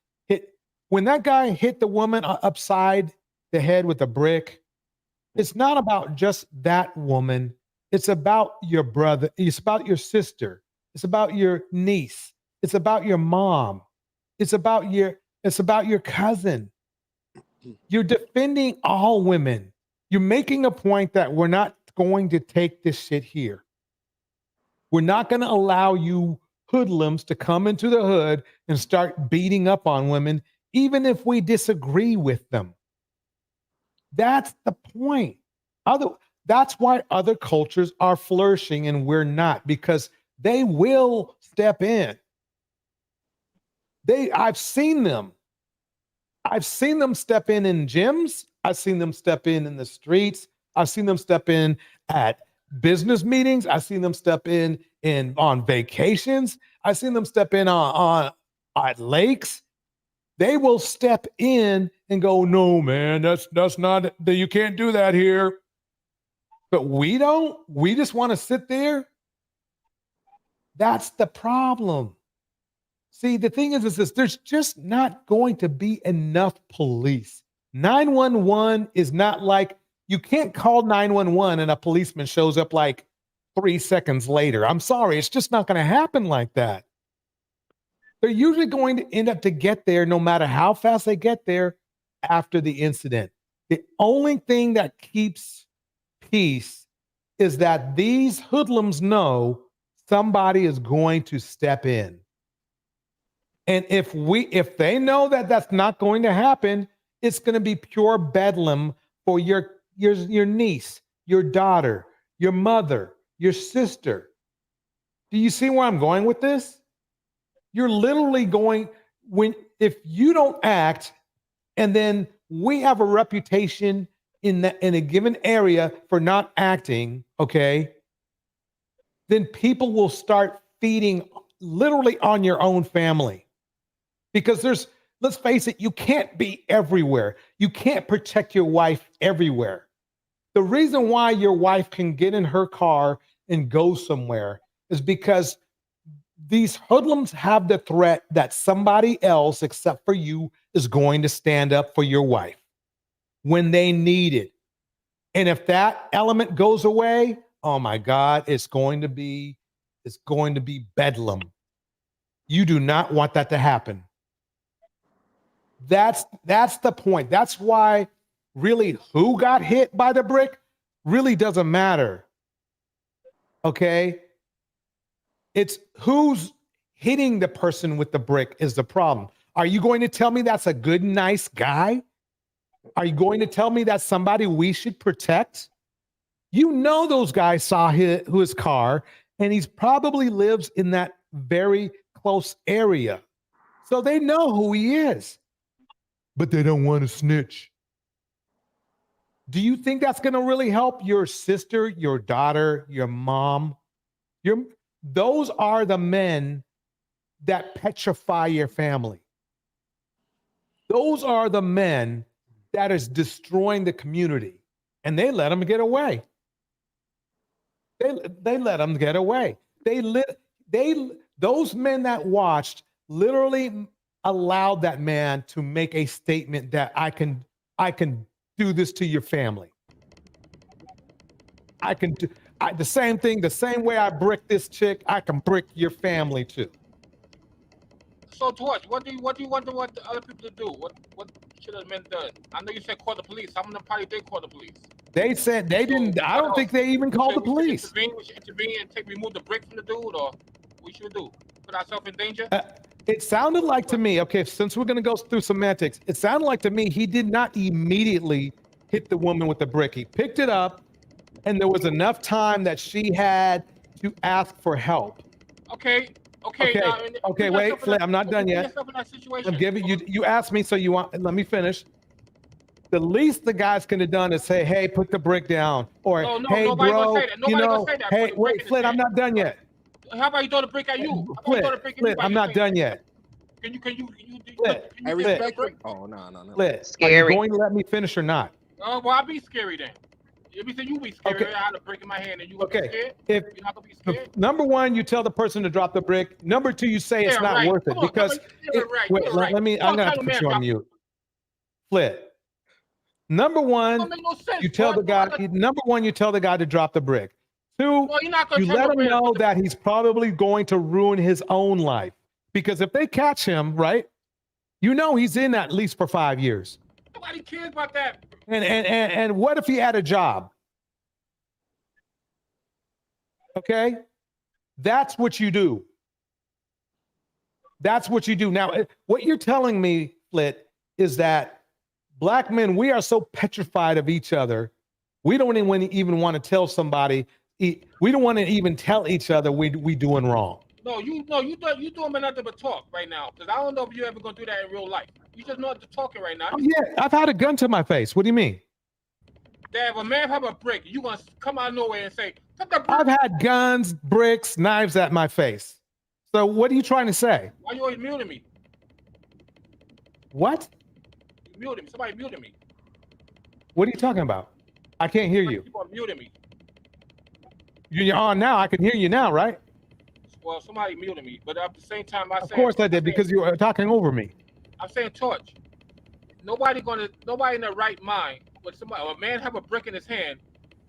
the woman upside the head with a brick. It's not about just that woman. It's about your brother. It's about your sister. It's about your niece. It's about your mom. It's about your cousin. You're defending all women. You're making a point that we're not going to take this shit here. We're not going to allow you hoodlums to come into the hood and start beating up on women, even if we disagree with them. That's the point. That's why other cultures are flourishing and we're not, because they will step in. I've seen them. I've seen them step in gyms. I've seen them step in the streets. I've seen them step in at business meetings. I've seen them step in on vacations. I've seen them step in on at lakes. They will step in and go, no, man, that's not, you can't do that here. But we don't. We just want to sit there. That's the problem. See, the thing is this, there's just not going to be enough police. 911 is not like, you can't call 911 and a policeman shows up like 3 seconds later. I'm sorry, it's just not going to happen like that. They're usually going to end up to get there, no matter how fast they get there, after the incident. The only thing that keeps peace is that these hoodlums know somebody is going to step in. And if they know that that's not going to happen, it's going to be pure bedlam for your niece, your daughter, your mother, your sister. Do you see where I'm going with this? You're literally going, if you don't act, and then we have a reputation in a given area for not acting, okay, then people will start feeding literally on your own family. Because let's face it, you can't be everywhere. You can't protect your wife everywhere. The reason why your wife can get in her car and go somewhere is because these hoodlums have the threat that somebody else except for you is going to stand up for your wife when they need it. And if that element goes away, oh my God, it's going to be bedlam. You do not want that to happen. That's the point. That's why really who got hit by the brick really doesn't matter. Okay? It's who's hitting the person with the brick is the problem. Are you going to tell me that's a good, nice guy? Are you going to tell me that's somebody we should protect? You know those guys saw his car, and he's probably lives in that very close area. So they know who he is. But they don't want to snitch. Do you think that's going to really help your sister, your daughter, your mom? Those are the men that petrify your family. Those are the men that is destroying the community. And they let them get away. They let them get away. Those men that watched literally allowed that man to make a statement that I can do this to your family. I can do the same thing, the same way I brick this chick, I can brick your family too. So Torch, what do you want the other people to do? What should have been done? I know you said call the police. Some of them probably did call the police. They said they didn't. I don't think they even called the police. We should intervene and remove the brick from the dude, or we should do put ourselves in danger. It sounded like to me, okay, since we're going to go through semantics, it sounded like to me he did not immediately hit the woman with the brick. He picked it up, and there was enough time that she had to ask for help. Okay. Wait, Flip, I'm not done yet. I'm giving you. You asked me, so you want. Let me finish. The least the guys could have done is say, "Hey, put the brick down," or "Hey, bro, hey, wait, Flip, I'm not done yet." How about you throw the brick at you? Flip, I'm not done yet. Can you I respect brick? Oh no. Flip, Scary. are you going to let me finish or not? Oh, well, I'll be scary then. Everything you be scared, I had a brick in my hand, and you gonna be scared? If you're not gonna be scared. Number one, you tell the person to drop the brick. Number two, you say it's not worth it because. Let me. I'm gonna have to put you on mute. Flip. Number one, you tell the guy. Number one, you tell the guy to drop the brick. Two, you let him know that he's probably going to ruin his own life because if they catch him, right, you know he's in at least for 5 years. Nobody cares about that. And what if he had a job? Okay, that's what you do. That's what you do. Now, what you're telling me, Flit, is that Black men, we are so petrified of each other. We don't even want to tell somebody. We don't want to even tell each other we doing wrong. No, you doing nothing but talk right now. Because I don't know if you're ever gonna do that in real life. You just know what talking right now. Oh, yeah, I've had a gun to my face. What do you mean? That if a man have a brick, you gonna come out of nowhere and say, "Put the brick." I've had guns, bricks, knives at my face. So what are you trying to say? Why you always muting me? What? You muted me. Somebody muted me. What are you talking about? I can't hear you. People are muting me. You're on now. I can hear you now, right? Well, somebody muted me, but at the same time, Of course I did because you were talking over me. I'm saying, Torch. Nobody in their right mind, when a man have a brick in his hand,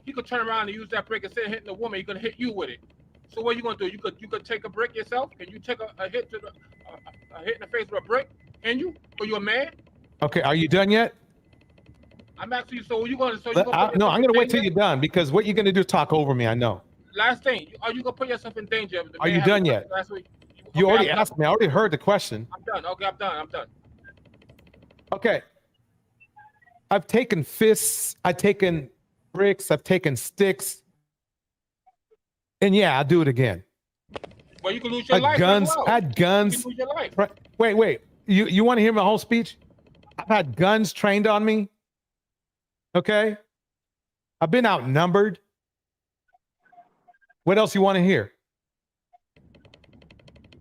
he could turn around and use that brick instead of hitting the woman. He's gonna hit you with it. So what are you gonna do? You could take a brick yourself? Can you take a hit to a hit in the face with a brick? Can you? Are you a man? Okay, are you done yet? I'm asking you. So are you gonna? No, I'm gonna wait till you're done because what you're gonna do is talk over me. I know. Last thing, are you gonna put yourself in danger? Are you done yet? Last week? You already asked me. I already heard the question. I'm done. Okay, I'm done. Okay. I've taken fists. I've taken bricks. I've taken sticks. And yeah, I'll do it again. Well, you can lose your life. Guns. As well. I had guns. You can lose your life. Right. Wait. You want to hear my whole speech? I've had guns trained on me. Okay. I've been outnumbered. What else you want to hear?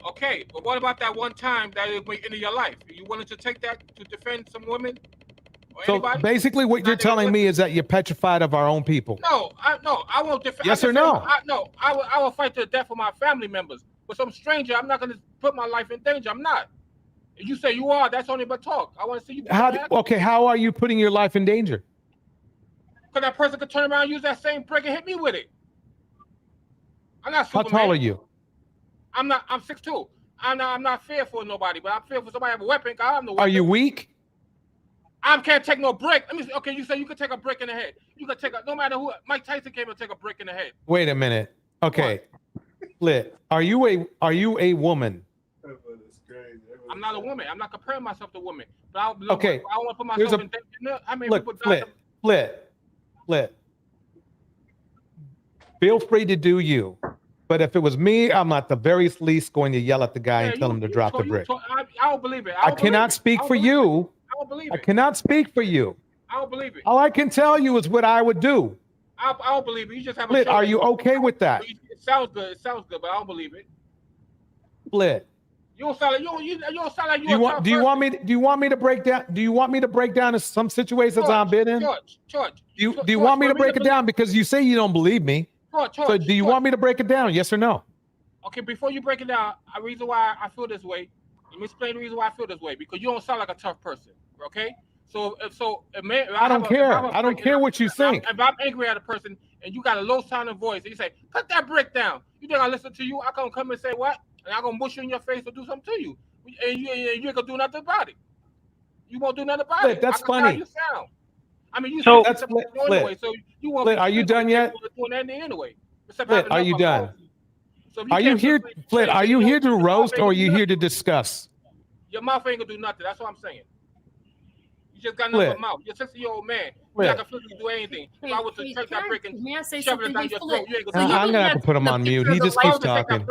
Okay, but what about that one time that it went into your life? You wanted to take that to defend some women or So anybody? basically what you're telling me is that you're petrified of our own people. No, I won't defend. Yes or no? I will fight to the death for my family members. But some stranger, I'm not going to put my life in danger. I'm not. If you say you are, that's only but talk. I want to see you. How are you putting your life in danger? Because that person could turn around and use that same brick and hit me with it. I'm not How Superman. tall are you? I'm 6'2". I'm not fearful of nobody, but I'm fearful somebody have a weapon. I have no weapon. Are you weak? I can't take no brick. Let me see. Okay, you say you could take a brick in the head. You could take no matter who. Mike Tyson came and take a brick in the head. Wait a minute. Okay. Lit. Are you a woman? I'm not a woman. I'm not comparing myself to women. But I don't Okay. want to put myself in danger. How many people died? Lit. Feel free to do you. But if it was me, I'm at the very least going to yell at the guy and tell him to drop the brick. I don't believe it. I cannot speak for you. I don't believe I it. cannot speak for you. I don't believe it. All I can tell you is what I would do. I don't believe it. You just have a Lit, show are that- you okay with that? It sounds good, but I don't believe it. Lit. You don't sound like you don't sound like Do you want me to break down? Do you want me to break down some situations I've been in? George. Do you want me to break it down because you say you don't believe me? So do you want me to break it down? Yes or no? Okay, before you break it down, a reason why I feel this way Let me explain the reason why I feel this way. Because you don't sound like a tough person. Okay. So if a man, I don't care. I don't care what you think. If I'm angry at a person and you got a low sounding voice and you say, "Put that brick down," you think I listen to you? I gonna come and say what? And I'm gonna mush you in your face or do something to you, and you ain't gonna do nothing about it. You won't do nothing about it. That's I can funny. How you sound. I mean, you So that's anyway. So you want? Flit, are you done yet? Doing anything anyway. Flit, are you done? Are you here, Flit? Are you here to roast or are you here to discuss? Your mouth ain't gonna do nothing. That's what I'm saying. You just got nothing but mouth. You're a 60-year-old man. You're not gonna do anything. If I was to take that brick and shove it down your throat, you ain't gonna do I'm gonna have to put him on mute. He just keeps talking.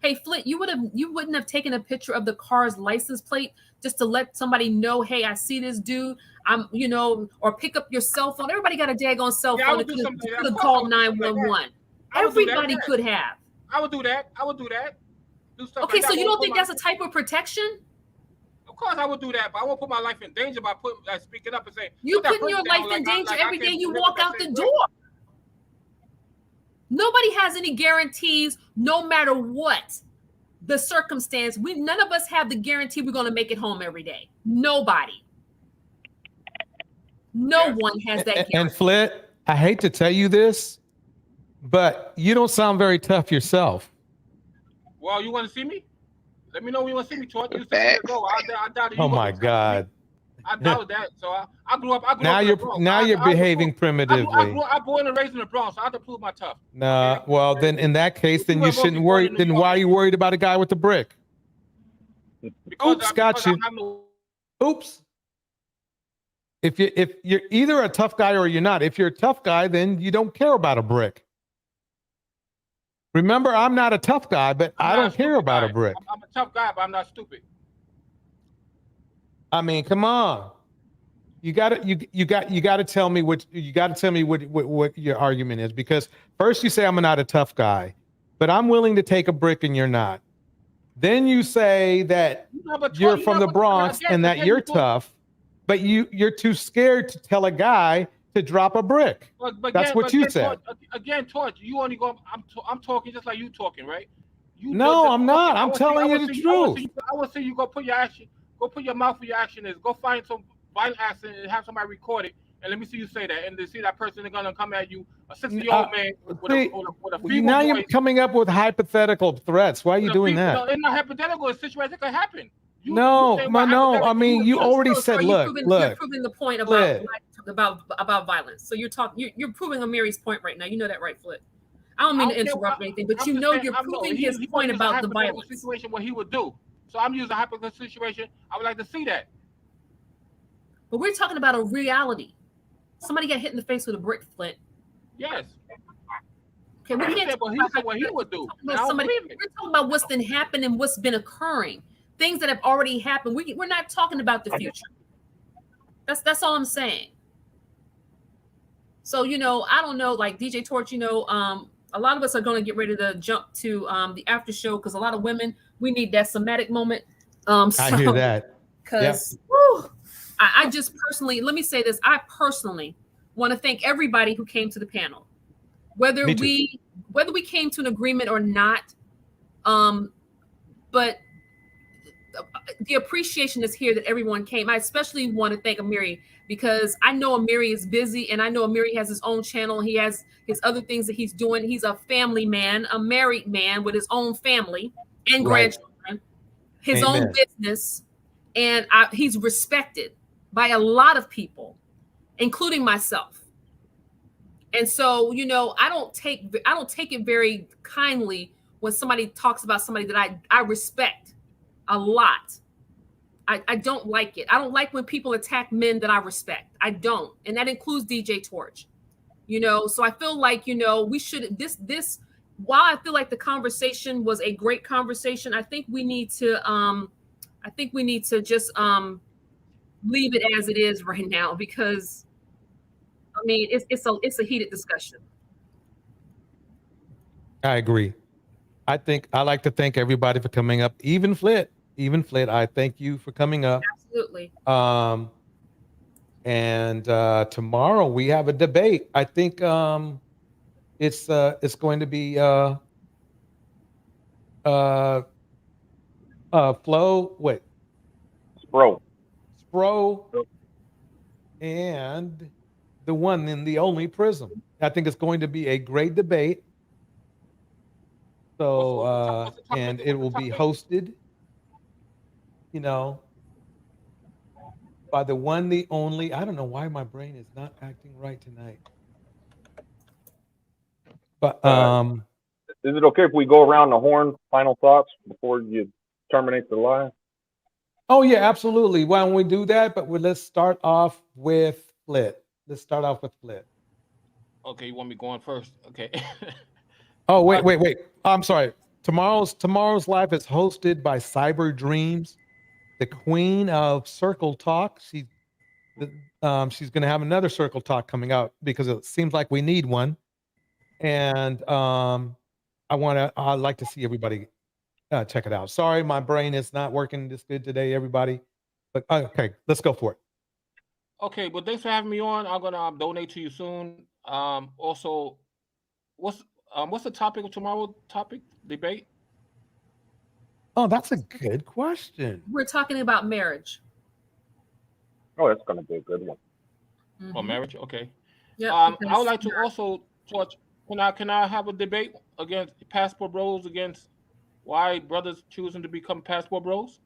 Hey, Flit, you wouldn't have taken a picture of the car's license plate just to let somebody know, hey, I see this dude. Or pick up your cell phone. Everybody got a daggone cell phone. Could have called 911. Everybody could have. I would do that. Do stuff okay, like so that. you don't think that's a type of protection? Of course, I would do that, but I won't put my life in danger by speaking up and saying you putting your life in danger every day you walk out the door. Nobody has any guarantees, no matter what the circumstance. None of us have the guarantee we're going to make it home every day. Nobody. No one has that guarantee. And Flit, I hate to tell you this, but you don't sound very tough yourself. Well, you want to see me? Let me know when you want to see me, Torch. You said go. I doubted you. Oh my God. I doubt that. So I grew up. Now you're behaving primitively. I born and raised in the Bronx, so I have to prove my tough. Nah, well then in that case, then you shouldn't worry. Then why are you worried about a guy with a brick? Oops, got you. Oops. If you're either a tough guy or you're not. If you're a tough guy, then you don't care about a brick. Remember, I'm not a tough guy, but I don't care about a brick. I'm a tough guy, but I'm not stupid. I mean, come on. You got to tell me what your argument is, because first you say I'm not a tough guy, but I'm willing to take a brick and you're not. Then you say that you're from the Bronx and that you're tough, but you're too scared to tell a guy to drop a brick. That's what you said. Torch, you only go. I'm talking just like you talking, right? No, I'm not. I'm telling you the truth. I want to see you go put your action. Go put your mouth where your action is. Go find some violent accident and have somebody record it, and let me see you say that. And to see that person is gonna come at you, a 60-year-old man with a feeble now voice. You're coming up with hypothetical threats. Why are you doing that? No, it's not hypothetical. It's situation that could happen. No. I mean, you already said. Look. You're proving the point about violence. So you're proving Amiri's point right now. You know that, right, Flit? I don't mean to interrupt anything, but you're proving his point about the violence situation. What he would do. So I'm using a hypothetical situation. I would like to see that. But we're talking about a reality. Somebody got hit in the face with a brick, Flit. Yes. Okay, we can't talk about what he would do. We're talking about what's been happening and what's been occurring. Things that have already happened. We're not talking about the future. That's all I'm saying. So, I don't know, like DJ Torch, a lot of us are going to get ready to jump to the after show, because a lot of women, we need that somatic moment. I hear that. Because I just personally, let me say this. I personally want to thank everybody who came to the panel, whether we came to an agreement or not. But the appreciation is here that everyone came. I especially want to thank Amiri, because I know Amiri is busy, and I know Amiri has his own channel. He has his other things that he's doing. He's a family man, a married man with his own family and grandchildren, his own business, and he's respected by a lot of people, including myself. And so, I don't take it very kindly when somebody talks about somebody that I respect a lot. I don't like it. I don't like when people attack men that I respect. I don't. And that includes DJ Torch. So I feel like, we should this while I feel like the conversation was a great conversation, I think we need to just leave it as it is right now, because I mean it's a heated discussion. I agree. I like to thank everybody for coming up. Even Flit, I thank you for coming up. Absolutely. And tomorrow we have a debate. I think it's going to be Spro, and the one and the only Prism. I think it's going to be a great debate. So, and it will be hosted, you know, by the one, the only. I don't know why my brain is not acting right tonight. But is it okay if we go around the horn? Final thoughts before you terminate the live? Oh yeah, absolutely. Why don't we do that? But let's start off with Flit. Okay, you want me going first? Okay. Oh wait. I'm sorry. Tomorrow's live is hosted by Cyber Dreams, the queen of Circle Talk. She's going to have another Circle Talk coming out because it seems like we need one. And I'd like to see everybody check it out. Sorry, my brain is not working this good today, everybody. But okay, let's go for it. Okay, well, thanks for having me on. I'm gonna donate to you soon. Also, what's the topic of tomorrow's debate? Oh, that's a good question. We're talking about marriage. Oh, that's gonna be a good one. Oh, marriage. Okay. Yeah. I would like to also touch. Can I have a debate against passport bros against why brothers choosing to become passport bros?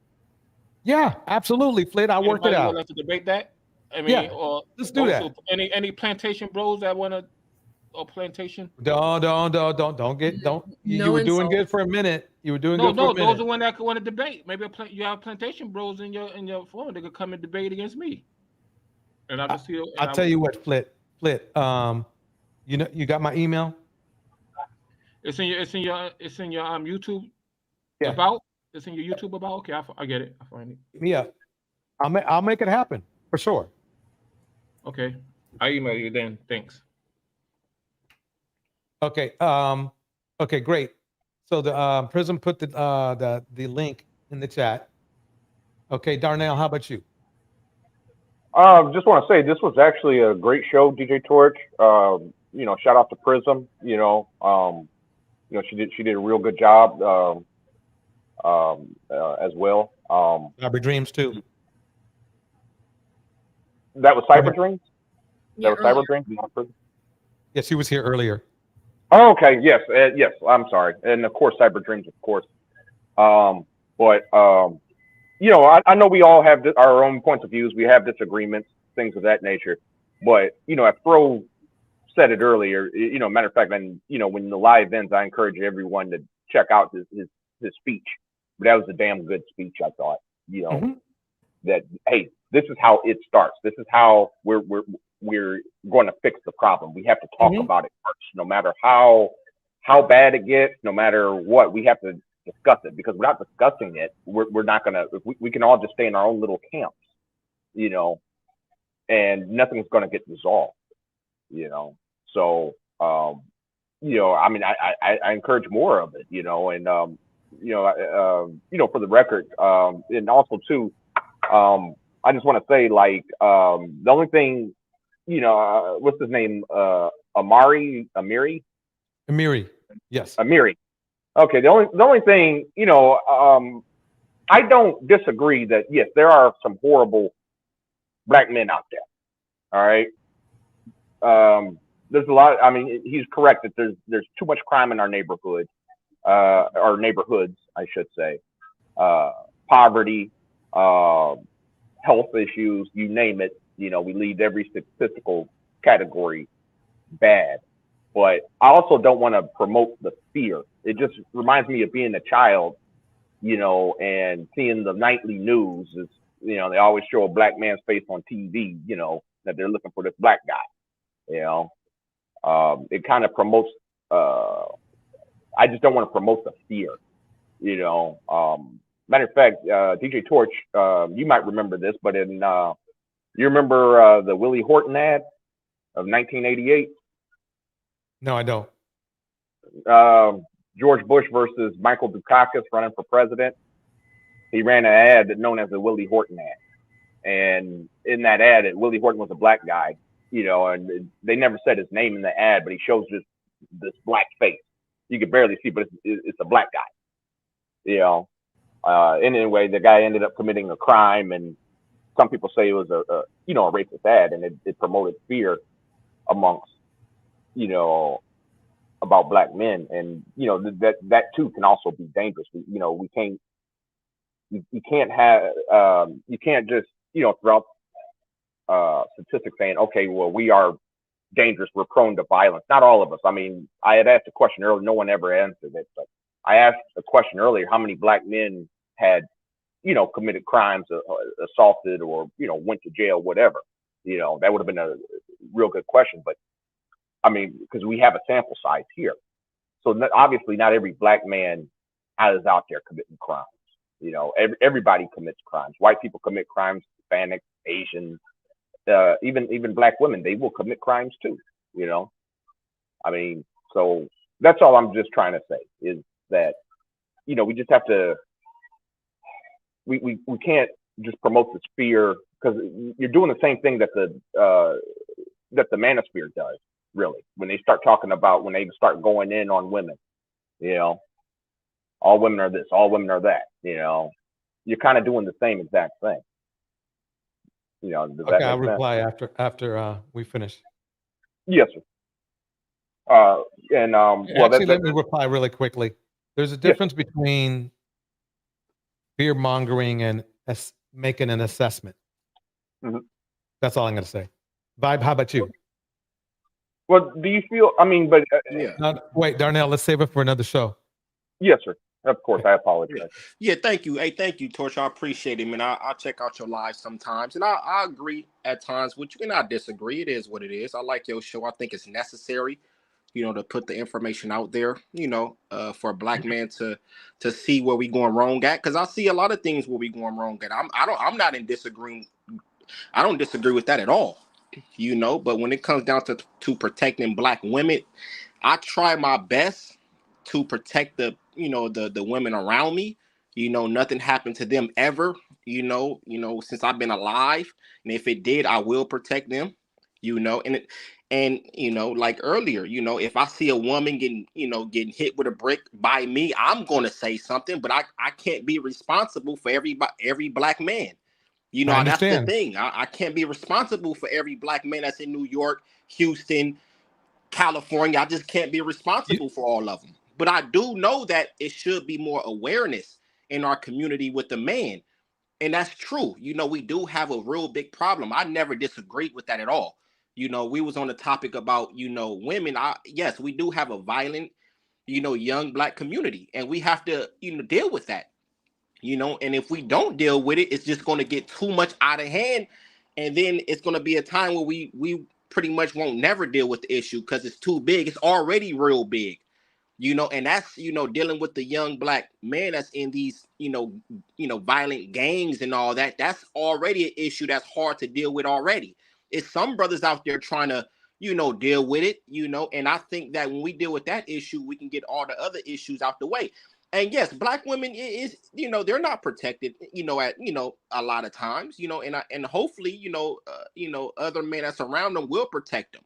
Yeah, absolutely, Flit. I'll work it out. Would like to debate that? I mean, Yeah, or let's do that. Any plantation bros that want to, or plantation? Don't. You were doing good for a minute. You were doing good for a minute. Those are the one that could want to debate. Maybe you have plantation bros in your phone. They could come and debate against me. And I just feel. I'll tell you what, Flit. You know, you got my email. It's in your YouTube. Yeah. About. It's in your YouTube about. Okay, I get it. I find it. Yeah, I'll make it happen for sure. Okay, I email you then. Thanks. Okay. Okay. Great. So the Prism put the link in the chat. Okay, Darnell, how about you? Just want to say this was actually a great show, DJ Torch. You know, shout out to Prism. You know, she did a real good job as well. Cyber Dreams too. That was Cyber Dreams. That was Cyber Dreams. Yes, he was here earlier. Oh, okay. Yes. Yes. I'm sorry. And of course, Cyber Dreams, of course. But you know, I know we all have our own points of views. We have disagreements, things of that nature. But you know, Fro said it earlier. You know, matter of fact, and you know, when the live ends, I encourage everyone to check out his speech. But that was a damn good speech, I thought. You know, that hey, this is how it starts. This is how we're going to fix the problem. We have to talk about it first, no matter how bad it gets, no matter what. We have to discuss it, because without discussing it, we're not gonna. We can all just stay in our own little camps, you know, and nothing's gonna get resolved, you know. So, you know, I mean, I encourage more of it, you know, and you know, for the record, and also too, I just want to say, like, the only thing, you know, what's his name? Amiri? Yes. Amiri. Okay. The only thing, you know, I don't disagree that yes, there are some horrible black men out there. All right. There's a lot. I mean, he's correct that there's too much crime in our neighborhood, or neighborhoods, I should say. Poverty, health issues, you name it. You know, we leave every statistical category bad. But I also don't want to promote the fear. It just reminds me of being a child, you know, and seeing the nightly news. Is, you know, they always show a black man's face on TV, you know, that they're looking for this black guy. You know, it kind of promotes. I just don't want to promote the fear, you know. Matter of fact, DJ Torch, you might remember this, but in you remember the Willie Horton ad of 1988? No, I don't. George Bush versus Michael Dukakis running for president. He ran an ad known as the Willie Horton ad, and in that ad, Willie Horton was a black guy, you know, and they never said his name in the ad, but he shows this black face. You could barely see, but it's a black guy, you know. And anyway, the guy ended up committing a crime, and some people say it was a racist ad, and it promoted fear amongst, about black men, and that too can also be dangerous. We can't you can't have you can't just throughout statistics saying, okay, well, we are dangerous, we're prone to violence. Not all of us. I mean, I had asked a question earlier, no one ever answered it, but I asked a question earlier, how many black men had committed crimes, assaulted, or went to jail, whatever. That would have been a real good question, but I mean, because we have a sample size here, so obviously not every black man is out there committing crimes. Everybody commits crimes. White people commit crimes, Hispanics, Asians, even black women, they will commit crimes too. I mean, so that's all I'm just trying to say is that we just have to. We can't just promote this fear, because you're doing the same thing that the manosphere does, really, when they start talking about, when they start going in on women, all women are this, all women are that, you're kind of doing the same exact thing. Does that Okay, make I'll sense? reply after we finish. Yes, sir. Well, Actually, let me reply really quickly. There's a difference between fear mongering and making an assessment. Mhm. That's all I'm going to say. Vibe, how about you? Well, do you feel? I mean, but Wait, Darnell, let's save it for another show. Yes, sir. Of course, I apologize. Yeah, thank you. Hey, thank you, Torch. I appreciate it, man. I'll check out your live sometimes, and I agree at times with you, and I disagree. It is what it is. I like your show. I think it's necessary, to put the information out there, for a black man to see where we going wrong at. Because I see a lot of things where we going wrong at. I'm not in disagreeing. I don't disagree with that at all, But when it comes down to protecting black women, I try my best to protect the women around me. Nothing happened to them ever. Since I've been alive, and if it did, I will protect them. Like earlier, if I see a woman getting hit with a brick by me, I'm gonna say something, but I can't be responsible for every black man. I That's the understand. thing. I can't be responsible for every black man that's in New York, Houston, California. I just can't be responsible for all of them. But I do know that it should be more awareness in our community with the man. And that's true. We do have a real big problem. I never disagreed with that at all. We was on the topic about, women. Yes, we do have a violent, young black community, and we have to, deal with that. And if we don't deal with it, it's just going to get too much out of hand. And then it's going to be a time where we pretty much won't never deal with the issue because it's too big. It's already real big, and that's, dealing with the young black man that's in these, violent gangs and all that. That's already an issue that's hard to deal with already. It's some brothers out there trying to, deal with it, and I think that when we deal with that issue, we can get all the other issues out the way. And yes, black women is, they're not protected, at, a lot of times, and hopefully, other men that's around them will protect them,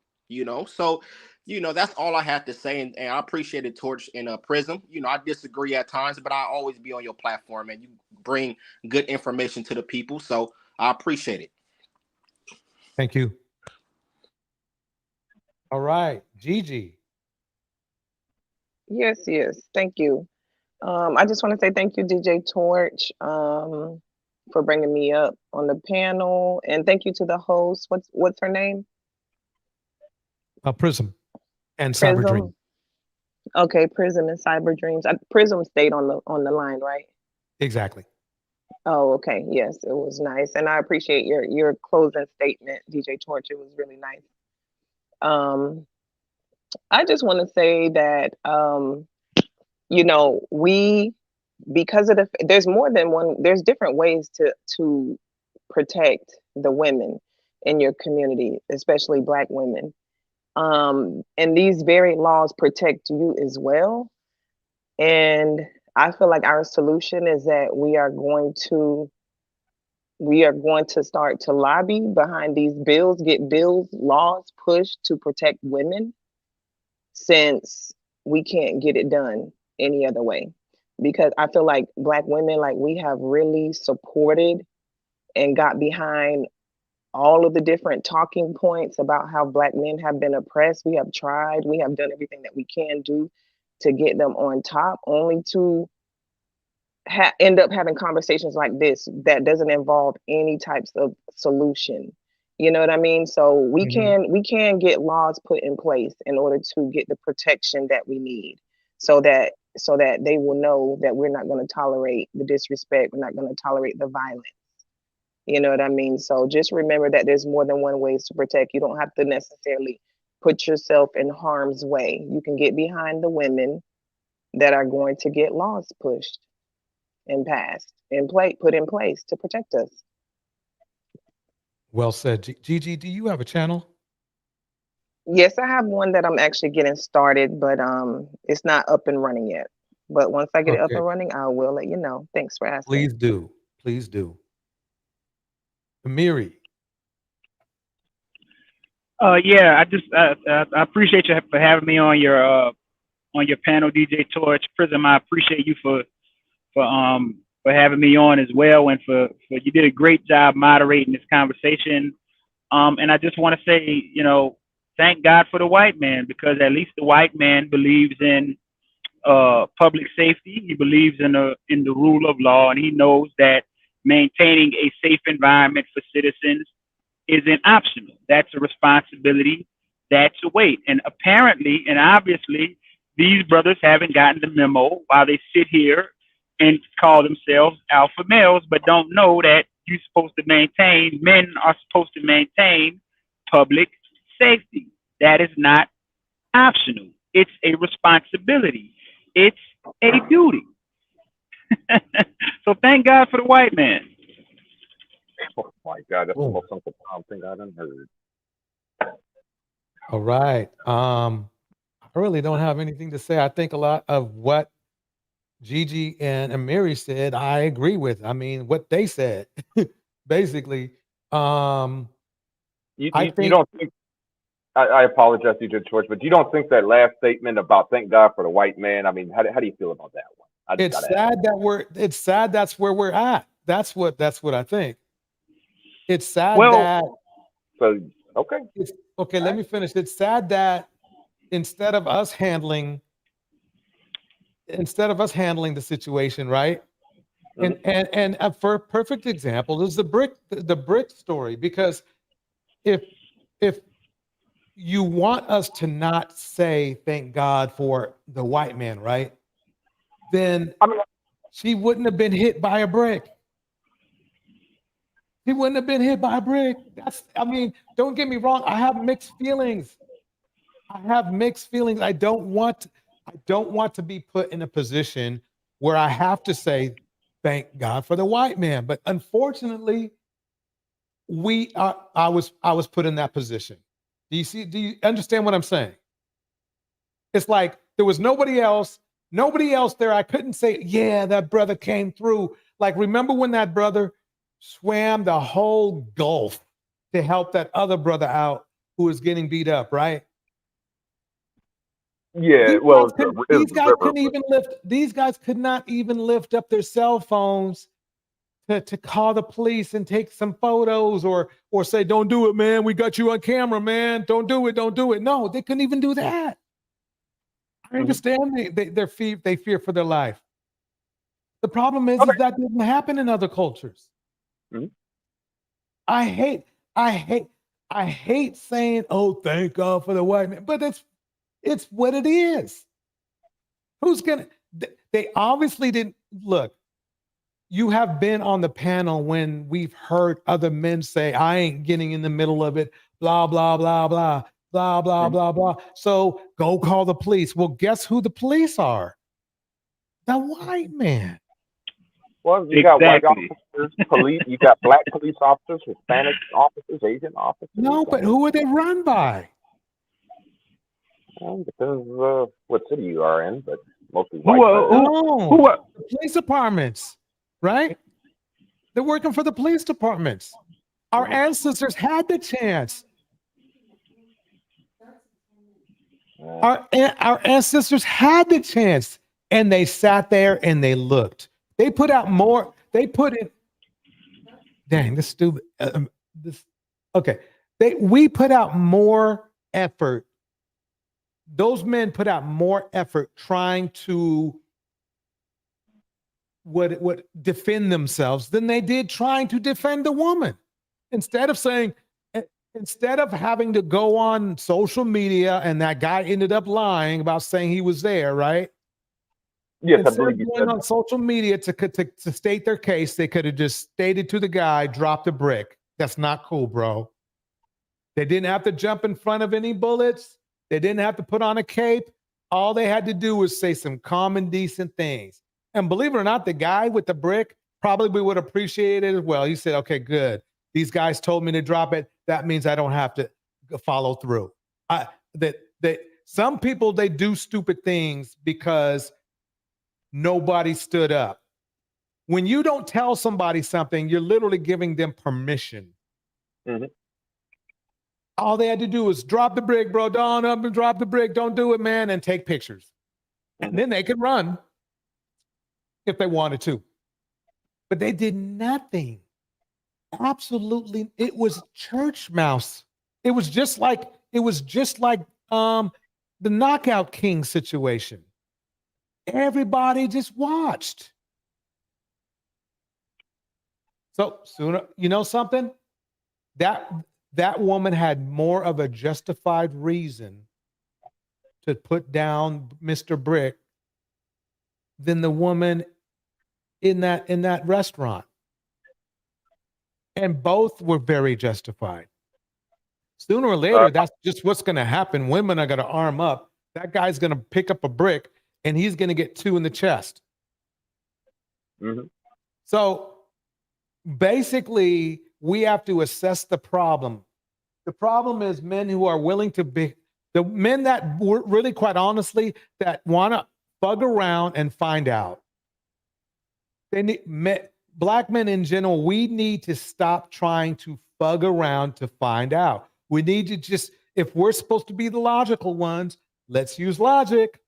so, that's all I have to say. And I appreciate it, Torch and Prism. I disagree at times, but I always be on your platform and you bring good information to the people. So I appreciate it. Thank you. All right, Gigi. Yes. Thank you. I just want to say thank you, DJ Torch, for bringing me up on the panel, and thank you to the host. What's her name? Prism and Cyber Dream. Prism. Okay, Prism and Cyber Dreams. Prism stayed on the line, right? Exactly. Oh, okay. Yes, it was nice, and I appreciate your closing statement, DJ Torch. It was really nice. I just want to say that because of there's more than one. There's different ways to protect the women in your community, especially Black women. And these very laws protect you as well. And I feel like our solution is that we are going to start to lobby behind these bills, get laws pushed to protect women, since we can't get it done any other way. because I feel like Black women, like we have really supported and got behind all of the different talking points about how Black men have been oppressed. We have tried, we have done everything that we can do to get them on top, only to end up having conversations like this that doesn't involve any types of solution. You know what I mean? So we can get laws put in place in order to get the protection that we need, so that they will know that we're not going to tolerate the disrespect, we're not going to tolerate the violence. You know what I mean? So just remember that there's more than one ways to protect. You don't have to necessarily put yourself in harm's way. You can get behind the women that are going to get laws pushed and passed and put in place to protect us. Well said. Gigi, do you have a channel? Yes, I have one that I'm actually getting started, but it's not up and running yet. But once I get it up and running, I will let you know. Thanks for asking. Please do. Please do. Amiri. Yeah, I appreciate you for having me on your panel, DJ Torch. Prism, I appreciate you for having me on as well, and for you did a great job moderating this conversation. And I just want to say, thank God for the white man, because at least the white man believes in public safety. He believes in the rule of law, and he knows that maintaining a safe environment for citizens isn't optional. That's a responsibility. That's a weight. And apparently, and obviously, these brothers haven't gotten the memo while they sit here and call themselves alpha males, but don't know that men are supposed to maintain public safety. That is not optional. It's a responsibility. It's a duty. So thank God for the white man. Oh my God, that's the most Uncle Tom thing I done heard. All right. I really don't have anything to say. I think a lot of what Gigi and Amiri said, I agree with. I mean, what they said, basically. You don't think? I apologize, DJ George, but you don't think that last statement about "thank God for the white man"? I mean, how do you feel about that one? It's sad that's where we're at. That's what I think. It's sad that. So okay. Okay, let me finish. It's sad that instead of us handling the situation, right? And for a perfect example is the brick story, because if you want us to not say thank God for the white man, right? Then she wouldn't have been hit by a brick. He wouldn't have been hit by a brick. Don't get me wrong. I have mixed feelings. I don't want to be put in a position where I have to say, thank God for the white man. But unfortunately, I was put in that position. Do you understand what I'm saying? It's like there was nobody else there. I couldn't say, yeah, that brother came through. Like, remember when that brother swam the whole Gulf to help that other brother out who was getting beat up, right? Yeah, these guys could not even lift up their cell phones to call the police and take some photos or say, don't do it, man. We got you on camera, man. Don't do it. No, they couldn't even do that. I understand they fear for their life. The problem is that didn't happen in other cultures. I hate saying, oh, thank God for the white man, but it's what it is. They obviously didn't look. You have been on the panel when we've heard other men say, I ain't getting in the middle of it, blah, blah, blah, blah, blah, blah, blah, blah. So go call the police. Well, guess who the police are? The white man. Well, you got white officers, police, you got black police officers, Hispanic officers, Asian officers. No, but who are they run by? Well, depends what city you are in, but mostly white. Who are police departments, right? They're working for the police departments. Our ancestors had the chance. Our ancestors had the chance. and they sat there and they looked. They put out more. They put in. Dang, this stupid. Okay. We put out more effort. Those men put out more effort trying to what defend themselves than they did trying to defend the woman. Instead of having to go on social media, and that guy ended up lying about saying he was there, right? Yes, Instead I believe you of said going on that. social media to state their case, they could have just stated to the guy, "Drop the brick." That's not cool, bro. They didn't have to jump in front of any bullets. They didn't have to put on a cape. All they had to do was say some common, decent things. And believe it or not, the guy with the brick probably would appreciate it as well. He said, "Okay, good. These guys told me to drop it. That means I don't have to follow through." Some people, they do stupid things because nobody stood up. When you don't tell somebody something, you're literally giving them permission. Mm-hmm. All they had to do was drop the brick, bro. Don't up and drop the brick. Don't do it, man, and take pictures. And then they could run if they wanted to. But they did nothing. Absolutely. It was church mouse. It was just like the Knockout King situation. Everybody just watched. So sooner, you know something? That woman had more of a justified reason to put down Mr. Brick than the woman in that restaurant. And both were very justified. Sooner or later, that's just what's going to happen. Women are going to arm up. That guy's going to pick up a brick and he's going to get 2 in the chest. Mm-hmm. So basically, we have to assess the problem. The problem is men who are willing to be, the men that really, quite honestly, that want to bug around and find out. They need, black men in general, we need to stop trying to bug around to find out. We need to just, if we're supposed to be the logical ones, let's use logic.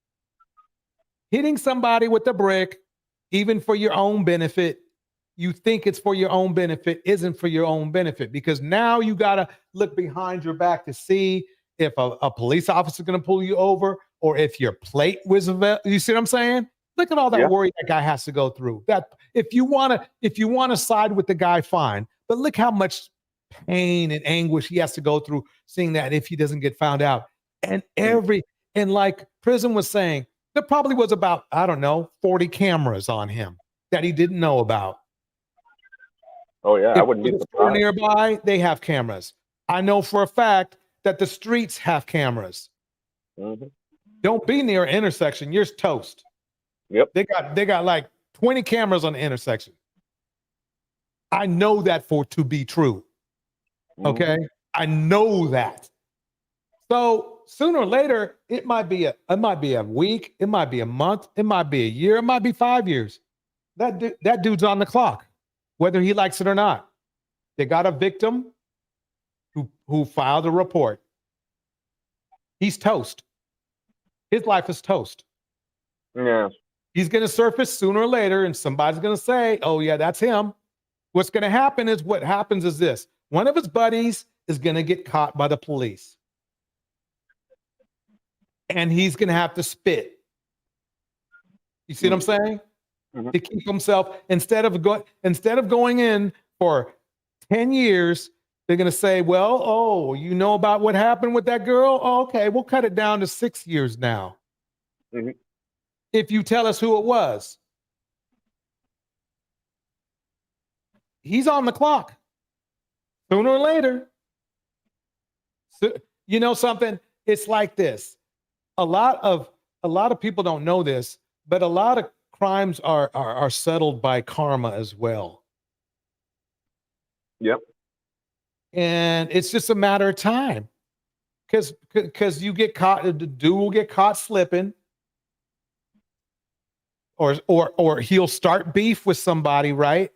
Hitting somebody with a brick, even for your own benefit, you think it's for your own benefit, isn't for your own benefit, because now you got to look behind your back to see if a police officer is going to pull you over, or if your plate was available. You see what I'm saying? Look at all that worry that guy has to go through. That if you want to side with the guy, fine. But look how much pain and anguish he has to go through seeing that if he doesn't get found out. And like Prism was saying, there probably was about, 40 cameras on him that he didn't know about. Oh yeah, If I wouldn't be it's surprised. nearby, they have cameras. I know for a fact that the streets have cameras. Mm-hmm. Don't be near an intersection. You're toast. Yep. They got like 20 cameras on the intersection. I know that to be true. Okay. I know that. So sooner or later, it might be a week, it might be a month, it might be a year, it might be 5 years. That dude's on the clock, whether he likes it or not. They got a victim who filed a report. He's toast. His life is toast. Yeah. He's going to surface sooner or later, and somebody's going to say, "Oh yeah, that's him." What's going to happen is this. One of his buddies is going to get caught by the police. And he's going to have to spit. You see what I'm saying? Mm-hmm. To keep himself, instead of going in for 10 years, they're going to say, "Well, oh, you know about what happened with that girl? Oh, okay, we'll cut it down to 6 years now. Mm-hmm. If you tell us who it was." He's on the clock. Sooner or later. So, you know something? It's like this. A lot of people don't know this, but a lot of crimes are settled by karma as well. Yep. And it's just a matter of time. Because you get caught, the dude will get caught slipping. Or he'll start beef with somebody, right?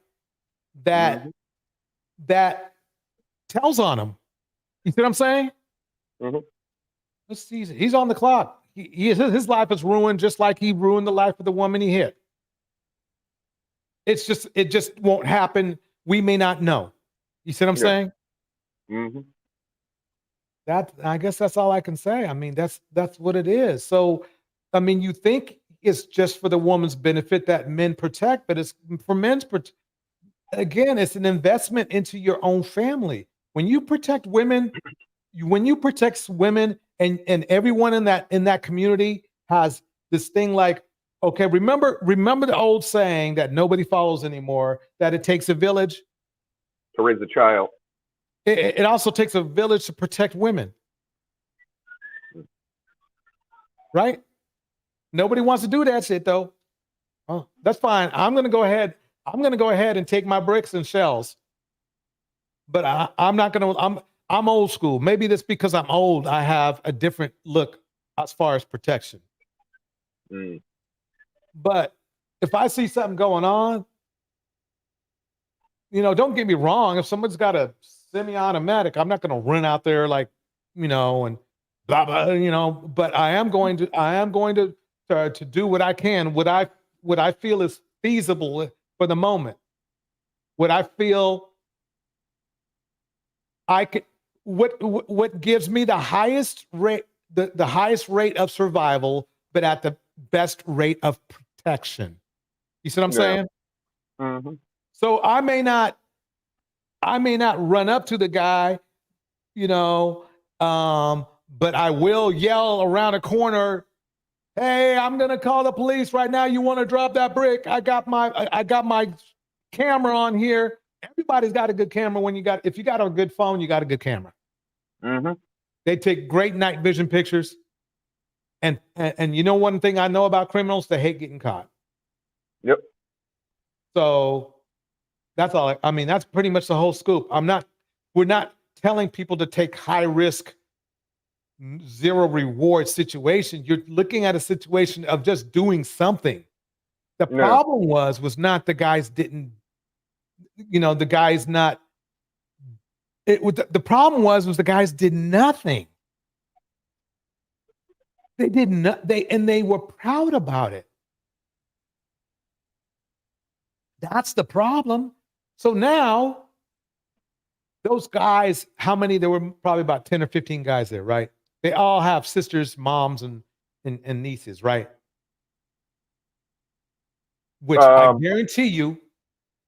That tells on him. You see what I'm saying? Mm-hmm. Let's see. He's on the clock. his life is ruined just like he ruined the life of the woman he hit. It just won't happen. We may not know. You see what I'm saying? Mm-hmm. I guess that's all I can say. I mean, that's what it is. So, I mean, you think it's just for the woman's benefit that men protect, but it's for men's again, it's an investment into your own family. When you protect women, and everyone in that community has this thing like, okay, remember the old saying that nobody follows anymore, that it takes a village to raise a child. It also takes a village to protect women. Right? Nobody wants to do that shit though. Oh, that's fine. I'm gonna go ahead and take my bricks and shells. But I'm not gonna, I'm old school. Maybe that's because I'm old. I have a different look as far as protection. Mm. But if I see something going on, don't get me wrong. If someone's got a semi-automatic, I'm not going to run out there like, and blah, blah, but I am going to do what I can, what I feel is feasible for the moment. What I feel I could, what gives me the highest rate, the highest rate of survival, but at the best rate of protection. You see what I'm saying? Mm-hmm. So I may not run up to the guy, but I will yell around a corner, "Hey, I'm gonna call the police right now. You want to drop that brick? I got my camera on here." Everybody's got a good camera if you got a good phone, you got a good camera. Mm-hmm. They take great night vision pictures. And one thing I know about criminals, they hate getting caught. Yep. So that's all. I mean, that's pretty much the whole scoop. We're not telling people to take high risk, zero reward situation. You're looking at a situation of just doing something. The problem was not the guys didn't, the guys not, the problem was the guys did nothing. They did not, and they were proud about it. That's the problem. So now, those guys, how many? There were probably about 10 or 15 guys there, right? They all have sisters, moms, and nieces, right? Which I guarantee you,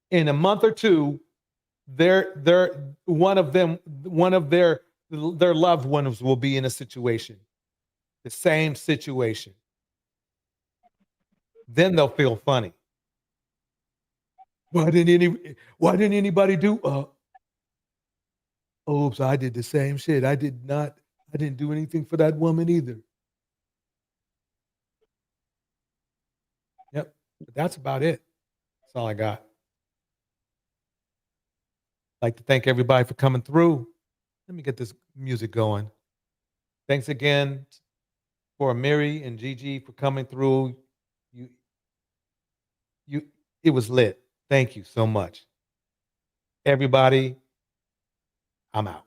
in a month or two, one of their loved ones will be in a situation, the same situation. Then they'll feel funny. Why didn't anybody do? Oops, I did the same shit. I didn't do anything for that woman either. Yep, that's about it. That's all I got. I'd like to thank everybody for coming through. Let me get this music going. Thanks again for Miri and Gigi for coming through. It was lit. Thank you so much. Everybody, I'm out.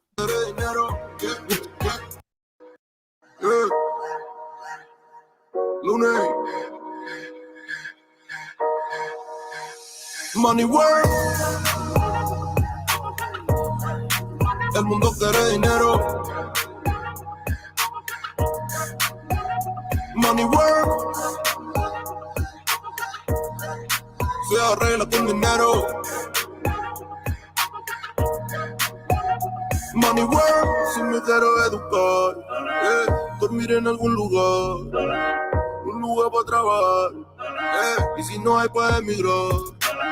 Money work. El mundo quiere dinero. Money work. Se arregla con dinero. Money work. Si me quiero educar, dormir en algún lugar, un lugar para trabajar, y si no hay para emigrar.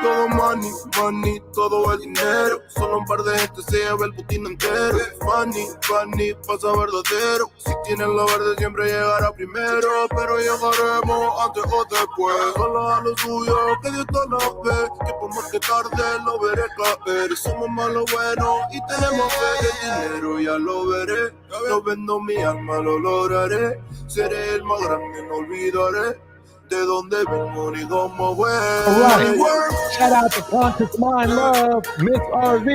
Todo money, money, todo el dinero. Solo un par de gente se lleva el botín entero. Funny, funny, pasa verdadero. Si tienes lo verde siempre llegará primero. Pero llegaremos antes o después. Solo a lo suyo, que Dios te lo ve. Que por más que tarde lo veré caer. Somos malos buenos y tenemos fe. El dinero ya lo veré. Yo vendo mi alma, lo lograré. Seré el más grande, no olvidaré. De donde vengo ni cómo voy. Right. Shout out to Conscious Mind Love, Miss RV.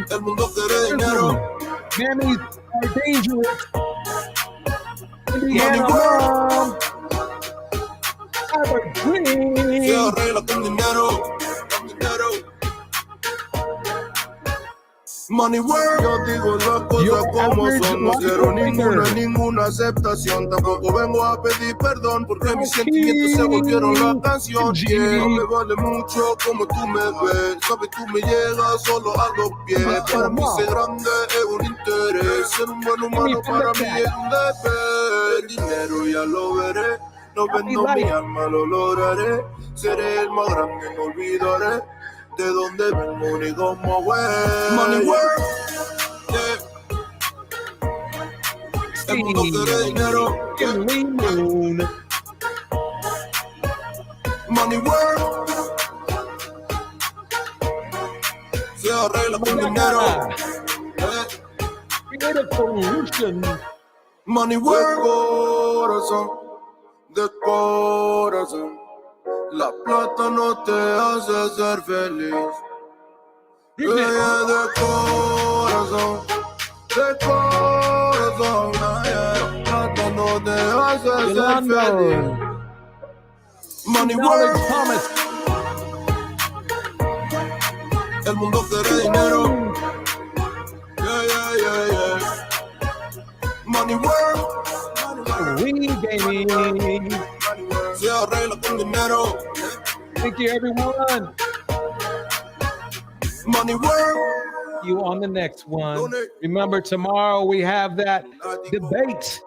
El mundo quiere dinero. Mammies are dangerous. Indiana mom. Se arregla con dinero, Money work, yo digo las cosas como son. No quiero ninguna aceptación. Tampoco vengo a pedir perdón porque mis sentimientos se volvieron la canción. No me vale mucho como tú me ves. Sabes, tú me llegas solo a los pies. Para mí ser grande es un interés. Ser un buen humano para mí es un deber. El dinero ya lo veré. No vendo mi alma, lo lograré. Seré el más grande, no olvidaré de dónde vengo ni cómo voy. Money work, yeah. El mundo quiere dinero, yeah. Money work, se arregla con dinero, yeah. Money work, corazón, de corazón. La plata no te hace ser feliz. De corazón, la plata no te hace ser feliz. Money work, el mundo quiere dinero. Yeah. Money work, se arregla con dinero. Thank you, everyone. Money work. You on the next one. Remember, tomorrow we have that debate